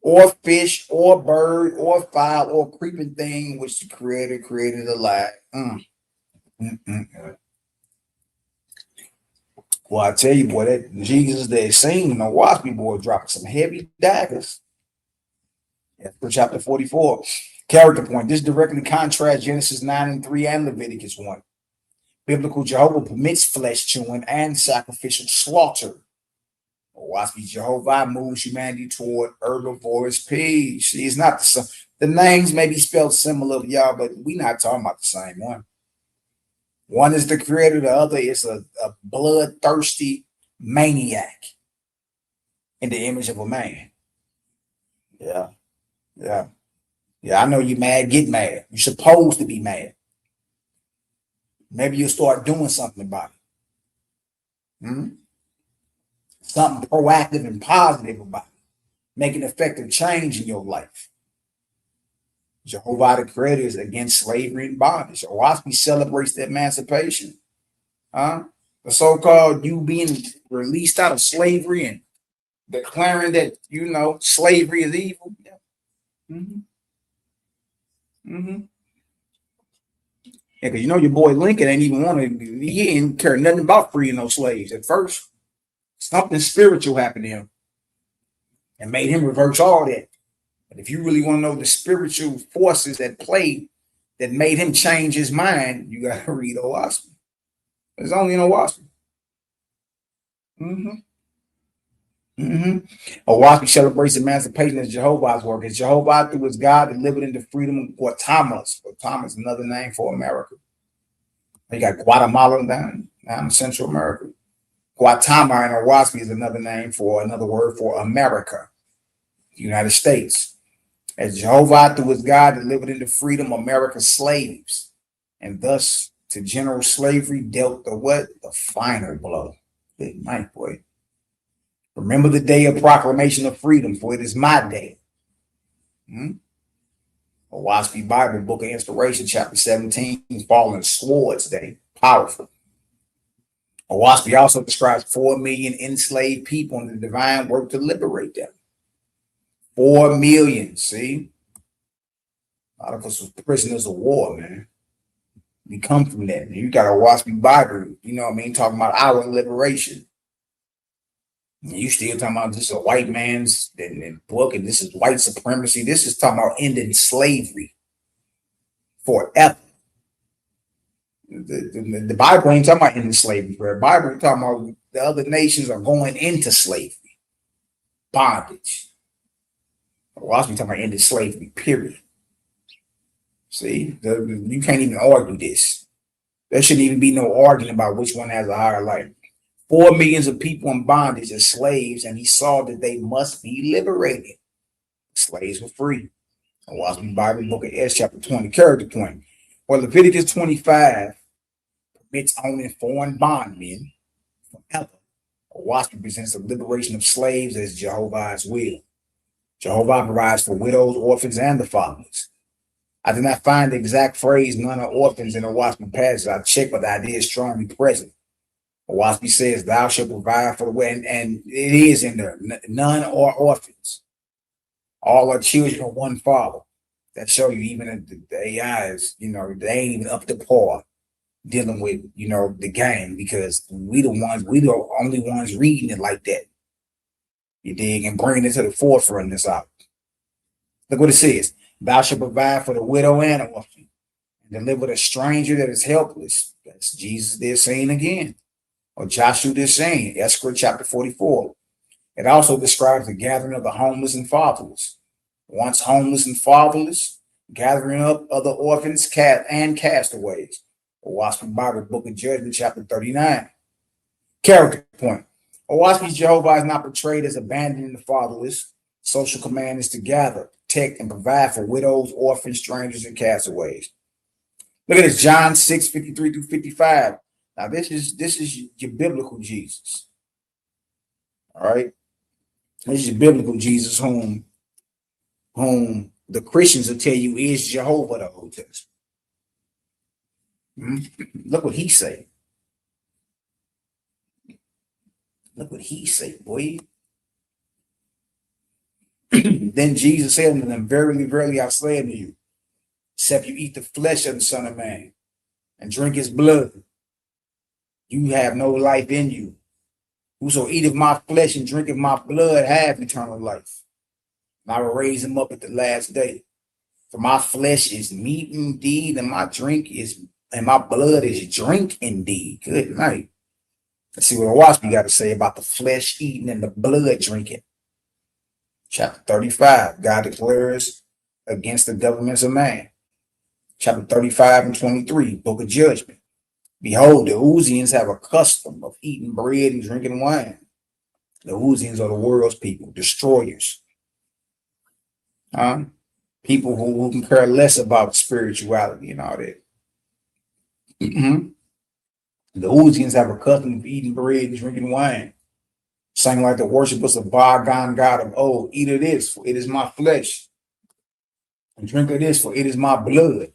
Or fish, or bird, or fowl, or creeping thing which the Creator created alive. Well, I tell you, boy, that Jesus they seen, watch me, boy, dropping some heavy daggers. For chapter 44. Character point. This directly contrasts Genesis 9:3 and Leviticus 1. Biblical Jehovah permits flesh chewing and sacrificial slaughter. Watch me, Jehovah moves humanity toward herbivorous peace. See, it's not the names may be spelled similar, y'all, but we're not talking about the same one. One is the creator, the other is a bloodthirsty maniac in the image of a man. Yeah. I know you're mad, get mad. You're supposed to be mad. Maybe you'll start doing something about it. Something proactive and positive about it. Make an effective change in your life. Jehovah the Creator is against slavery and bondage. Owaski celebrates the emancipation. The so-called you being released out of slavery and declaring that, slavery is evil. Yeah, because your boy Lincoln ain't even he didn't care nothing about freeing those slaves at first. Something spiritual happened to him and made him reverse all that. But if you really want to know the spiritual forces that played that made him change his mind, you got to read Owaski. There's only an Owaski. Owaski celebrates emancipation as Jehovah's work. As Jehovah, through his God, delivered into freedom of Guatemala. Guatemala is another name for America. You got Guatemala down in Central America. Guatemala and Owaski is another word for America, the United States. As Jehovah, through his God, delivered into freedom America's slaves, and thus to general slavery dealt the final blow. Good night, boy. Remember the day of proclamation of freedom, for it is my day. Owaski Bible, Book of Inspiration, chapter 17, Fallen Swords Day. Powerful. Owaski also describes 4 million enslaved people in the divine work to liberate them. 4 million, see? A lot of us were prisoners of war, man. We come from that. You got Owaski Bible, talking about our liberation. You still talking about this is a white man's book, and this is white supremacy. This is talking about ending slavery forever. The Bible ain't talking about ending slavery forever. The Bible ain't talking about the other nations are going into slavery, bondage. We're also talking about ending slavery, period. See, you can't even argue this. There shouldn't even be no arguing about which one has a higher life. 4 million of people in bondage as slaves, and he saw that they must be liberated. Slaves were free. Owaski Bible, Book of Esther, chapter 20, character point. Well, Leviticus 25 permits owning foreign bondmen forever. Owaski presents the liberation of slaves as Jehovah's will. Jehovah provides for widows, orphans, and the fatherless. I did not find the exact phrase, none are orphans, in Owaski passage. I checked, but the idea is strongly present. Owaski says, thou shalt provide for the way, and it is in there. None are orphans. All are children of one father. That show you even the AIs, they ain't even up to par dealing with, the game, because we the only ones reading it like that. You dig? And bringing it to the forefront of this out. Look what it says. Thou shalt provide for the widow and orphan. and delivered a stranger that is helpless. That's Jesus there saying again, or Joshua there saying, Esther chapter 44. It also describes the gathering of the homeless and fatherless. Once homeless and fatherless, gathering up other orphans, and castaways. Owaspi's Bible, Book of Judgment, chapter 39. Character point. Owaspi's Jehovah is not portrayed as abandoning the fatherless. Social command is to gather, protect, and provide for widows, orphans, strangers, and castaways. Look at this, John 6:53 through 55. Now, this is your biblical Jesus. All right. This is your biblical Jesus, whom the Christians will tell you is Jehovah, the Old Testament. Look what he say. Look what he say, boy. Then Jesus said unto them, Verily, verily, I say unto you, except you eat the flesh of the Son of Man and drink his blood, you have no life in you. Whoso eateth my flesh and drinketh my blood have eternal life. And I will raise him up at the last day. For my flesh is meat indeed, and my blood is drink indeed. Good night. Let's see what Owaski got to say about the flesh eating and the blood drinking. Chapter 35, God declares against the governments of man. Chapter 35 and 23, Book of Judgment. Behold, the Uzians have a custom of eating bread and drinking wine. The Uzians are the world's people, destroyers. People who can care less about spirituality and all that. The Uzians have a custom of eating bread and drinking wine, saying like the worshippers of bygone God of old, eat of this, for it is my flesh, and drink of this, for it is my blood,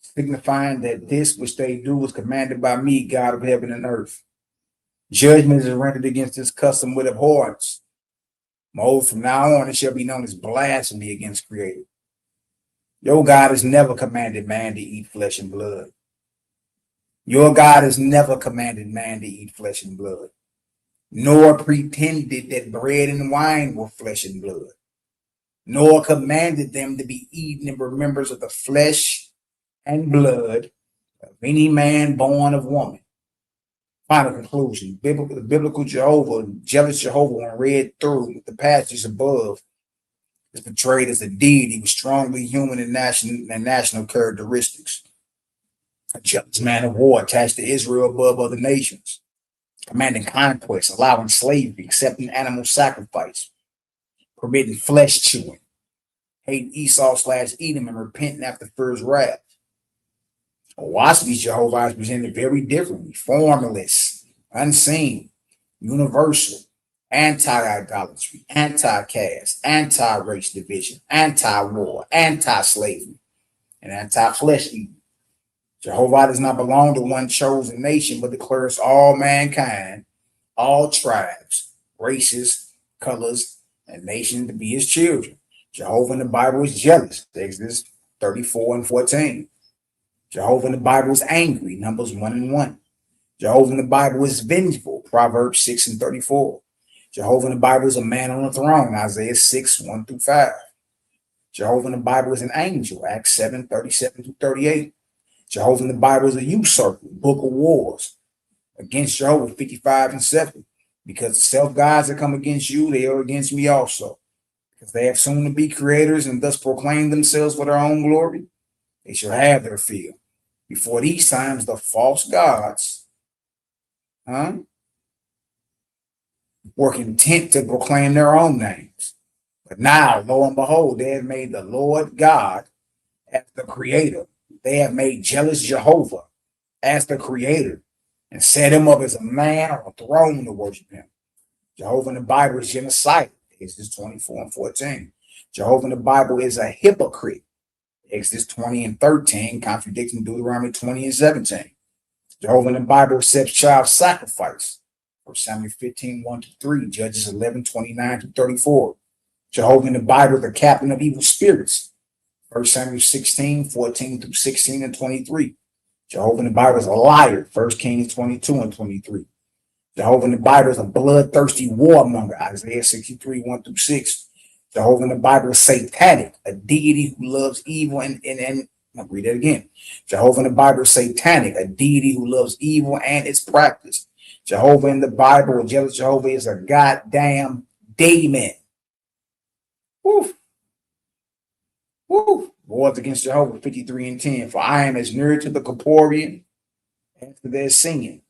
signifying that this which they do was commanded by me, God of heaven and earth. Judgment is rendered against this custom with abhorrence. Moreover, from now on, it shall be known as blasphemy against Creator. Your God has never commanded man to eat flesh and blood. Your God has never commanded man to eat flesh and blood, nor pretended that bread and wine were flesh and blood, nor commanded them to be eaten in remembrance of the flesh and blood of any man born of woman. Final conclusion. The biblical Jehovah, jealous Jehovah, when read through the passages above, is portrayed as a deity with strongly human and national characteristics. A jealous man of war attached to Israel above other nations, commanding conquest, allowing slavery, accepting animal sacrifice, permitting flesh chewing, hating Esau/Edom, and repenting after first wrath. Owaspi's Jehovah is presented very differently: formless, unseen, universal, anti-idolatry, anti-caste, anti-race division, anti-war, anti-slavery, and anti-flesh eating. Jehovah does not belong to one chosen nation, but declares all mankind, all tribes, races, colors, and nations to be his children. Jehovah in the Bible is jealous, Exodus 34 and 14. Jehovah in the Bible is angry, Numbers 1 and 1. Jehovah in the Bible is vengeful, Proverbs 6 and 34. Jehovah in the Bible is a man on the throne, Isaiah 6, 1 through 5. Jehovah in the Bible is an angel, Acts 7, 37 through 38. Jehovah in the Bible is a usurper, Book of Wars. Against Jehovah 55 and 7. Because the self-gods that come against you, they are against me also. Because they have soon to be creators and thus proclaim themselves for their own glory, they shall have their fill. Before these times, the false gods were content to proclaim their own names. But now, lo and behold, they have made the Lord God as the creator. They have made jealous Jehovah as the creator and set him up as a man on a throne to worship him. Jehovah in the Bible is genocidal, Exodus 24 and 14. Jehovah in the Bible is a hypocrite, Exodus 20 and 13, contradicting Deuteronomy 20 and 17. Jehovah in the Bible accepts child sacrifice, 1 Samuel 15, 1 to 3, Judges 11, 29 to 34. Jehovah in the Bible is the captain of evil spirits, 1 Samuel 16, 14 through 16 and 23. Jehovah in the Bible is a liar, 1 Kings 22 and 23. Jehovah in the Bible is a bloodthirsty warmonger, Isaiah 63, 1 through 6. Jehovah in the Bible is satanic, a deity who loves evil and I'll read that again. Jehovah in the Bible is satanic, a deity who loves evil and its practice. Jehovah in the Bible, or jealous Jehovah, is a goddamn demon. Woo. Woo. Wars against Jehovah 53:10. For I am as near to the corporean as to their singing.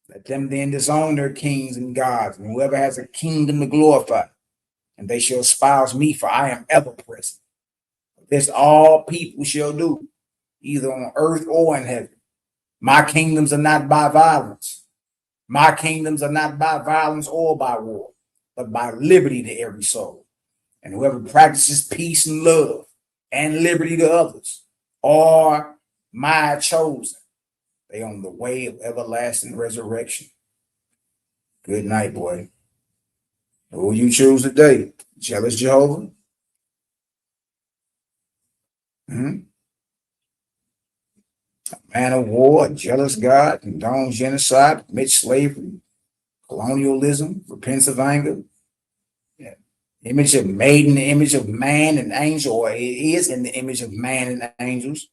Let them then disown their kings and gods, and whoever has a kingdom to glorify, and they shall espouse me, for I am ever present. This all people shall do, either on earth or in heaven. My kingdoms are not by violence. My kingdoms are not by violence or by war, but by liberty to every soul. And whoever practices peace and love and liberty to others are my chosen. They on the way of everlasting resurrection. Good night, boy. Who you choose today? Jealous Jehovah? Man of war, a jealous God, condones genocide, commits slavery, colonialism, repents of anger. Image of made in the image of man and angel, or it is in the image of man and angels.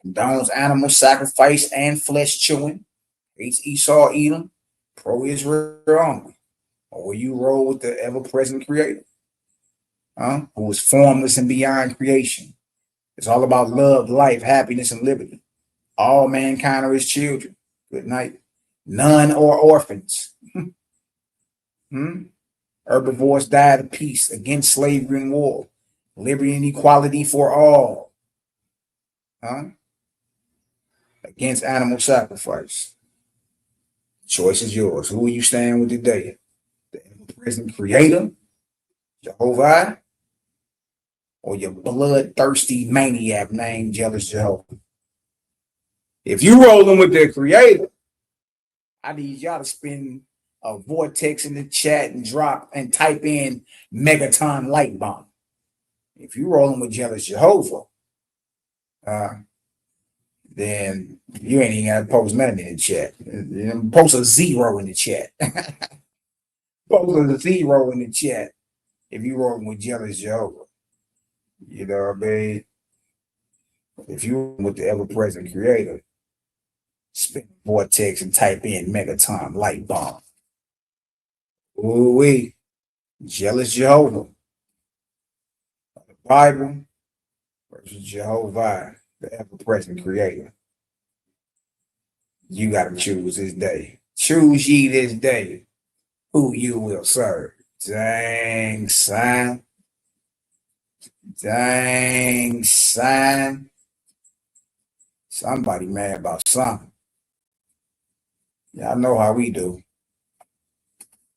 Condones animal sacrifice and flesh chewing. Hates Esau, Edom, pro-Israel only. Or will you roll with the ever-present creator? Who is formless and beyond creation? It's all about love, life, happiness, and liberty. All mankind are his children. Good night. None are orphans. Herbivores died of peace against slavery and war. Liberty and equality for all. Against animal sacrifice. Choice is yours. Who will you stand with today? The ever-present creator, Jehovah, or your bloodthirsty maniac named Jealous Jehovah? If you rolling with the creator, I need y'all to spin a vortex in the chat and drop and type in megaton light bomb. If you rolling with Jealous Jehovah, then you ain't even gotta post nothing in the chat. Post a 0 in the chat. Post a 0 in the chat if you rolling with Jealous Jehovah. You know what I mean? If you with the ever-present creator, spin vortex and type in megaton light bomb. Ooh-wee. Jealous Jehovah. The Bible versus Jehovah, the ever-present creator. You got to choose this day. Choose ye this day who you will serve. Dang, son. Dang, son. Somebody mad about something. Y'all know how we do.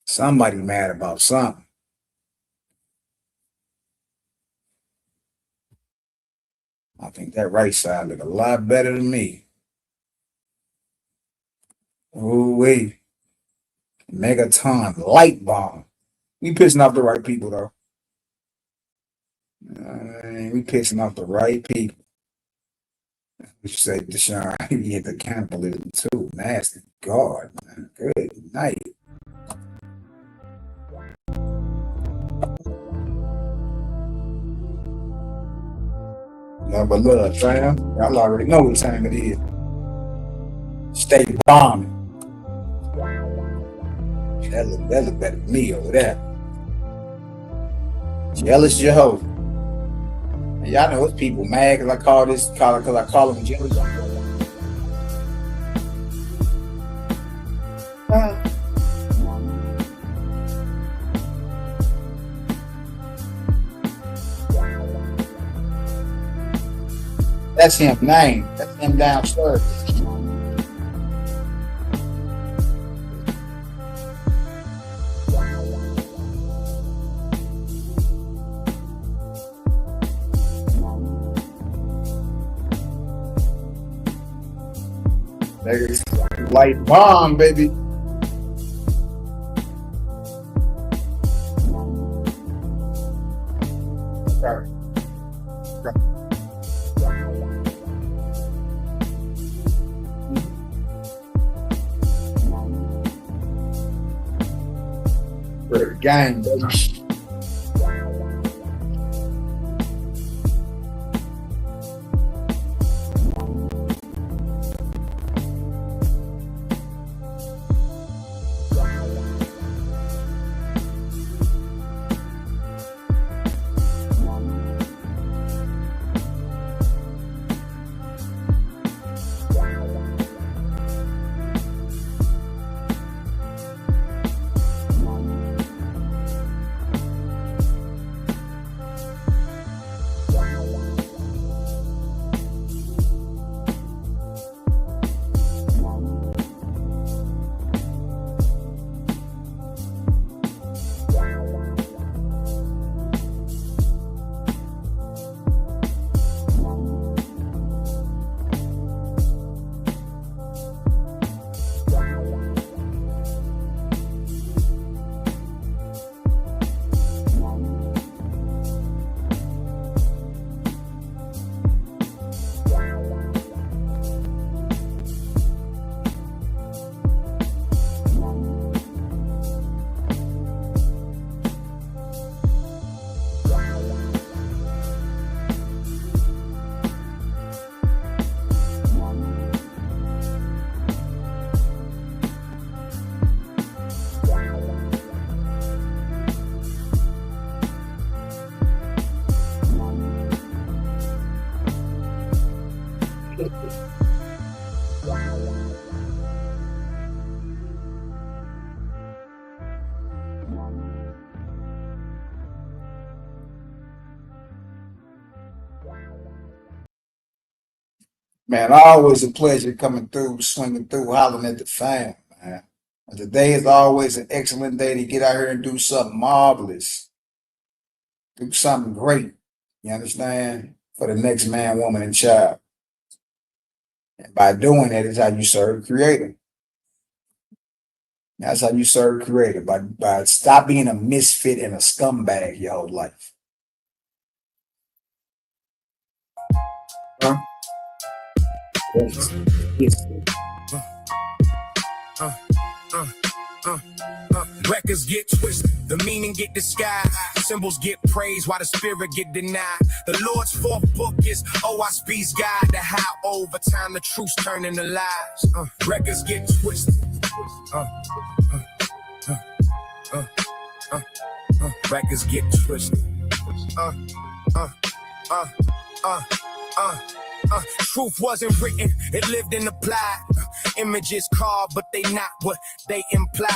Somebody mad about something. I think that right side look a lot better than me. Ooh-wee. Megaton light bomb. We pissing off the right people, though. We pissing off the right people. You say, Deshaun, you get the cannibalism too. Nasty God, man. Good night. Love but love, fam. Y'all already know what time it is. Stay bombing. That look better than me over there. Jealous Jehovah. And y'all know it's people mad because I call him jealous. That's him name. That's him downstairs. There's light bomb, baby. Sorry. For the gang, baby. Man, always a pleasure coming through, swinging through, hollering at the fam, man. Today is always an excellent day to get out here and do something marvelous, do something great. You understand? For the next man, woman, and child. And by doing that is how you serve Creator. That's how you serve Creator, by stop being a misfit and a scumbag your whole life. Huh? Yes. Records get twisted, the meaning get disguised. Symbols get praised while the spirit get denied. The Lord's fourth book is OSB's guide to how over time the truth's turn into lies. Records get twisted. Records get twisted. Truth wasn't written, it lived and applied. Images carved, but they not what they imply.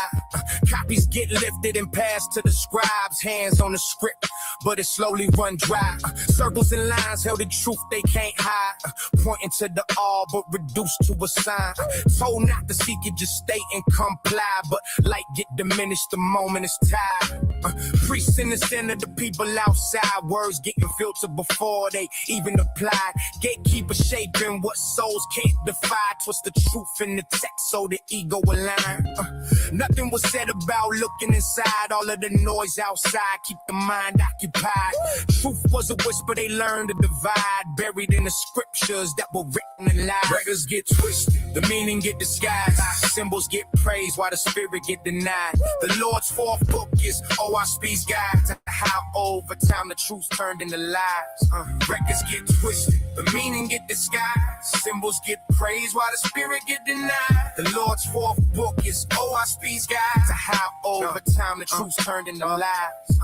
Copies get lifted and passed to the scribes. Hands on the script, but it slowly run dry. Circles and lines held the truth they can't hide. Pointing to the all, but reduced to a sign. Told not to seek it, just stay and comply. But light get diminished the moment it's tied. Priests in the center, the people outside. Words getting filtered before they even applied. Gatekeeper shaping what souls can't defy. Twist the truth in the text so the ego align. Nothing was said about looking inside. All of the noise outside keep the mind occupied. Truth was a whisper they learned to divide. Buried in the scriptures that were written in lies. Records get twisted, the meaning get disguised. Symbols get praised while the spirit get denied. The Lord's fourth book is OSB's guide to how over time the truth turned into lies. Records get twisted, the meaning get disguised. Symbols get praised while the spirit get denied. The Lord's fourth book is OSB's guide to how over time the truth turned into lies.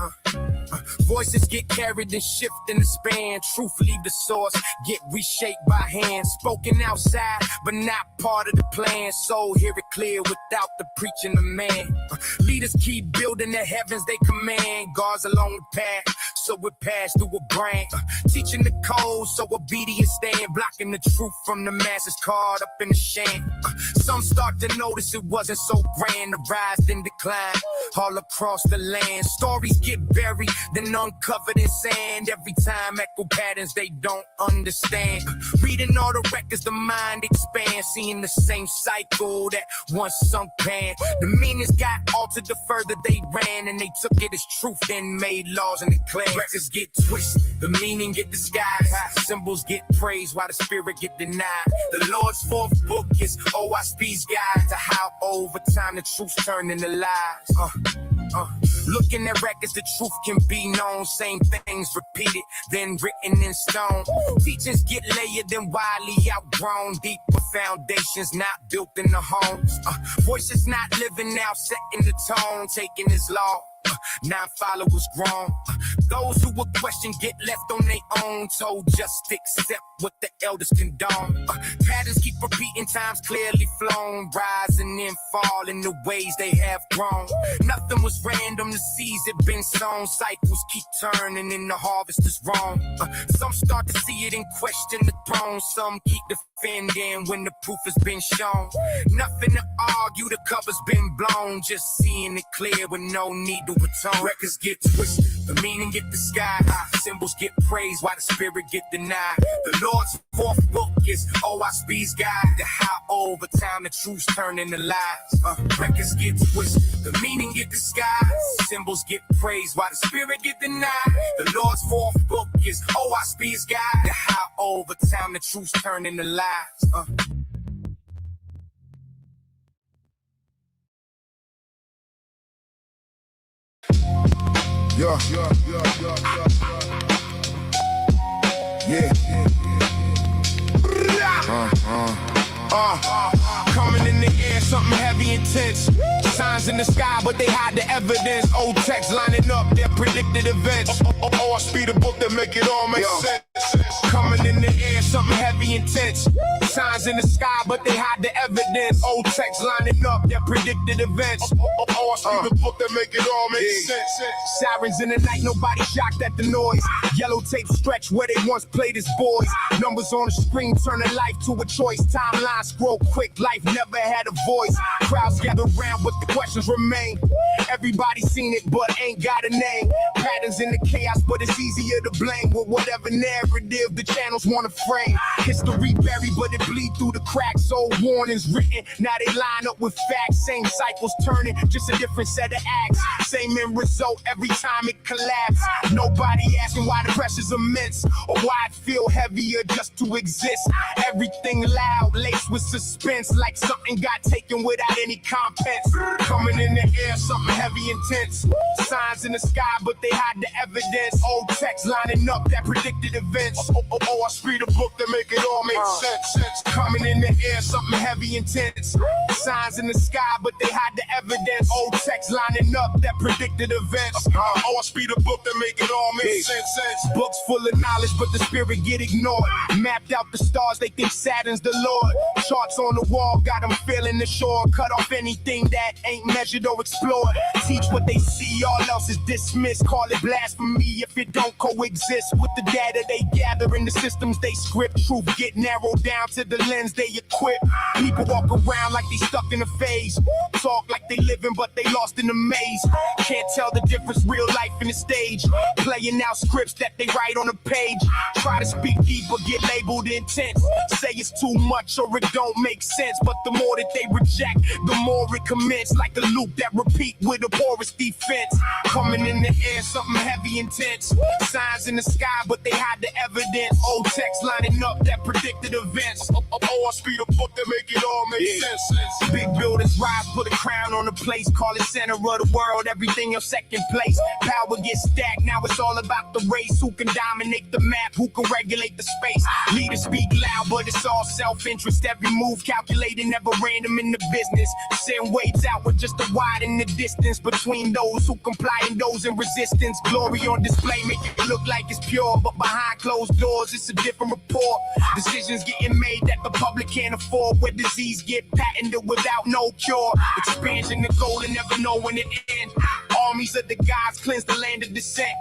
Voices get carried and shift in the span. Truth leave the source, get reshaped by hand. Spoken outside, but not part of the plan. So hear it clear without the preaching of man. Leaders keep building the heavens they command. Guards along the path, so it passed through a brain. Teaching the code, so obedience stand. Blocking the truth from the masses caught up in the sham. Some start to notice it wasn't so grand. The rise then decline all across the land. Stories get buried, then uncovered in sand. Every time echo patterns they don't understand. Reading all the records, the mind expands. Seeing the same cycle that once sunk pan. The meanings got altered the further they ran. And they took it as truth, then made laws and declared. Records get twisted, the meaning get disguised. Symbols get praised while the spirit get denied. The Lord's fourth book is OSB's guide to how over time the truth turned into lies. Looking at records, the truth can be known. Same things repeated, then written in stone. Teachings get layered and widely outgrown. Deeper foundations not built in the homes. Voices not living out, setting the tone. Taking his law, 9 followers grown. Those who will question get left on their own. Told just accept what the elders condone. Patterns keep repeating, times clearly flown. Rise and then fall in the ways they have grown. Nothing was random, the seeds have been sown. Cycles keep turning and the harvest is wrong. Some start to see it and question the throne. Some keep defending when the proof has been shown. Nothing to argue, the cover's been blown. Just seeing it clear with no need to atone. Records get twisted, the meaning get disguised. Symbols get praised while the spirit get denied. The Lord's fourth book is OSB's guide to how over time the truth's turn into lies. Records get twisted, the meaning get disguised. Symbols get praised while the spirit get denied. The Lord's fourth book is OSB's guide to how over time the truth's turn into lies. Yeah. Coming in the air, something heavy, intense. Signs in the sky, but they hide the evidence. Old text lining up their predicted events. Or speed a book that make it all make sense. Coming in the air, something heavy, intense. Signs in the sky, but they hide the evidence. Old text lining up that predicted events. I speak the book that make it all make sense. Sirens in the night, nobody shocked at the noise. Yellow tape stretch where they once played as boys. Numbers on the screen turning life to a choice. Timeline scroll quick, life never had a voice. Crowds gather round, but the questions remain. Everybody seen it, but ain't got a name. Patterns in the chaos, but it's easier to blame with whatever narrative the channels want to frame. History buried, but it bleed through the cracks. Old warnings written, now they line up with facts. Same cycles turning, just a different set of acts. Same end result every time it collapses. Nobody asking why the pressure's immense, or why it feel heavier just to exist. Everything loud, laced with suspense, like something got taken without any compense. Coming in the air, something heavy, intense. Signs in the sky, but they hide the evidence. Old text lining up that predicted events. I speak a book that make it all make sense. Coming in the air, something heavy, intense. Signs in the sky, but they hide the evidence. Old text lining up that predicted events. I speak a book that make it all make sense. Books full of knowledge, but the spirit get ignored. Mapped out the stars, they think Saturn's the Lord. Charts on the wall, got them feeling the shore. Cut off anything that ain't measured or explored. Teach what they see, all else is dismissed. Call it blasphemy if it don't coexist with the data they gather in the systems they script. Truth get narrowed down to the lens they equip. People walk around like they stuck in a phase. Talk like they living, but they lost in a maze. Can't tell the difference, real life in the stage. Playing out scripts that they write on a page. Try to speak deeper, get labeled intense. Say it's too much or it don't make sense. But the more that they reject, the more it commence. Like a loop that repeat with a porous defense. Coming in the air, something heavy, intense. Signs in the sky, but they hide the evidence. Old text lining up that predicted events. I speak a book that make it all make sense. Big buildings rise, put a crown on the place. Call it center of the world, everything your second place. Power gets stacked, now it's all about the race. Who can dominate the map, who can regulate the space. Leaders speak loud, but it's all self-interest. Every move calculated, never random in the business. Send waves outward just to widen the distance between those who comply and those in resistance. Glory on display, make it look like it's pure, but behind closed doors, it's a different report. Decisions getting made that the public can't afford, where disease get patented without no cure. Expansion the goal and never know when it ends. Armies of the gods cleanse the land of descent.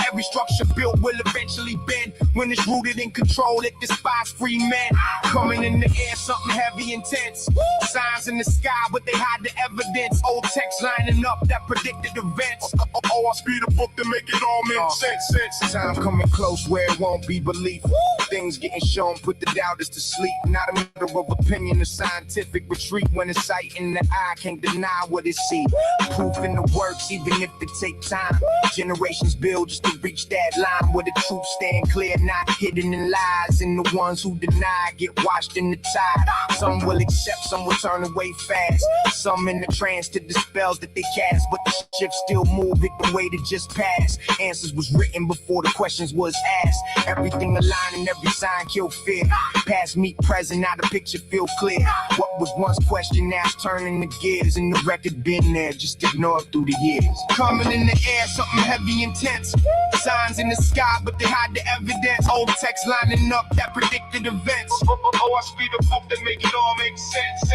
Every structure built will eventually bend. When it's rooted in control, it despise free men. Coming in the air, something heavy, intense. Signs in the sky, but they hide the evidence. Old text lining up that predicted events. I speak a book to make it all make sense. Time coming close where it won't be belief. Things getting shown, put the doubters to sleep. Not a matter of opinion, a scientific retreat. When it's sight in the eye, can't deny what it see. Proof in the works, even if it take time. Generations build just to reach that line where the truth stand clear, not hidden in lies. And the ones who deny get washed in the tide. Some will accept, some will turn away fast. Some in the trance to the spells that they cast, but the ship still move it the way that just passed. Answers was written before the questions was asked. Everything aligned and every sign killed fear. Past meet present, now the picture feel clear. What was once questioned now is turning the gears, and the record been there, just ignored through the years. Coming in the air, something heavy, intense. Signs in the sky, but they hide the evidence. Old text lining up that predicted events. I speak a book that make it all make sense.